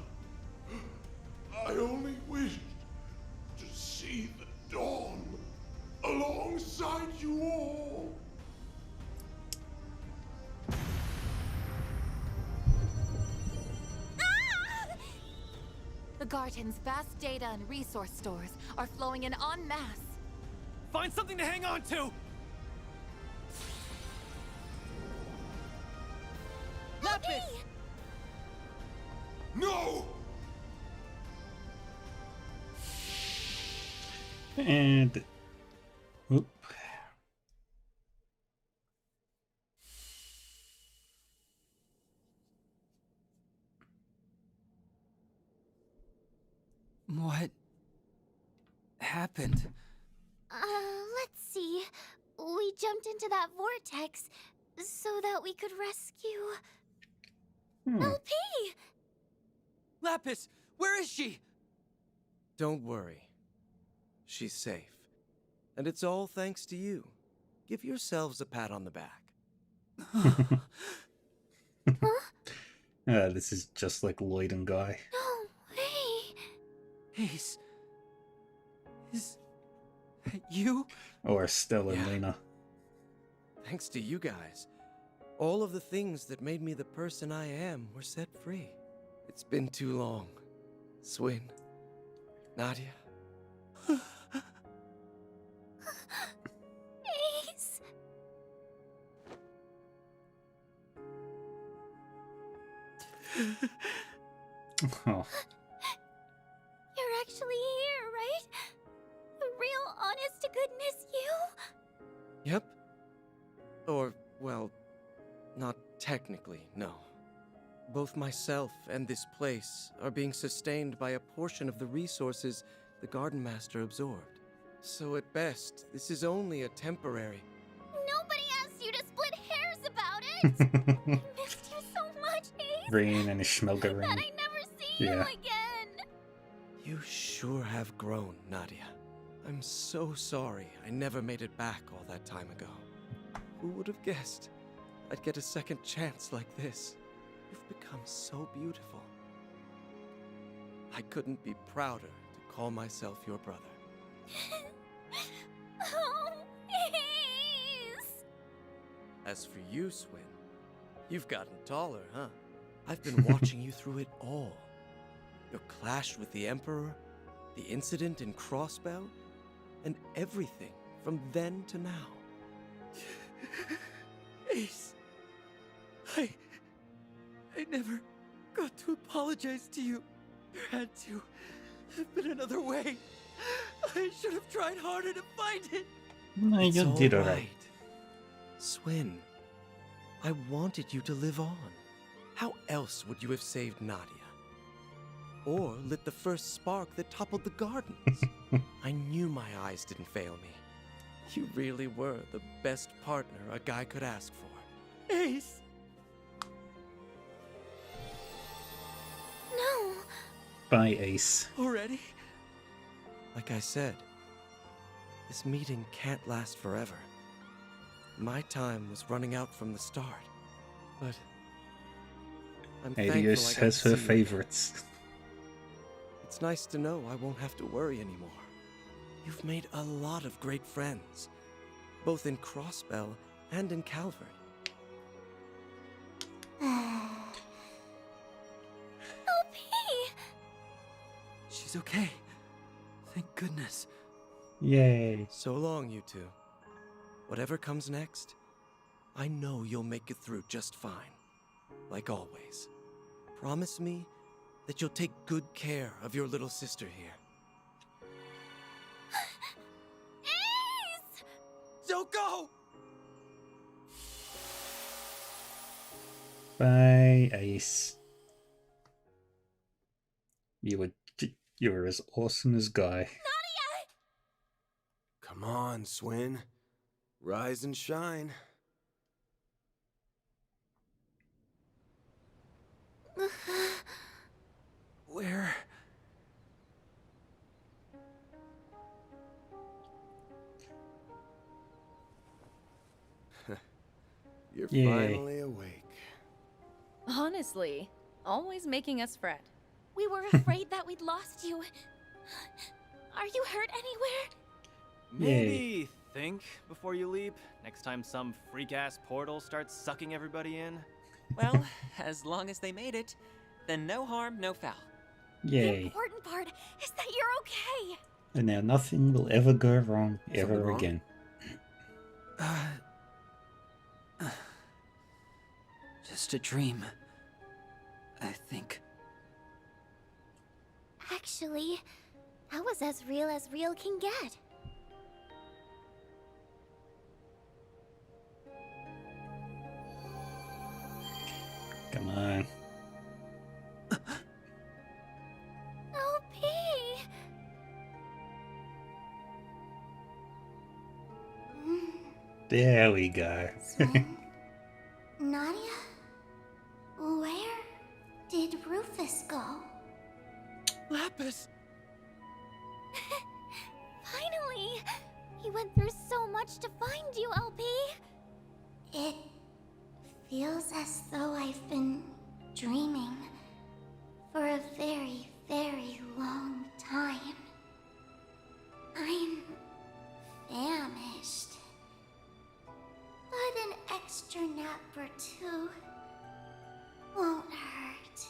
I only wished to see the dawn alongside you all. The Garden's vast data and resource stores are flowing in en masse. Find something to hang on to! Lapis! No! And oop. What happened? Let's see. We jumped into that vortex so that we could rescue... LP! Lapis, where is she? Don't worry. She's safe. And it's all thanks to you. Give yourselves a pat on the back. This is just like Lloyd and Guy. No way! Ace... Is... that you? Or Stella and Yeah. Lena. Thanks to you guys. All of the things that made me the person I am were set free. It's been too long. Swin. Nadia. Ace! Oh. You're actually here, right? The real, honest-to-goodness you? Yep. Or, well, not technically, no. Both myself and this place are being sustained by a portion of the resources the Garden Master absorbed. So at best, this is only a temporary... Nobody asked you to split hairs about it! I missed you so much, Ace! Rain and Ishmelga That Rain. I never see you Yeah. again! You sure have grown, Nadia. I'm so sorry I never made it back all that time ago. Who would have guessed I'd get a second chance like this? You've become so beautiful. I couldn't be prouder to call myself your brother. Oh, Ace! As for you, Swin, you've gotten taller, huh? I've been watching you through it all. Your clash with the Emperor, the incident in Crossbell, and everything from then to now. Ace... I never got to apologize to you. There had to have been another way. I should have tried harder to find it. No, It's you all did alright. right. Swin, I wanted you to live on. How else would you have saved Nadia? Or lit the first spark that toppled the gardens? I knew my eyes didn't fail me. You really were the best partner a guy could ask for. Ace! No! Bye, Ace. Already? Like I said, this meeting can't last forever. My time was running out from the start, but I'm thankful I Adios got has to her see you. favorites. It's nice to know I won't have to worry anymore. You've made a lot of great friends, both in Crossbell and in Calvert. LP! She's okay. Thank goodness. Yay. So long, you two. Whatever comes next, I know you'll make it through just fine. Like always. Promise me that you'll take good care of your little sister here. Ace! Don't go! Bye, Ace. You were as awesome as Guy. Come on, Swin. Rise and shine. Where? You're Yay. finally awake. Honestly, always making us fret. We were afraid that we'd lost you. Are you hurt anywhere? Maybe think before you leap. Next time some freak-ass portal starts sucking everybody in. Well, as long as they made it, then no harm, no foul. The Yay. important part is that you're okay. And now nothing will ever go wrong ever Something wrong? again. Just a dream, I think. Actually, that was as real can get. Come on. LP! There we go. Nadia? Where did Rufus go? Lapis! Finally! He went through so much to find you, LP! It feels as though I've been dreaming for a very, very long time. I'm famished. But an extra nap or two won't hurt.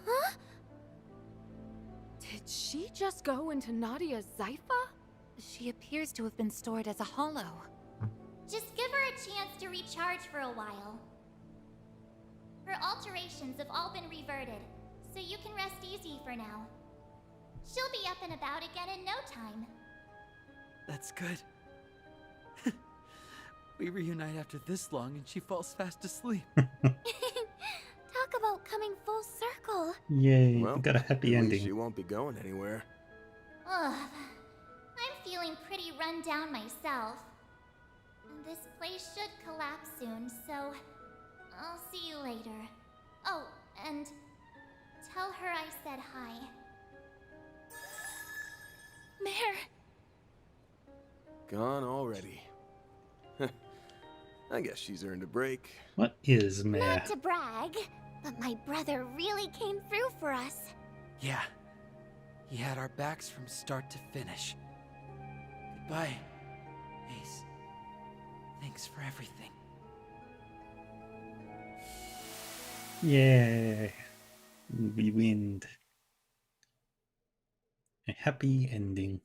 Huh? Did she just go into Nadia's Zypha? She appears to have been stored as a hollow. Just give her a chance to recharge for a while. Her alterations have all been reverted, so you can rest easy for now. She'll be up and about again in no time. That's good. We reunite after this long and she falls fast asleep. Talk about coming full circle. Yay, Well, we got a happy at least ending. she won't be going anywhere. Ugh. I'm feeling pretty run down myself. This place should collapse soon, so I'll see you later. Oh, and tell her I said hi. Mare! Gone already. I guess she's earned a break. What is Mare? Not to brag, but my brother really came through for us. Yeah. He had our backs from start to finish. Goodbye, Ace. Thanks for everything. Yeah. We win. A happy ending.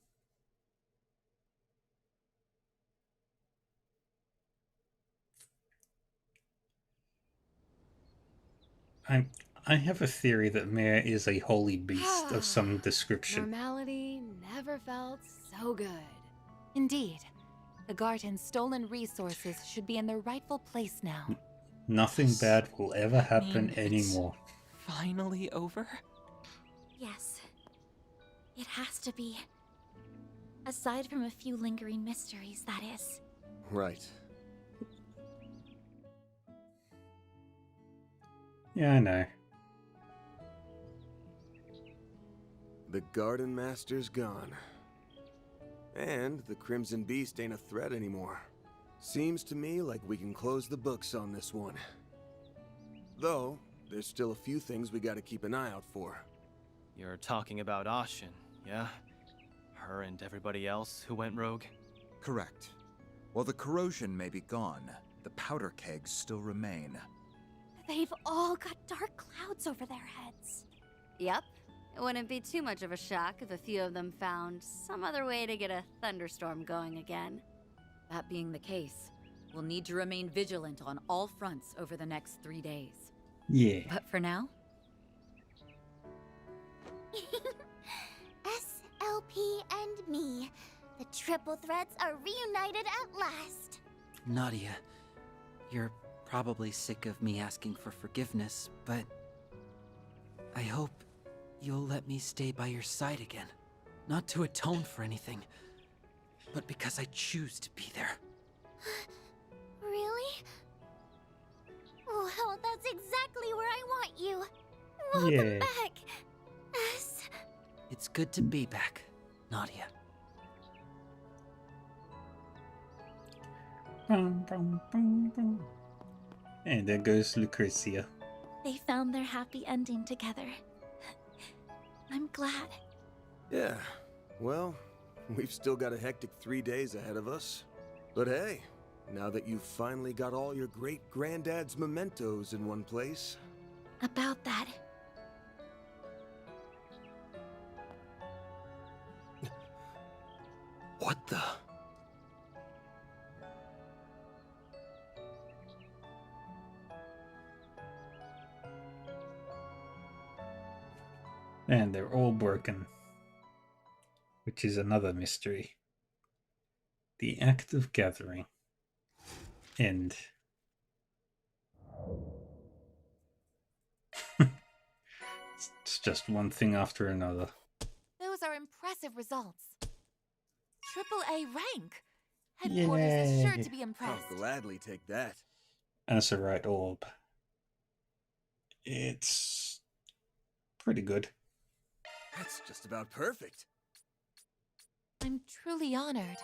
I have a theory that Mare is a holy beast of some description. Normality never felt so good. Indeed. The garden's stolen resources should be in their rightful place now. Nothing bad will ever happen mean, anymore. Finally over? Yes. It has to be. Aside from a few lingering mysteries, that is. Right. Yeah, I know. The Garden Master's gone. And the Crimson Beast ain't a threat anymore. Seems to me like we can close the books on this one. Though, there's still a few things we gotta keep an eye out for. You're talking about Ashin, yeah? Her and everybody else who went rogue? Correct. While the corrosion may be gone, the powder kegs still remain. They've all got dark clouds over their heads. Yep. It wouldn't be too much of a shock if a few of them found some other way to get a thunderstorm going again. That being the case, we'll need to remain vigilant on all fronts over the next 3 days. Yeah. But for now, SLP and me. The triple threats are reunited at last. Nadia, you're probably sick of me asking for forgiveness, but I hope you'll let me stay by your side again. Not to atone for anything, but because I choose to be there. Really? Well, that's exactly Yeah. back! S. It's good to be back, Nadia. And there goes Lucretia. They found their happy ending together. I'm glad. Yeah, well, we've still got a hectic 3 days ahead of us. But hey, now that you've finally got all your great-granddad's mementos in one place... About that. What the... And they're all broken. Which is another mystery. The act of gathering. End. It's just one thing after another. Those are impressive results. AAA rank. Headquarters is Yay. sure to be impressed. I'll gladly take that. Azurite orb. It's pretty good. That's just about perfect. I'm truly honored.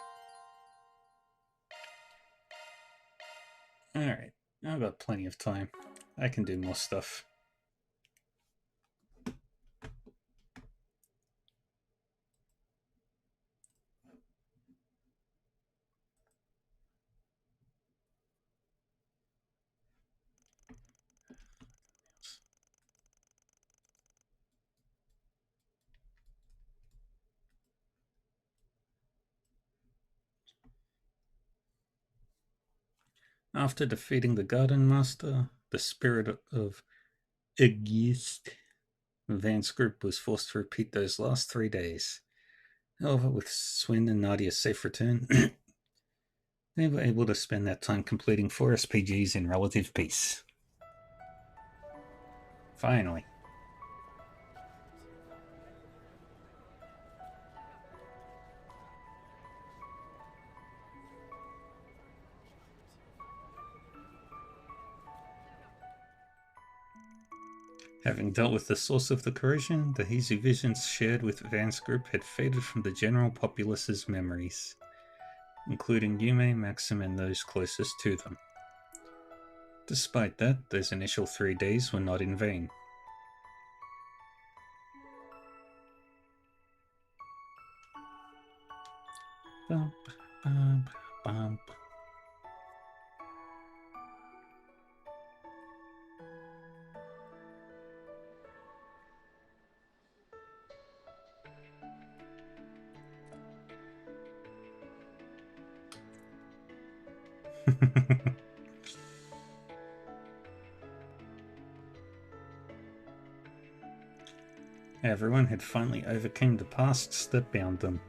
Alright, I've got plenty of time. I can do more stuff. After defeating the Garden Master, the spirit of Aegis, Van's group was forced to repeat those last 3 days. However, with Swin and Nadia's safe return, they were able to spend that time completing 4 SPGs in relative peace. Finally. Having dealt with the source of the corrosion, the hazy visions shared with Van's group had faded from the general populace's memories, including Yume, Maxim, and those closest to them. Despite that, those initial 3 days were not in vain. Bump, bump, bump. Everyone had finally overcome the pasts that bound them.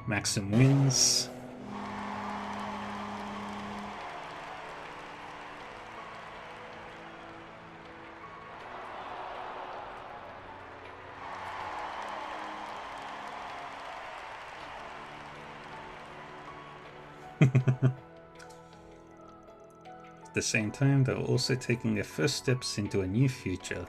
Maxim wins. At the same time, they were also taking their first steps into a new future.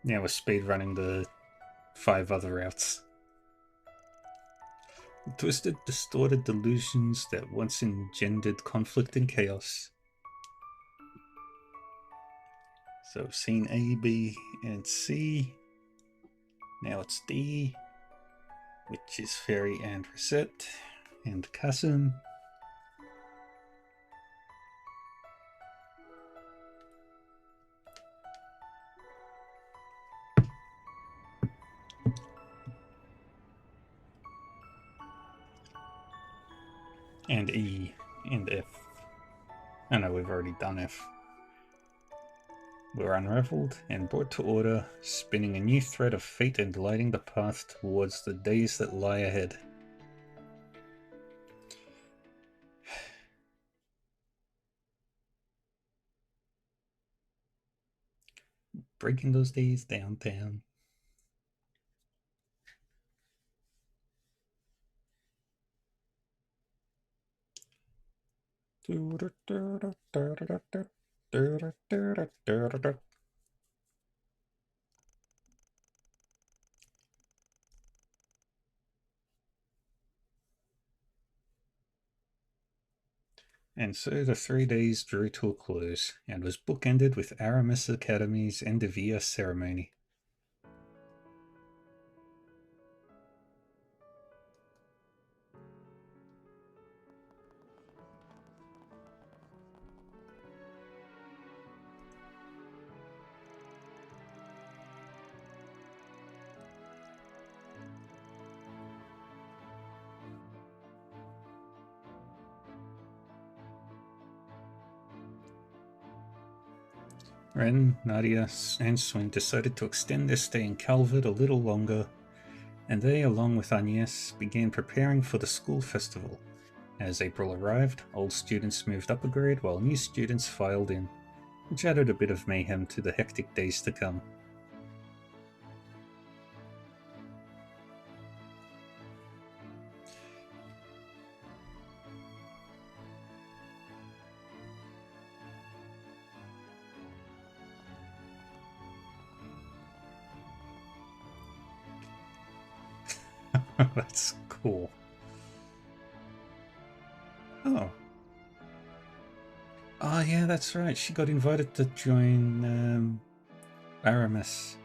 Now we're speedrunning the 5 other routes. Twisted, distorted delusions that once engendered conflict and chaos. So we've seen A, B, and C. Now it's D, which is Fairy and Reset, and Kasim. And E and F. Oh no, we've already done F. We're unraveled and brought to order, spinning a new thread of fate and lighting the path towards the days that lie ahead. Breaking those days downtown. And so the 3 days drew to a close, and was bookended with Aramis Academy's end of year ceremony. Ren, Nadia, and Swin decided to extend their stay in Calvert a little longer, and they, along with Agnes, began preparing for the school festival. As April arrived, old students moved up a grade while new students filed in, which added a bit of mayhem to the hectic days to come. That's cool. Oh. Oh, yeah, that's right. She got invited to join Aramis.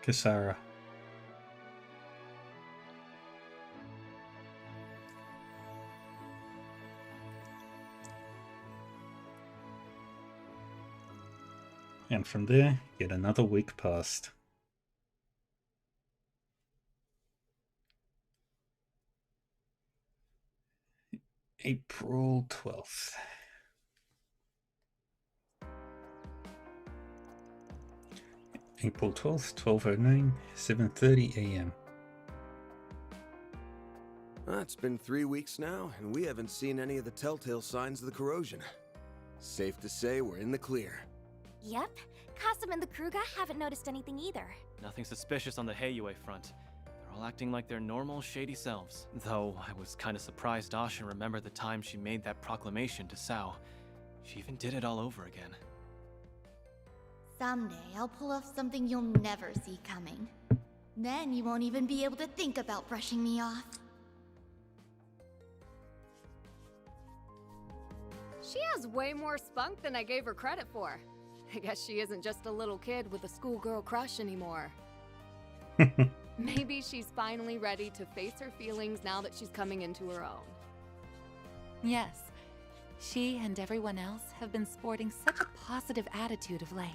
Kisara. And from there, yet another week passed. April 12th. April 12th, 12:09, 7:30 a.m. It's been 3 weeks now, and we haven't seen any of the telltale signs of the corrosion. Safe to say we're in the clear. Yep. Kasim and the Kruga haven't noticed anything either. Nothing suspicious on the Heiyue front. They're all acting like their normal, shady selves. Though I was kinda surprised Asha remembered the time she made that proclamation to Sao. She even did it all over again. Someday I'll pull off something you'll never see coming. Then you won't even be able to think about brushing me off. She has way more spunk than I gave her credit for. I guess she isn't just a little kid with a schoolgirl crush anymore. Maybe she's finally ready to face her feelings now that she's coming into her own. Yes, she and everyone else have been sporting such a positive attitude of late,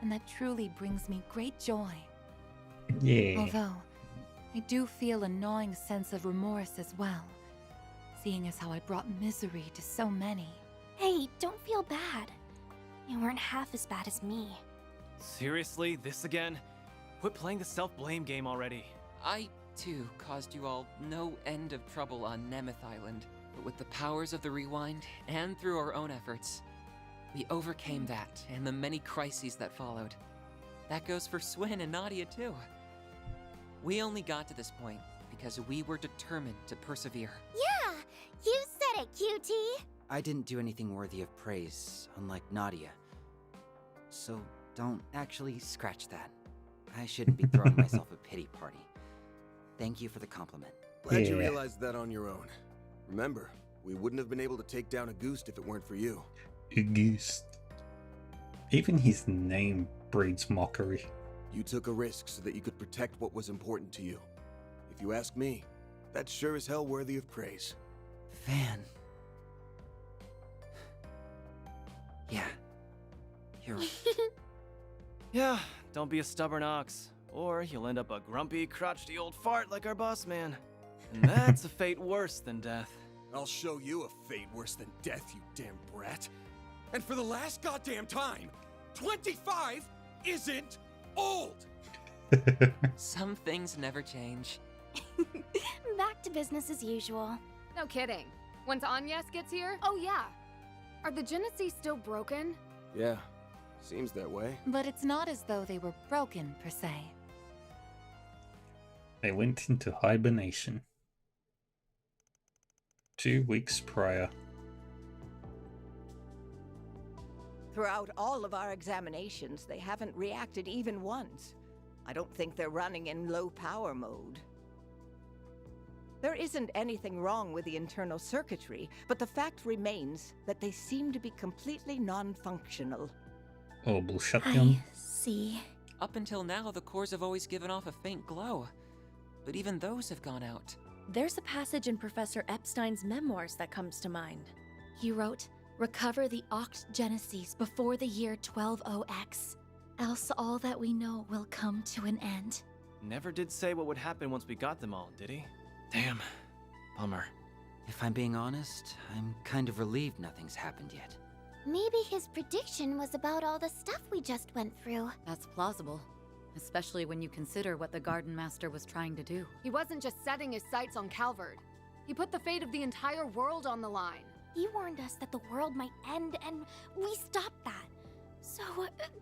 and that truly brings me great joy. Yeah. Although, I do feel a gnawing sense of remorse as well, seeing as how I brought misery to so many. Hey, don't feel bad. You weren't half as bad as me. Seriously? This again? Quit playing the self-blame game already. I, too, caused you all no end of trouble on Nemeth Island. But with the powers of the Rewind, and through our own efforts, we overcame that and the many crises that followed. That goes for Swin and Nadia, too. We only got to this point because we were determined to persevere. Yeah, you said it, cutie. I didn't do anything worthy of praise, unlike Nadia. So don't actually scratch that. I shouldn't be throwing myself a pity party. Thank you for the compliment. Glad you realized that on your own. Remember, we wouldn't have been able to take down Auguste if it weren't for you. Auguste. Even his name breeds mockery. You took a risk so that you could protect what was important to you. If you ask me, that's sure as hell worthy of praise. Van. Yeah. You're right. Yeah, don't be a stubborn ox. Or you'll end up a grumpy, crotchety old fart like our boss man. And that's a fate worse than death. I'll show you a fate worse than death, you damn brat. And for the last goddamn time, 25 isn't old! Some things never change. Back to business as usual. No kidding. Once Agnes gets here, oh yeah. Are the Genesis still broken? Yeah, seems that way. But it's not as though they were broken, per se. They went into hibernation 2 weeks prior. Throughout all of our examinations, they haven't reacted even once. I don't think they're running in low power mode. There isn't anything wrong with the internal circuitry, but the fact remains that they seem to be completely non-functional. Oh, bullshit them. See. Up until now, the cores have always given off a faint glow. But even those have gone out. There's a passage in Professor Epstein's memoirs that comes to mind. He wrote, "Recover the Oct Genesis before the year 120X, else all that we know will come to an end." Never did say what would happen once we got them all, did he? Damn. Bummer. If I'm being honest, I'm kind of relieved nothing's happened yet. Maybe his prediction was about all the stuff we just went through. That's plausible. Especially when you consider what the Garden Master was trying to do. He wasn't just setting his sights on Calvard. He put the fate of the entire world on the line. He warned us that the world might end, and we stopped that. So,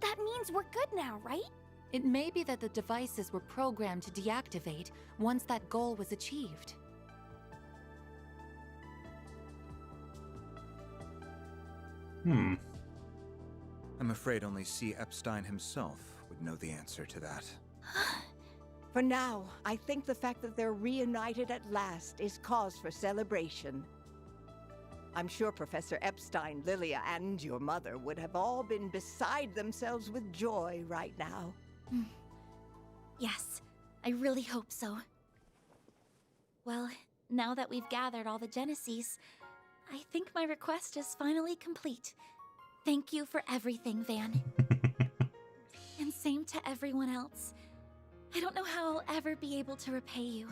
that means we're good now, right? It may be that the devices were programmed to deactivate once that goal was achieved. I'm afraid only C. Epstein himself would know the answer to that. For now, I think the fact that they're reunited at last is cause for celebration. I'm sure Professor Epstein, Lilia, and your mother would have all been beside themselves with joy right now. Yes, I really hope so. Well, now that we've gathered all the Genesis, I think my request is finally complete. Thank you for everything, Van. And same to everyone else. I don't know how I'll ever be able to repay you.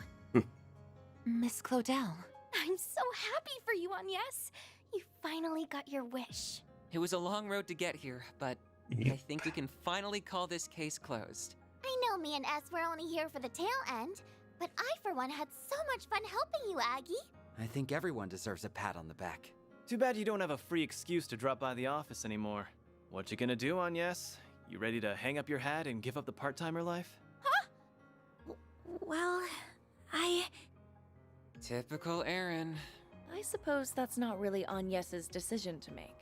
Miss Claudel. I'm so happy for you, Agnes. You finally got your wish. It was a long road to get here, but I think we can finally call this case closed. I know me and S were only here for the tail end, but I, for one, had so much fun helping you, Aggie. I think everyone deserves a pat on the back. Too bad you don't have a free excuse to drop by the office anymore. What you gonna do, Agnes? You ready to hang up your hat and give up the part-timer life? Well, Typical Aaron. I suppose that's not really Agnes's decision to make.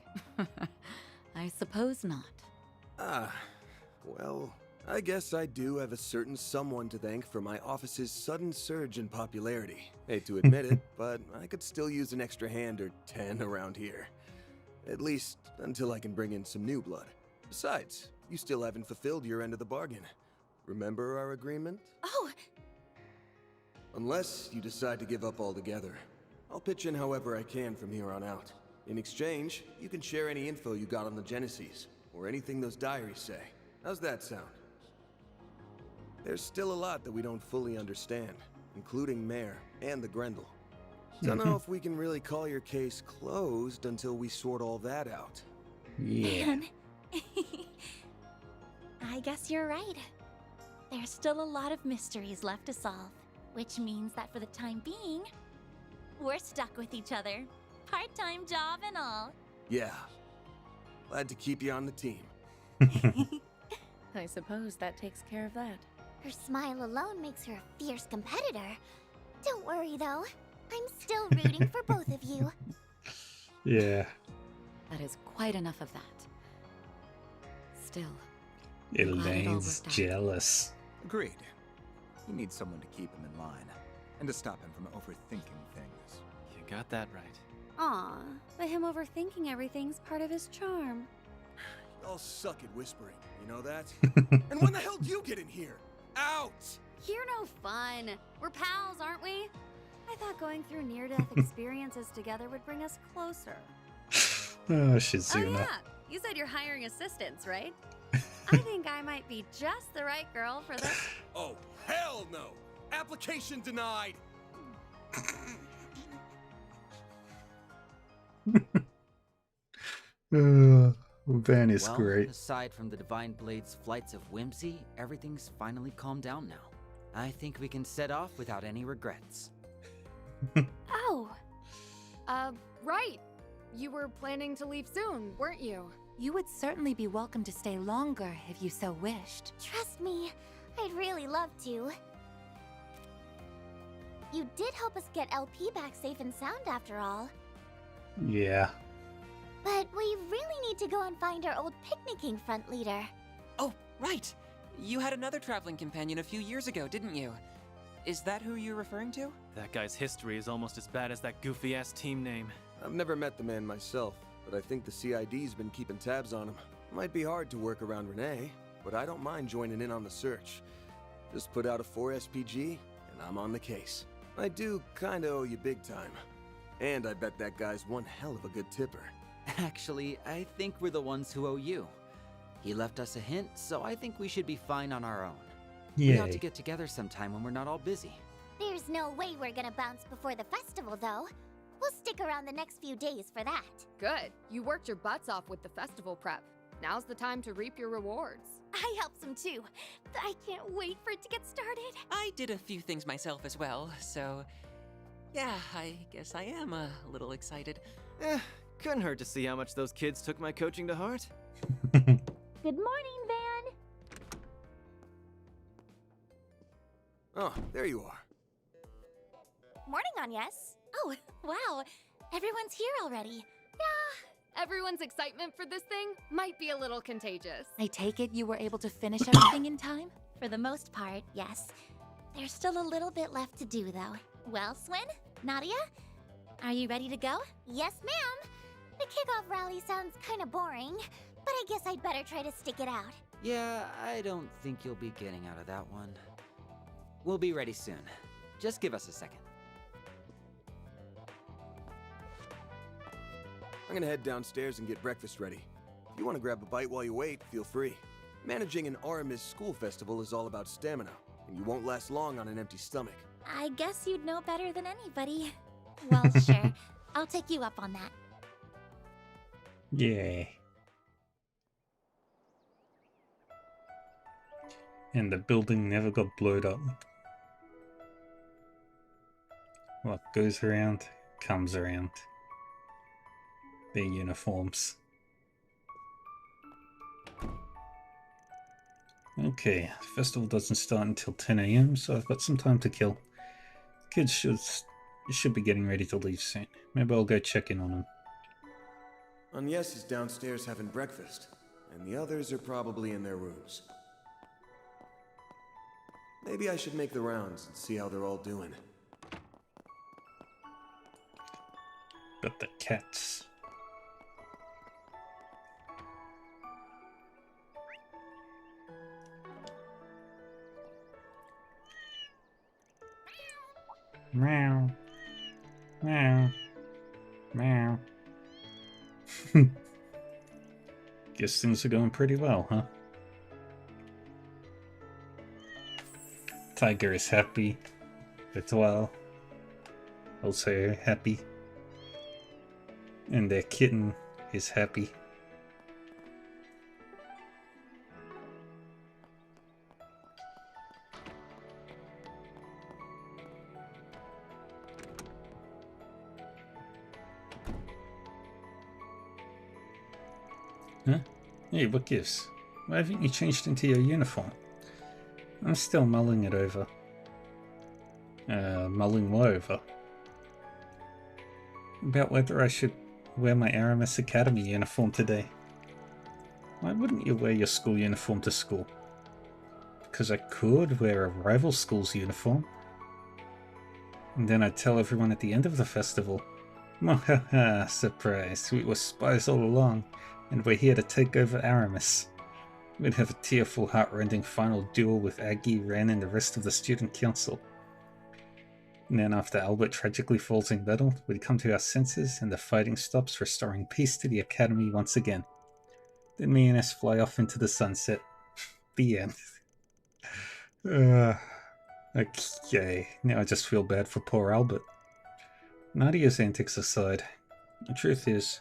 I suppose not. Well, I guess I do have a certain someone to thank for my office's sudden surge in popularity. Hate to admit it, but I could still use an extra hand or 10 around here. At least until I can bring in some new blood. Besides, you still haven't fulfilled your end of the bargain. Remember our agreement? Oh! Unless you decide to give up altogether, I'll pitch in however I can from here on out. In exchange, you can share any info you got on the Genesis, or anything those diaries say. How's that sound? There's still a lot that we don't fully understand, including Mare and the Grendel. Don't know if we can really call your case closed until we sort all that out. Yeah. Man. I guess you're right. There's still a lot of mysteries left to solve, which means that for the time being, we're stuck with each other. Part-time job and all. Yeah. Glad to keep you on the team. I suppose that takes care of that. Her smile alone makes her a fierce competitor. Don't worry, though. I'm still rooting for both of you. Yeah. That is quite enough of that. Still, Elaine's jealous. Agreed. He needs someone to keep him in line, and to stop him from overthinking things. You got that right. Aw, but him overthinking everything's part of his charm. Y'all suck at whispering, you know that? And when the hell do you get in here? Out! You're no fun. We're pals, aren't we? I thought going through near-death experiences together would bring us closer. Oh, Shizuna. Oh yeah, you said you're hiring assistants, right? I think I might be just the right girl for this. Oh, hell no! Application denied! Van is well, great. Aside from the Divine Blade's flights of whimsy, everything's finally calmed down now. I think we can set off without any regrets. Oh. Right. You were planning to leave soon, weren't you? You would certainly be welcome to stay longer if you so wished. Trust me, I'd really love to. You did help us get LP back safe and sound after all. Yeah. But we really need to go and find our old picnicking front leader. Oh, right! You had another traveling companion a few years ago, didn't you? Is that who you're referring to? That guy's history is almost as bad as that goofy-ass team name. I've never met the man myself, but I think the CID's been keeping tabs on him. Might be hard to work around Renee, but I don't mind joining in on the search. Just put out a 4 SPG, and I'm on the case. I do kinda owe you big time. And I bet that guy's one hell of a good tipper. Actually, I think we're the ones who owe you. He left us a hint, so I think we should be fine on our own. Yay. We ought to get together sometime when we're not all busy. There's no way we're gonna bounce before the festival, though. We'll stick around the next few days for that. Good. You worked your butts off with the festival prep. Now's the time to reap your rewards. I helped some too, but I can't wait for it to get started. I did a few things myself as well, so... yeah, I guess I am a little excited. Couldn't hurt to see how much those kids took my coaching to heart. Good morning, Van. Oh, there you are. Morning, Agnes. Oh, wow. Everyone's here already. Yeah, everyone's excitement for this thing might be a little contagious. I take it you were able to finish everything in time? For the most part, yes. There's still a little bit left to do, though. Well, Swin, Nadia, are you ready to go? Yes, ma'am. The kickoff rally sounds kind of boring, but I guess I'd better try to stick it out. Yeah, I don't think you'll be getting out of that one. We'll be ready soon. Just give us a second. I'm gonna head downstairs and get breakfast ready. If you want to grab a bite while you wait, feel free. Managing an Aramis school festival is all about stamina, and you won't last long on an empty stomach. I guess you'd know better than anybody. Well, sure. I'll take you up on that. Yeah. And the building never got blowed up. What goes around, comes around. Their uniforms. Okay, the festival doesn't start until 10 AM, so I've got some time to kill. Kids should be getting ready to leave soon. Maybe I'll go check in on them. Agnes is downstairs having breakfast, and the others are probably in their rooms. Maybe I should make the rounds and see how they're all doing. But the cats. Meow. Meow. Meow. Guess things are going pretty well, huh? Tiger is happy. Vitoile also happy. And their kitten is happy. Huh? Hey, what gives? Why haven't you changed into your uniform? I'm still mulling it over. Mulling what over? About whether I should wear my Aramis Academy uniform today. Why wouldn't you wear your school uniform to school? Because I could wear a rival school's uniform. And then I'd tell everyone at the end of the festival, "Mwahaha, surprise, we were spies all along, and we're here to take over Aramis." We'd have a tearful, heart-rending final duel with Aggie, Ren, and the rest of the student council. And then after Albert tragically falls in battle, we'd come to our senses and the fighting stops, restoring peace to the Academy once again. Then me and S fly off into the sunset. The end. Okay, now I just feel bad for poor Albert. Nadia's antics aside, the truth is,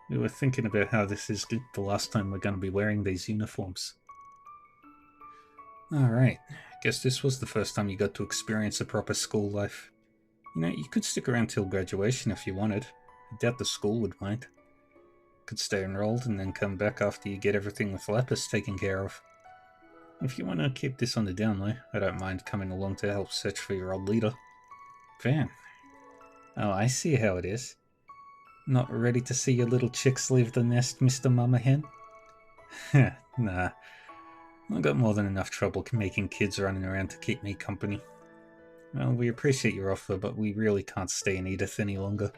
we were thinking about how this is the last time we're going to be wearing these uniforms. Alright, guess this was the first time you got to experience a proper school life. You know, you could stick around till graduation if you wanted. I doubt the school would mind. Could stay enrolled and then come back after you get everything with Lapis taken care of. If you want to keep this on the down low, I don't mind coming along to help search for your old leader. Van. Oh, I see how it is. Not ready to see your little chicks leave the nest, Mr. Mama Hen? Heh, nah. I've got more than enough trouble making kids running around to keep me company. Well, we appreciate your offer, but we really can't stay in Edith any longer.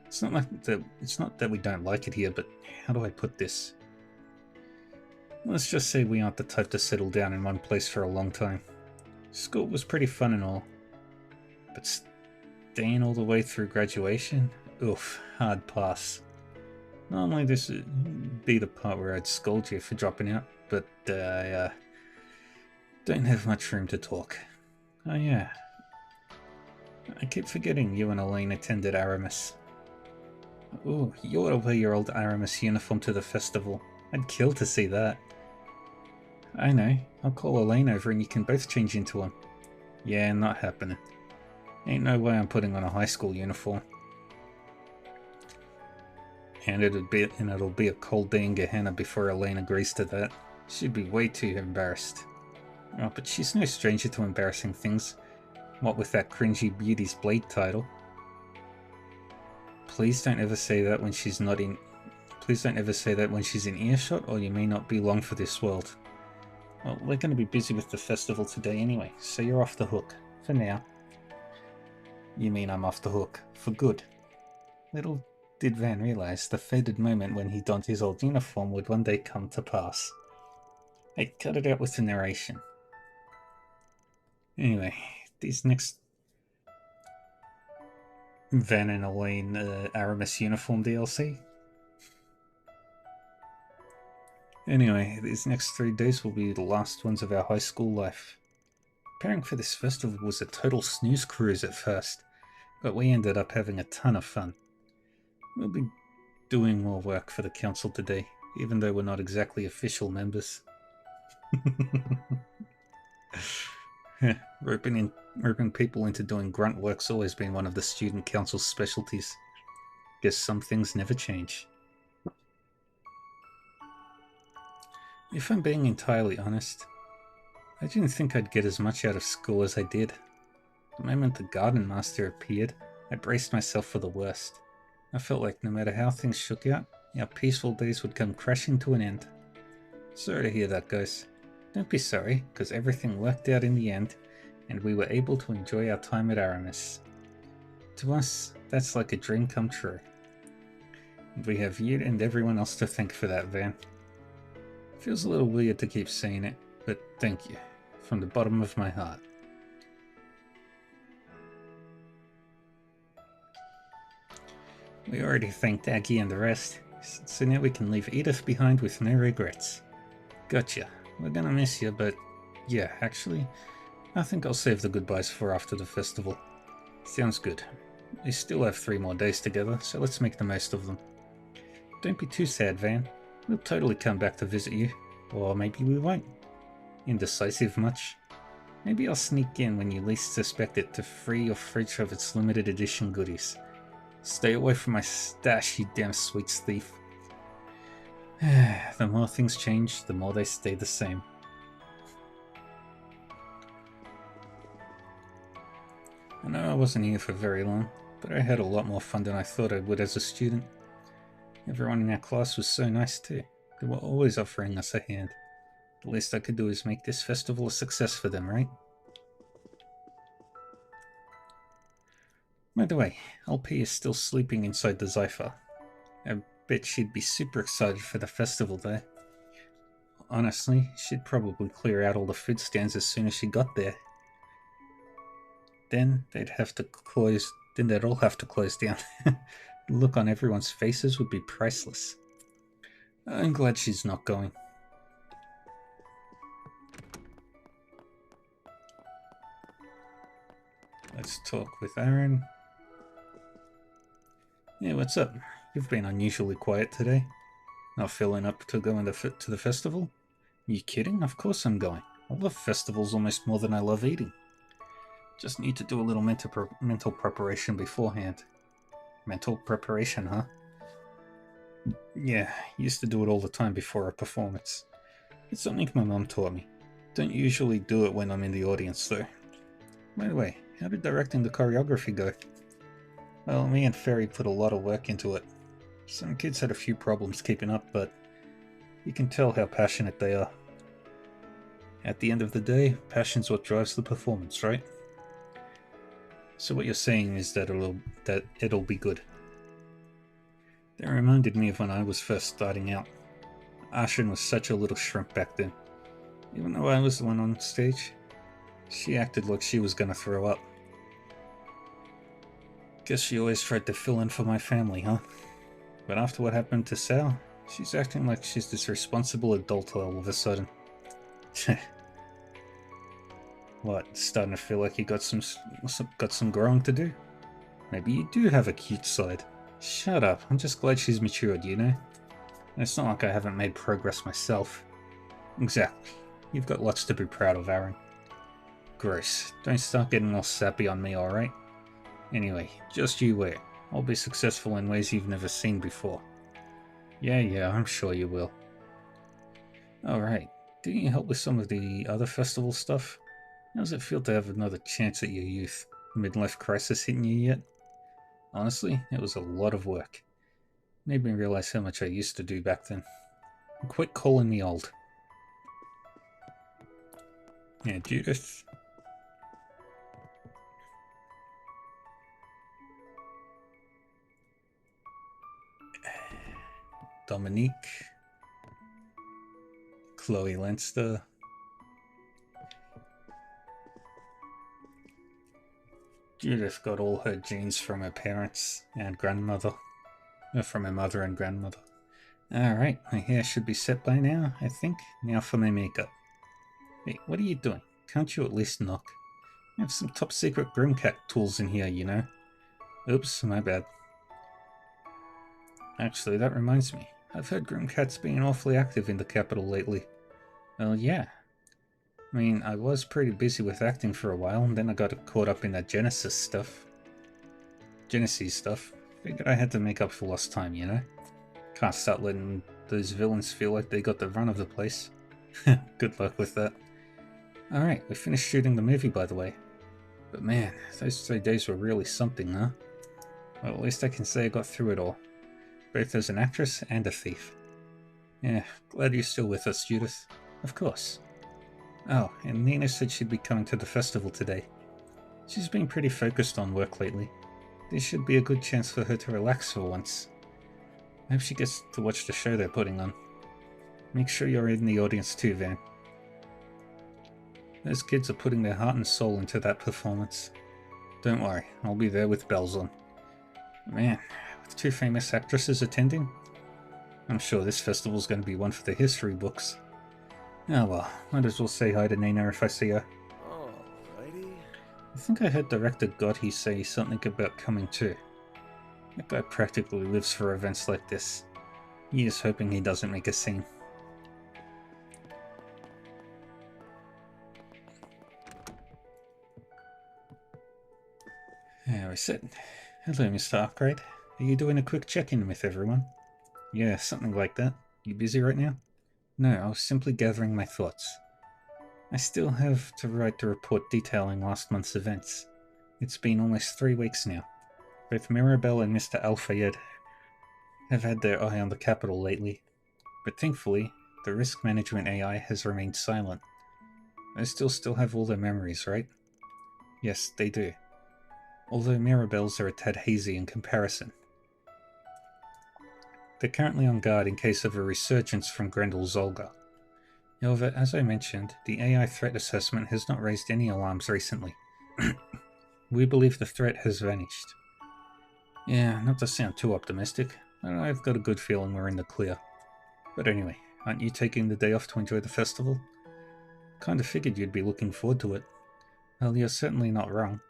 It's not that we don't like it here, but how do I put this? Let's just say we aren't the type to settle down in one place for a long time. School was pretty fun and all, but staying all the way through graduation? Oof, hard pass. Normally this would be the part where I'd scold you for dropping out, but I don't have much room to talk. Oh yeah, I keep forgetting you and Elaine attended Aramis. Ooh, you ought to wear your old Aramis uniform to the festival. I'd kill to see that. I know, I'll call Elaine over and you can both change into one. Yeah, not happening. Ain't no way I'm putting on a high school uniform. And it'll be a cold day in Gehenna before Elaine agrees to that. She'd be way too embarrassed. Oh, but she's no stranger to embarrassing things. What with that cringy Beauty's Blade title. Please don't ever say that when she's not in... Please don't ever say that when she's in earshot, or you may not be long for this world. Well, we're going to be busy with the festival today anyway, so you're off the hook. For now. You mean I'm off the hook. For good. Little did Van realize the fated moment when he donned his old uniform would one day come to pass. Hey, cut it out with the narration. Anyway, these next Van and Elaine Aramis uniform DLC. Anyway, these next 3 days will be the last ones of our high school life. Preparing for this festival was a total snooze cruise at first, but we ended up having a ton of fun. We'll be doing more work for the council today, even though we're not exactly official members. Roping people into doing grunt work's always been one of the student council's specialties. Guess some things never change. If I'm being entirely honest, I didn't think I'd get as much out of school as I did. The moment the garden master appeared, I braced myself for the worst. I felt like no matter how things shook out, our peaceful days would come crashing to an end. Sorry to hear that, guys. Don't be sorry, because everything worked out in the end, and we were able to enjoy our time at Aramis. To us, that's like a dream come true. And we have you and everyone else to thank for that, Van. Feels a little weird to keep saying it, but thank you, from the bottom of my heart. We already thanked Aggie and the rest, so now we can leave Edith behind with no regrets. Gotcha. We're gonna miss you, but yeah, actually, I think I'll save the goodbyes for after the festival. Sounds good. We still have 3 more days together, so let's make the most of them. Don't be too sad, Van. We'll totally come back to visit you. Or maybe we won't. Indecisive much? Maybe I'll sneak in when you least suspect it to free your fridge of its limited edition goodies. Stay away from my stash, you damn sweets thief. The more things change, the more they stay the same. I know I wasn't here for very long, but I had a lot more fun than I thought I would as a student. Everyone in our class was so nice too. They were always offering us a hand. The least I could do is make this festival a success for them, right? By the way, LP is still sleeping inside the Zypher. I bet she'd be super excited for the festival there. Honestly, she'd probably clear out all the food stands as soon as she got there. Then they'd all have to close down. The look on everyone's faces would be priceless. I'm glad she's not going. Let's talk with Aaron. Yeah, what's up? You've been unusually quiet today. Not feeling up to going to the festival? You kidding? Of course I'm going. I love festivals almost more than I love eating. Just need to do a little mental preparation beforehand. Mental preparation, huh? Yeah, used to do it all the time before a performance. It's something my mom taught me. Don't usually do it when I'm in the audience though. By the way, how did directing the choreography go? Well, me and Fairy put a lot of work into it. Some kids had a few problems keeping up, but you can tell how passionate they are. At the end of the day, passion's what drives the performance, right? So what you're saying is that it'll be good. That reminded me of when I was first starting out. Ashen was such a little shrimp back then. Even though I was the one on stage, she acted like she was gonna throw up. Guess she always tried to fill in for my family, huh? But after what happened to Sal, she's acting like she's this responsible adult all of a sudden. What, starting to feel like you got some growing to do? Maybe you do have a cute side. Shut up, I'm just glad she's matured, you know? It's not like I haven't made progress myself. Exactly. You've got lots to be proud of, Aaron. Gross. Don't start getting all sappy on me, alright? Anyway, just you wait. I'll be successful in ways you've never seen before. Yeah, I'm sure you will. Alright, didn't you help with some of the other festival stuff? How does it feel to have another chance at your youth? Midlife crisis hitting you yet? Honestly, it was a lot of work. Made me realize how much I used to do back then. And quit calling me old. Yeah, Judith. Dominique. Chloe Leinster. Judith got all her genes from her parents and grandmother. From her mother and grandmother. Alright, my hair should be set by now, I think. Now for my makeup. Hey, what are you doing? Can't you at least knock? I have some top secret Grimcat tools in here, you know. Oops, my bad. Actually, that reminds me. I've heard Grimcat's being awfully active in the capital lately. Well, yeah. I mean, I was pretty busy with acting for a while, and then I got caught up in that Genesis stuff. Figured I had to make up for lost time, you know? Can't start letting those villains feel like they got the run of the place. Good luck with that. Alright, we finished shooting the movie, by the way. But man, those 3 days were really something, huh? Well, at least I can say I got through it all. Both as an actress and a thief. Yeah, glad you're still with us, Judith. Of course. Oh, and Nina said she'd be coming to the festival today. She's been pretty focused on work lately. This should be a good chance for her to relax for once. I hope she gets to watch the show they're putting on. Make sure you're in the audience too, Van. Those kids are putting their heart and soul into that performance. Don't worry, I'll be there with bells on. Man, with 2 famous actresses attending, I'm sure this festival's going to be one for the history books. Oh well, might as well say hi to Nina if I see her. Alrighty. I think I heard director Gotti say something about coming too. That guy practically lives for events like this. He is hoping he doesn't make a scene. There we sit. Hello, Mr. Arkwright. Are you doing a quick check-in with everyone? Yeah, something like that. You busy right now? No, I was simply gathering my thoughts. I still have to write the report detailing last month's events. It's been almost 3 weeks now. Both Mirabelle and Mr. Al-Fayed have had their eye on the capital lately, but thankfully, the risk management AI has remained silent. They still have all their memories, right? Yes, they do. Although Mirabelle's are a tad hazy in comparison. They're currently on guard in case of a resurgence from Grendel's Olga. However, as I mentioned, the AI threat assessment has not raised any alarms recently. We believe the threat has vanished. Yeah, not to sound too optimistic, but I've got a good feeling we're in the clear. But anyway, aren't you taking the day off to enjoy the festival? Kinda figured you'd be looking forward to it. Well, you're certainly not wrong.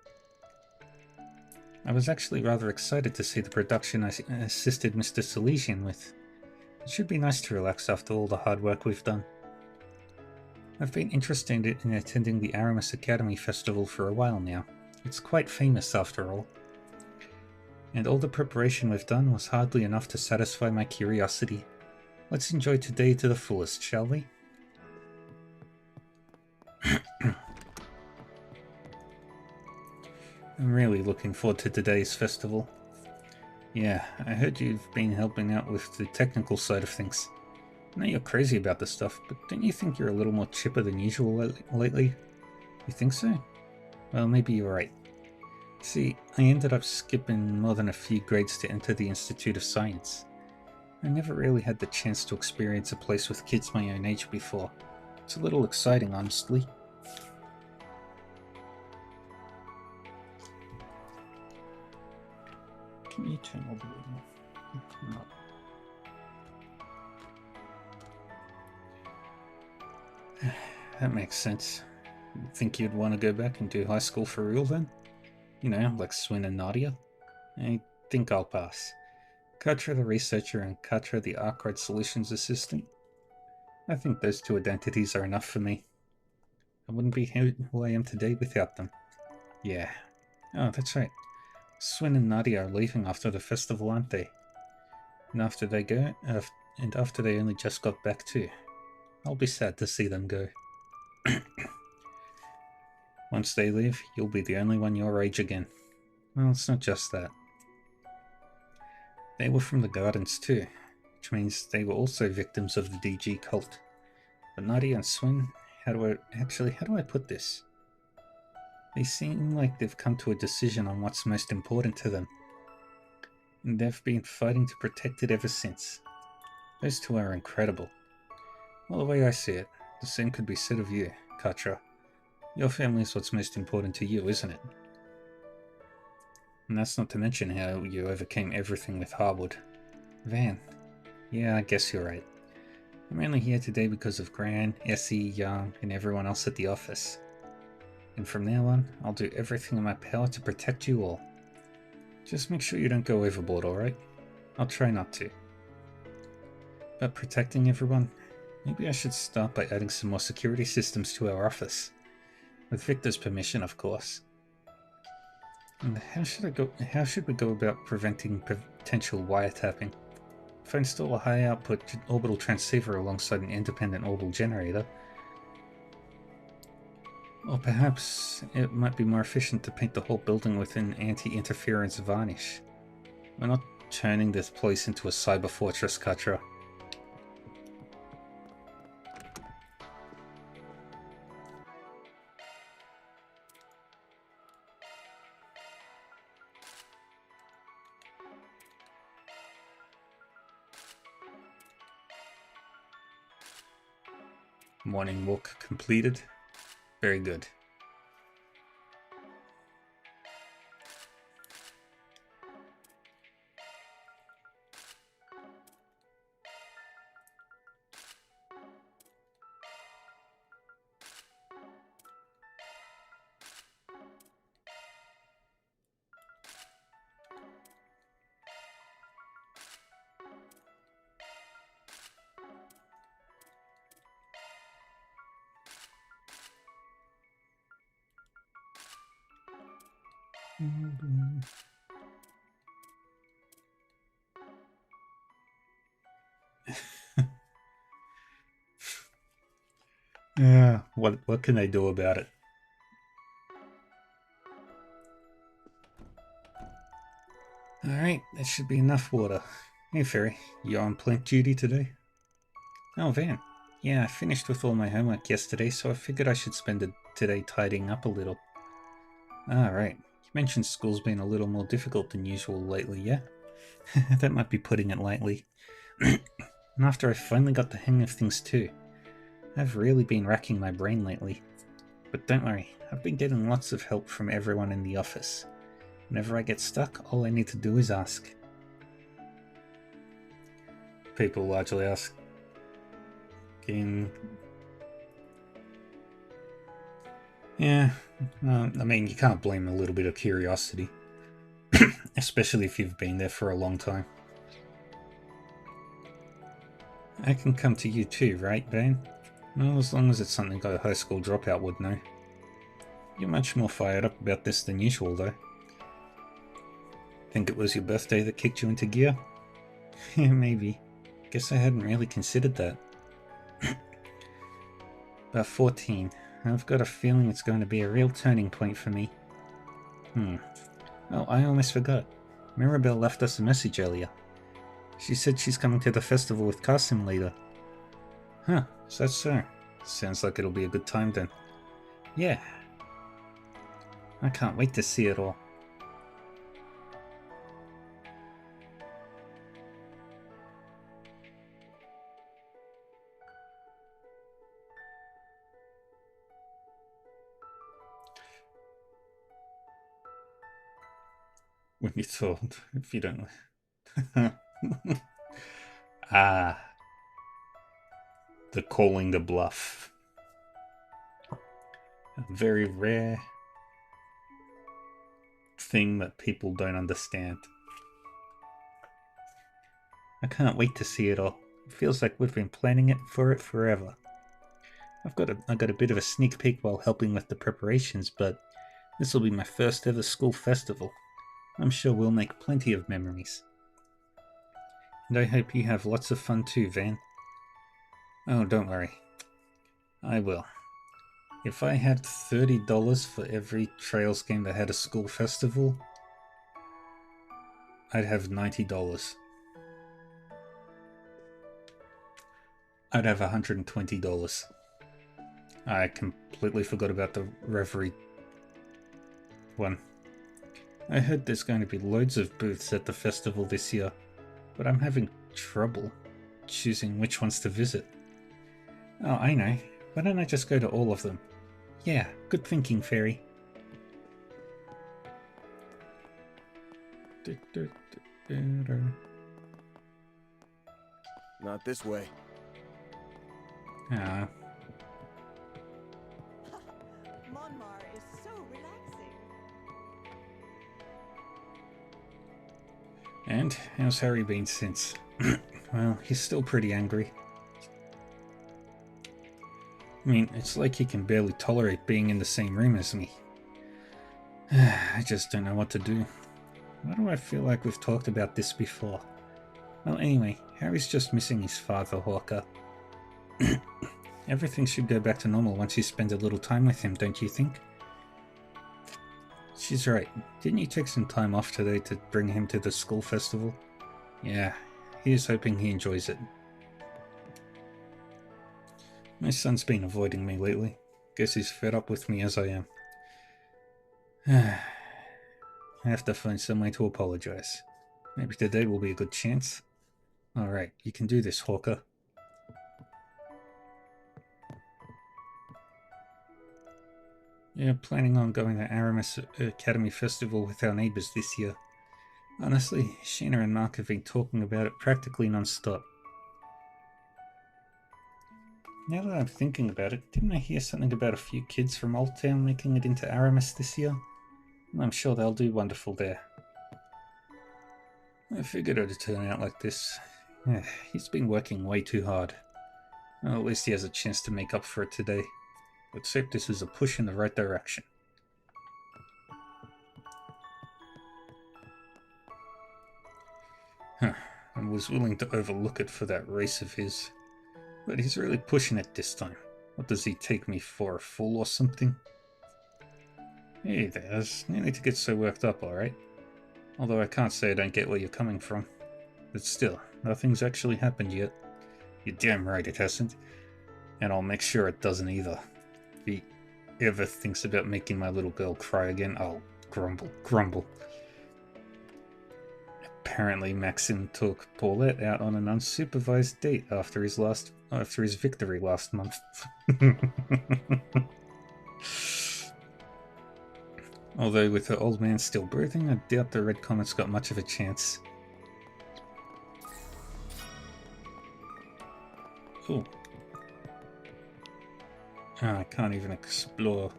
I was actually rather excited to see the production I assisted Mr. Salesian with. It should be nice to relax after all the hard work we've done. I've been interested in attending the Aramis Academy Festival for a while now. It's quite famous after all. And all the preparation we've done was hardly enough to satisfy my curiosity. Let's enjoy today to the fullest, shall we? I'm really looking forward to today's festival. Yeah, I heard you've been helping out with the technical side of things. I know you're crazy about this stuff, but don't you think you're a little more chipper than usual lately? You think so? Well, maybe you're right. See, I ended up skipping more than a few grades to enter the Institute of Science. I never really had the chance to experience a place with kids my own age before. It's a little exciting, honestly. Can you turn all the way up? No. That makes sense. Think you'd want to go back and do high school for real then? You know, like Swin and Nadia? I think I'll pass. Katra the researcher and Katra the Arkwright Solutions assistant? I think those two identities are enough for me. I wouldn't be who I am today without them. Yeah. Oh, that's right. Swin and Nadia are leaving after the festival, aren't they? And after they go, and after they only just got back too. I'll be sad to see them go. Once they leave, you'll be the only one your age again. Well, it's not just that. They were from the Gardens too, which means they were also victims of the DG cult. But Nadia and Swin, how do I put this? They seem like they've come to a decision on what's most important to them. And they've been fighting to protect it ever since. Those two are incredible. Well, the way I see it, the same could be said of you, Katra. Your family is what's most important to you, isn't it? And that's not to mention how you overcame everything with Harwood. Van. Yeah, I guess you're right. I'm only here today because of Gran, Essie, Young, and everyone else at the office. And from now on, I'll do everything in my power to protect you all. Just make sure you don't go overboard, alright? I'll try not to. But protecting everyone, maybe I should start by adding some more security systems to our office. With Victor's permission, of course. And how should we go about preventing potential wiretapping? If I install a high output orbital transceiver alongside an independent orbital generator, or perhaps it might be more efficient to paint the whole building with an anti-interference varnish. We're not turning this place into a cyber fortress, Katra. Morning walk completed. Very good. Yeah, what can they do about it? Alright, that should be enough water. Hey Fairy, you on plant duty today? Oh, Van. Yeah, I finished with all my homework yesterday, so I figured I should spend today tidying up a little. Alright, you mentioned school's been a little more difficult than usual lately, yeah? That might be putting it lightly. And after I finally got the hang of things too. I've really been racking my brain lately. But don't worry, I've been getting lots of help from everyone in the office. Whenever I get stuck, all I need to do is ask. People largely ask. Yeah, I mean, you can't blame a little bit of curiosity. especially if you've been there for a long time. I can come to you too, right, Vane? Well, as long as it's something a high school dropout would know. You're much more fired up about this than usual, though. Think it was your birthday that kicked you into gear? Yeah, maybe. Guess I hadn't really considered that. About 14. I've got a feeling it's going to be a real turning point for me. Oh, I almost forgot. Mirabelle left us a message earlier. She said she's coming to the festival with Kasim later. Huh, is that so? Sounds like it'll be a good time then. Yeah. I can't wait to see it all. When you're told, if you don't... Ah. The calling the bluff. A very rare thing that people don't understand. I can't wait to see it all. It feels like we've been planning it forever. I got a bit of a sneak peek while helping with the preparations, but this will be my first ever school festival. I'm sure we'll make plenty of memories. And I hope you have lots of fun too, Van. Oh, don't worry. I will. If I had $30 for every Trails game that had a school festival, I'd have $90. I'd have $120. I completely forgot about the Reverie one. I heard there's going to be loads of booths at the festival this year, but I'm having trouble choosing which ones to visit. Oh, I know. Why don't I just go to all of them? Yeah, good thinking, Fairy. Not this way. Ah. Monmar is so relaxing. And how's Harry been since? Well, he's still pretty angry. I mean, it's like he can barely tolerate being in the same room as me. I just don't know what to do. Why do I feel like we've talked about this before? Well, anyway, Harry's just missing his father, Hawker. Everything should go back to normal once you spend a little time with him, don't you think? She's right. Didn't you take some time off today to bring him to the school festival? Yeah, here's hoping he enjoys it. My son's been avoiding me lately. Guess he's fed up with me as I am. I have to find some way to apologize. Maybe today will be a good chance. Alright, you can do this, Hawker. Yeah, planning on going to Aramis Academy Festival with our neighbours this year. Honestly, Sheena and Mark have been talking about it practically non-stop. Now that I'm thinking about it, didn't I hear something about a few kids from Old Town making it into Aramis this year? I'm sure they'll do wonderful there. I figured it'd turn out like this. He's been working way too hard. Well, at least he has a chance to make up for it today. Let's hope this is a push in the right direction. I was willing to overlook it for that race of his. But he's really pushing it this time. What does he take me for, a fool or something? Hey there, no need to get so worked up, alright? Although I can't say I don't get where you're coming from. But still, nothing's actually happened yet. You're damn right it hasn't. And I'll make sure it doesn't either. If he ever thinks about making my little girl cry again, I'll grumble. Apparently Maxim took Paulette out on an unsupervised date after his victory last month. Although with the old man still breathing, I doubt the Red Comet's got much of a chance. Ooh. I can't even explore.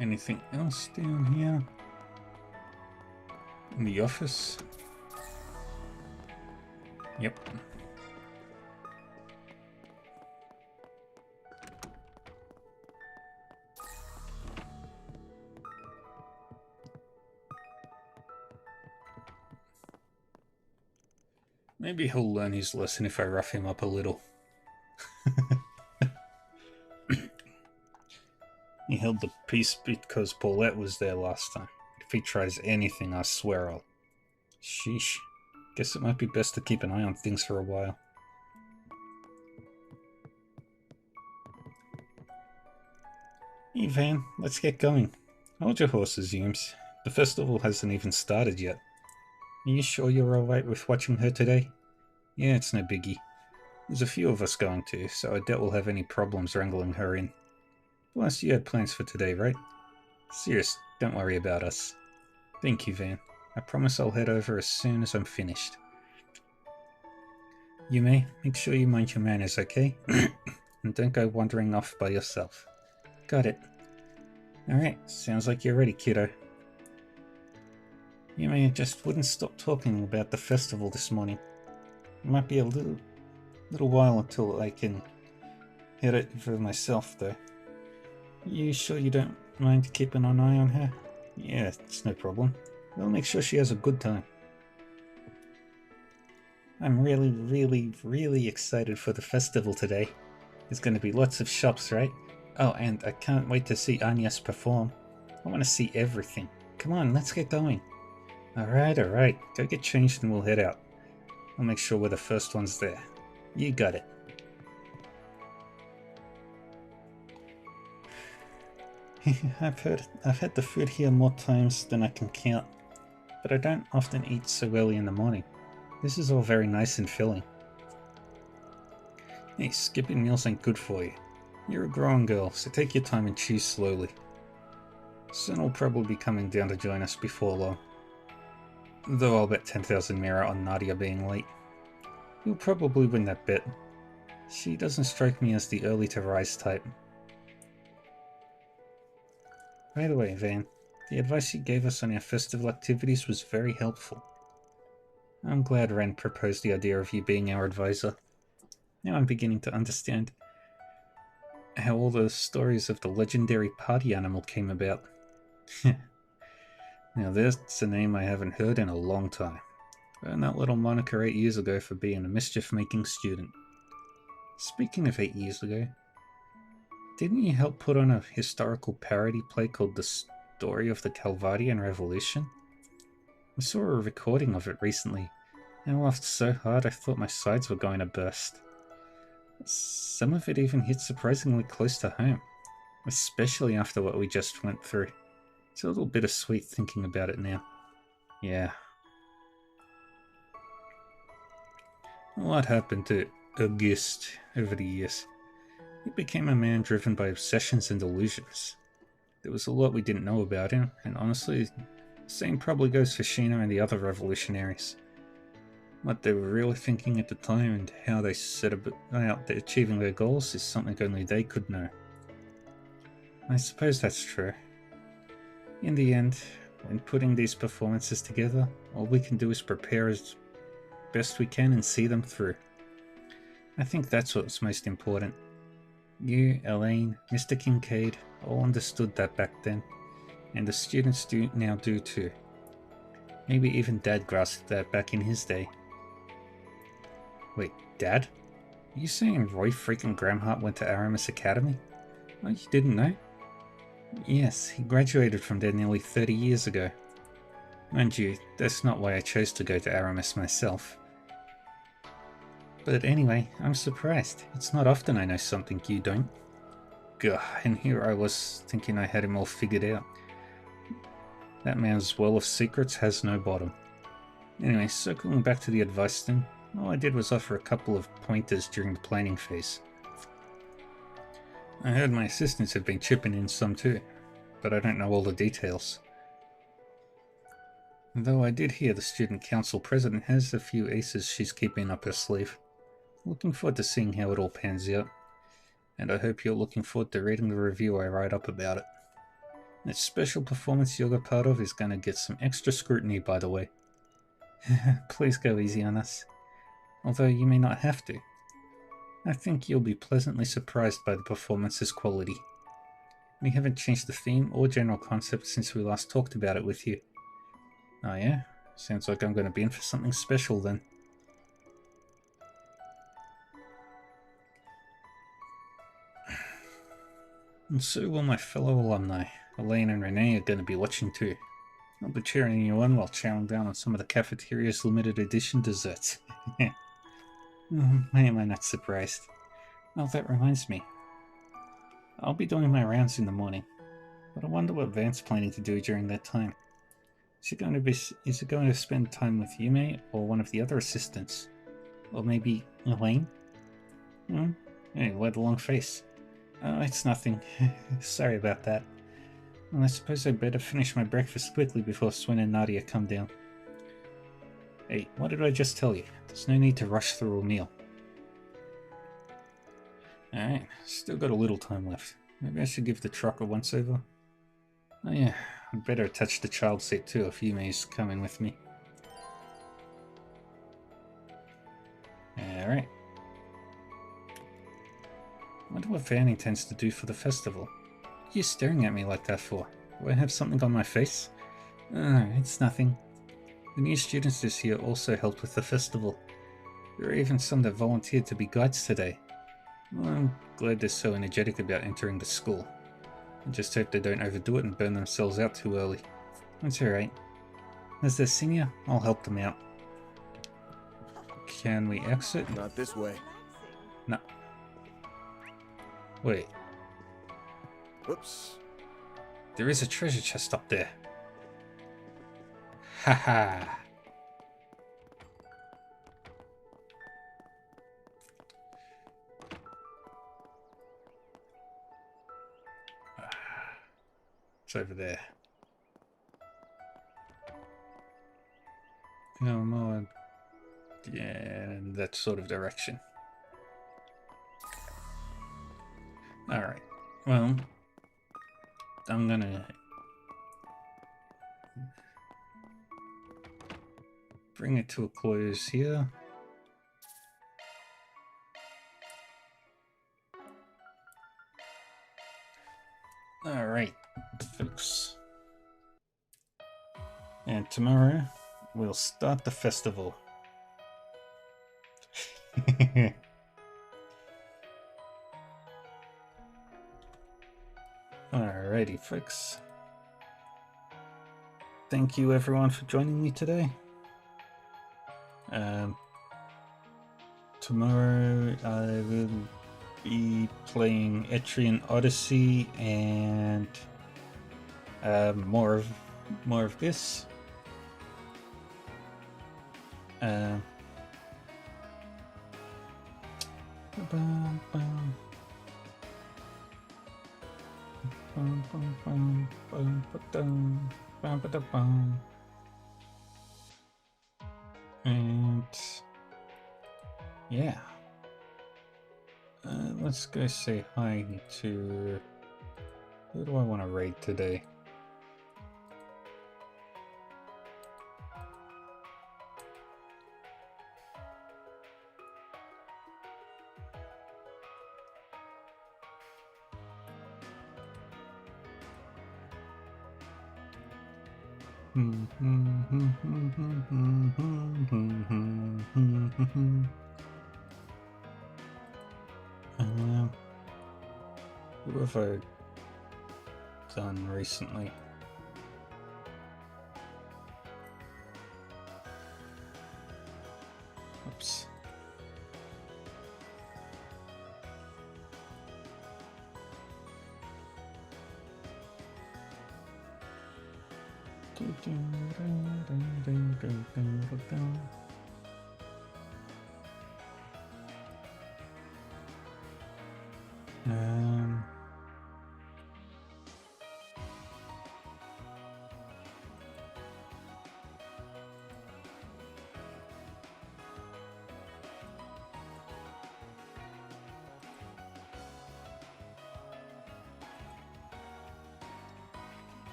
Anything else down here? In the office? Yep. Maybe he'll learn his lesson if I rough him up a little. He held the peace because Paulette was there last time. If he tries anything, I swear I'll... Sheesh. Guess it might be best to keep an eye on things for a while. Hey Van, let's get going. Hold your horses, Eames. The festival hasn't even started yet. Are you sure you're alright with watching her today? Yeah, it's no biggie. There's a few of us going to, so I doubt we'll have any problems wrangling her in. Plus, you had plans for today, right? Serious, don't worry about us. Thank you, Van. I promise I'll head over as soon as I'm finished. You may make sure you mind your manners, okay? And don't go wandering off by yourself. Got it. Alright, sounds like you're ready, kiddo. You may just wouldn't stop talking about the festival this morning. It might be a little while until I can hit it for myself, though. You sure you don't mind keeping an eye on her? Yeah, it's no problem. We'll make sure she has a good time. I'm really excited for the festival today. There's going to be lots of shops, right? Oh, and I can't wait to see Agnes perform. I want to see everything. Come on, let's get going. Alright. Go get changed and we'll head out. I'll make sure we're the first ones there. You got it. I've had the food here more times than I can count, but I don't often eat so early in the morning. This is all very nice and filling. Hey, skipping meals ain't good for you. You're a grown girl, so take your time and chew slowly. Son will probably be coming down to join us before long. Though I'll bet 10,000 Mira on Nadia being late. He'll probably win that bet. She doesn't strike me as the early to rise type. By the way, Van, the advice you gave us on our festival activities was very helpful. I'm glad Ren proposed the idea of you being our advisor. Now I'm beginning to understand how all those stories of the legendary party animal came about. Now that's a name I haven't heard in a long time. Earned that little moniker 8 years ago for being a mischief-making student. Speaking of 8 years ago, didn't you help put on a historical parody play called The Story of the Calvadian Revolution? I saw a recording of it recently, and I laughed so hard I thought my sides were going to burst. Some of it even hit surprisingly close to home, especially after what we just went through. It's a little bittersweet thinking about it now. Yeah. A lot happened to Auguste over the years. He became a man driven by obsessions and delusions. There was a lot we didn't know about him, and honestly, the same probably goes for Shino and the other revolutionaries. What they were really thinking at the time and how they set about achieving their goals is something only they could know. I suppose that's true. In the end, when putting these performances together, all we can do is prepare as best we can and see them through. I think that's what's most important. You, Elaine, Mr. Kincaid, all understood that back then, and the students now do too. Maybe even Dad grasped that back in his day. Wait, Dad? Are you saying Roy freaking Gramhart went to Aramis Academy? Oh, you didn't know? Yes, he graduated from there nearly 30 years ago. Mind you, that's not why I chose to go to Aramis myself. But anyway, I'm surprised. It's not often I know something you don't. Gah, and here I was thinking I had him all figured out. That man's well of secrets has no bottom. Anyway, circling back to the advice thing, all I did was offer a couple of pointers during the planning phase. I heard my assistants have been chipping in some too, but I don't know all the details. Though I did hear the student council president has a few aces she's keeping up her sleeve. Looking forward to seeing how it all pans out. And I hope you're looking forward to reading the review I write up about it. That special performance you're a part of is going to get some extra scrutiny, by the way. Please go easy on us. Although you may not have to. I think you'll be pleasantly surprised by the performance's quality. We haven't changed the theme or general concept since we last talked about it with you. Oh yeah? Sounds like I'm going to be in for something special then. And so will my fellow alumni. Elaine and Renee are going to be watching too. I'll be cheering you on while chowing down on some of the cafeteria's limited edition desserts. Why am I not surprised? Oh, that reminds me. I'll be doing my rounds in the morning, but I wonder what Van's planning to do during that time. Is it going to spend time with Yume or one of the other assistants? Or maybe Elaine? Hey, why the long face? Oh, it's nothing. Sorry about that. Well, I suppose I'd better finish my breakfast quickly before Swin and Nadia come down. Hey, what did I just tell you? There's no need to rush through a meal. Alright, still got a little time left. Maybe I should give the truck a once-over. Oh yeah, I'd better touch the child seat too if Yume's coming with me. Alright. Wonder what Van intends to do for the festival. What are you staring at me like that for? Do I have something on my face? It's nothing. The new students this year also helped with the festival. There are even some that volunteered to be guides today. Well, I'm glad they're so energetic about entering the school. I just hope they don't overdo it and burn themselves out too early. That's alright. As their senior, I'll help them out. Can we exit? Not this way. No. Wait. Whoops. There is a treasure chest up there. Haha. It's over there. Come on. Yeah, in that sort of direction. Alright. Well, I'm gonna bring it to a close here. Alright, folks. And tomorrow, we'll start the festival. Alrighty, folks. Thank you everyone for joining me today. Tomorrow I will be playing Etrian Odyssey and more of this. And yeah, let's go say hi to, who do I want to raid today? Who have I done recently? Oops.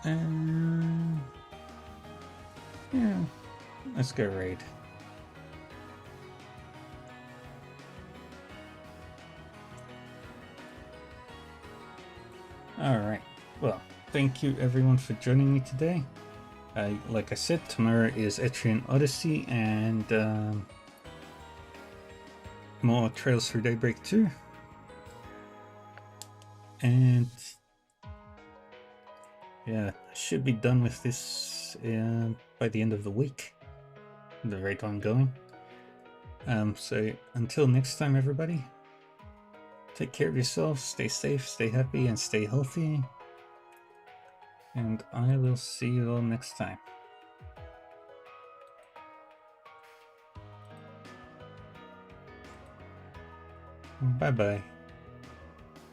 Yeah, let's go raid. Alright, well, thank you everyone for joining me today. Like I said, tomorrow is Etrian Odyssey and more Trails through Daybreak 2. And yeah, I should be done with this by the end of the week. The rate ongoing. So until next time, everybody, take care of yourselves, stay safe, stay happy, and stay healthy. And I will see you all next time. Bye bye.